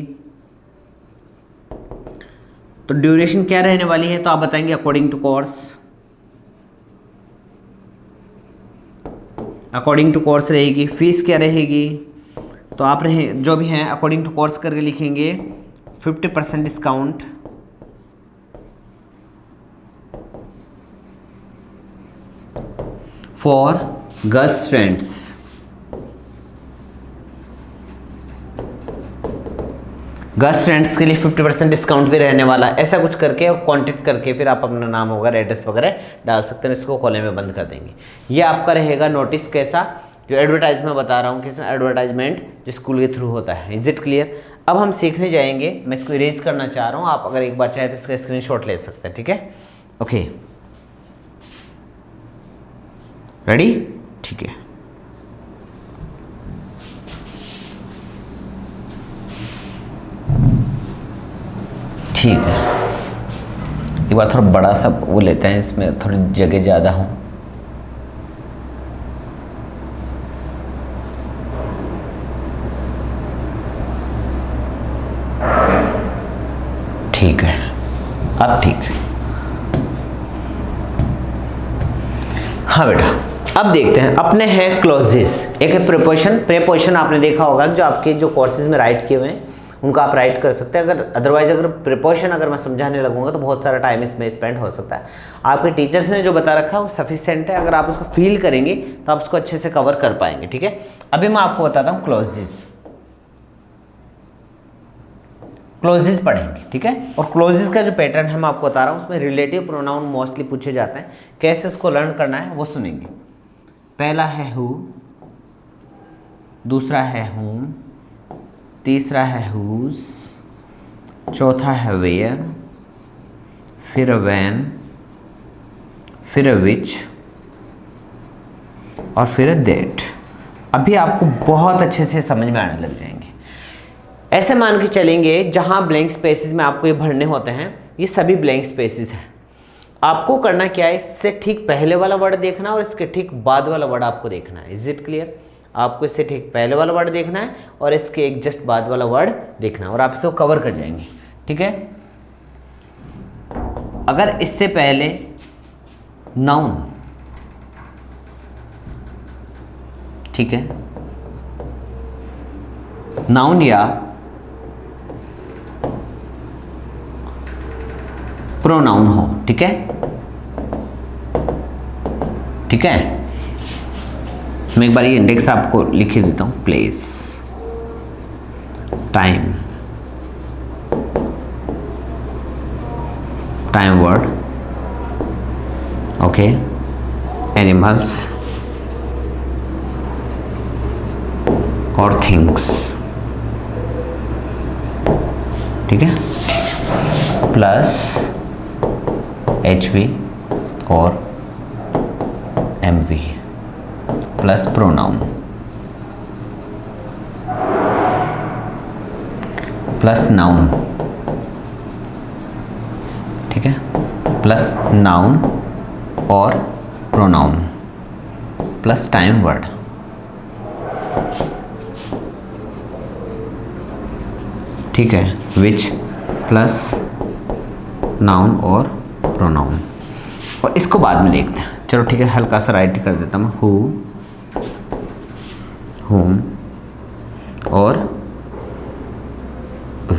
तो ड्यूरेशन क्या रहने वाली है, तो आप बताएंगे according to course, according to course रहेगी। फीस क्या रहेगी, तो आप जो भी हैं अकॉर्डिंग टू कोर्स करके लिखेंगे 50% discount for girls students. Girls students के लिए 50% डिस्काउंट भी रहने वाला है। ऐसा कुछ करके और कॉन्टेक्ट करके फिर आप अपना नाम वगैरह एड्रेस वगैरह डाल सकते हैं। इसको कॉलेज में बंद कर देंगे। ये आपका रहेगा नोटिस कैसा, जो एडवर्टाइज में बता रहा हूँ कि इसमें एडवर्टाइजमेंट जो स्कूल के थ्रू होता है। Is it clear? अब हम सीखने जाएंगे, मैं इसको इरेज करना चाह रहा हूँ, आप अगर एक बार चाहे तो इसका स्क्रीनशॉट ले सकते हैं। ठीक है, ओके, रेडी? ठीक है, ठीक है, एक बार थोड़ा बड़ा सा वो लेते हैं, इसमें थोड़ी जगह ज़्यादा हो। ठीक है, अब ठीक है। हाँ बेटा, अब देखते हैं अपने हैं क्लोजेस। एक है प्रीपोजिशन। प्रीपोजिशन आपने देखा होगा जो आपके जो कोर्सेज में राइट किए हुए हैं उनका आप राइट कर सकते हैं। अगर अदरवाइज अगर प्रीपोजिशन अगर मैं समझाने लगूंगा तो बहुत सारा टाइम इसमें स्पेंड हो सकता है। आपके टीचर्स ने जो बता रखा है वो सफिशिएंट है। अगर आप उसको फील करेंगे तो आप उसको अच्छे से कवर कर पाएंगे। ठीक है, अभी मैं आपको बताता हूँ क्लोजेस। क्लोजेस पढ़ेंगे। ठीक है, और क्लोजेस का जो पैटर्न है मैं आपको बता रहा हूँ, उसमें रिलेटिव प्रोनाउन मोस्टली पूछे जाते हैं। कैसे उसको लर्न करना है वो सुनेंगे। पहला है हु, दूसरा है हुम, तीसरा है हुज, चौथा है वेयर, फिर व्हेन, फिर विच, और फिर दैट। अभी आपको बहुत अच्छे से समझ में आने लग जाएंगे। ऐसे मान के चलेंगे जहां ब्लैंक स्पेसेस में आपको ये भरने होते हैं, ये सभी ब्लैंक स्पेसेस हैं। आपको करना क्या है, इससे ठीक पहले वाला वर्ड देखना और इसके ठीक बाद वाला वर्ड आपको देखना है। Is it clear? आपको इससे ठीक पहले वाला वर्ड देखना है और इसके एक जस्ट बाद वाला वर्ड देखना है और आप इसको कवर कर जाएंगे। ठीक है, अगर इससे पहले नाउन, ठीक है, नाउन या प्रोनाउन हो। ठीक है, ठीक है। मैं एक बार ये इंडेक्स आपको लिख ही देता हूँ। Place, time, time word, okay, animals और थिंग्स। ठीक है, प्लस HV और MV plus pronoun plus noun. ठीक है, प्लस नाउन और प्रोनाउन प्लस टाइम वर्ड। ठीक है, विच प्लस नाउन और प्रोनाउन। और इसको बाद में देखते हैं। चलो ठीक है, हल्का सा राइट कर देता हूँ। हु, whom और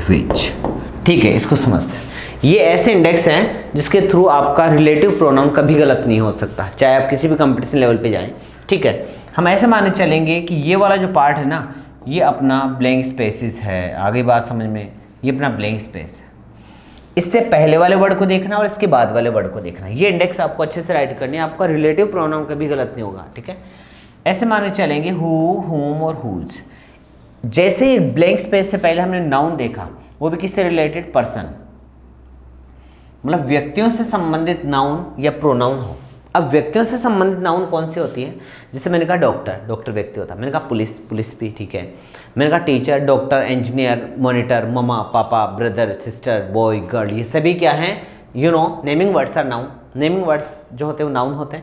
which। ठीक है, इसको समझते हैं। ये ऐसे इंडेक्स हैं जिसके थ्रू आपका रिलेटिव प्रोनाउन कभी गलत नहीं हो सकता, चाहे आप किसी भी कंपटीशन लेवल पे जाएं। ठीक है, हम ऐसे मानने चलेंगे कि ये वाला जो पार्ट है ना, ये अपना ब्लैंक स्पेसिस है। आगे बात समझ में, ये अपना ब्लैंक स्पेस है। इससे पहले वाले वर्ड को देखना और इसके बाद वाले वर्ड को देखना। ये इंडेक्स आपको अच्छे से राइट करनी है, आपका रिलेटिव प्रोनाउन कभी गलत नहीं होगा। ठीक है, ऐसे मानने चलेंगे हु, हुम और हुज। जैसे ही ब्लैंक स्पेस से पहले हमने नाउन देखा, वो भी किससे रिलेटेड? पर्सन, मतलब व्यक्तियों से संबंधित नाउन या प्रोनाउन हो। अब व्यक्तियों से संबंधित नाउन कौन सी होती है? जैसे मैंने कहा डॉक्टर, डॉक्टर व्यक्ति होता है। मैंने कहा पुलिस, पुलिस भी ठीक है। मैंने कहा teacher, doctor, engineer, monitor, mama, papa, brother, sister, boy, girl, ये सभी क्या हैं? Naming words are noun. Naming words जो होते हैं वो नाउन होते हैं।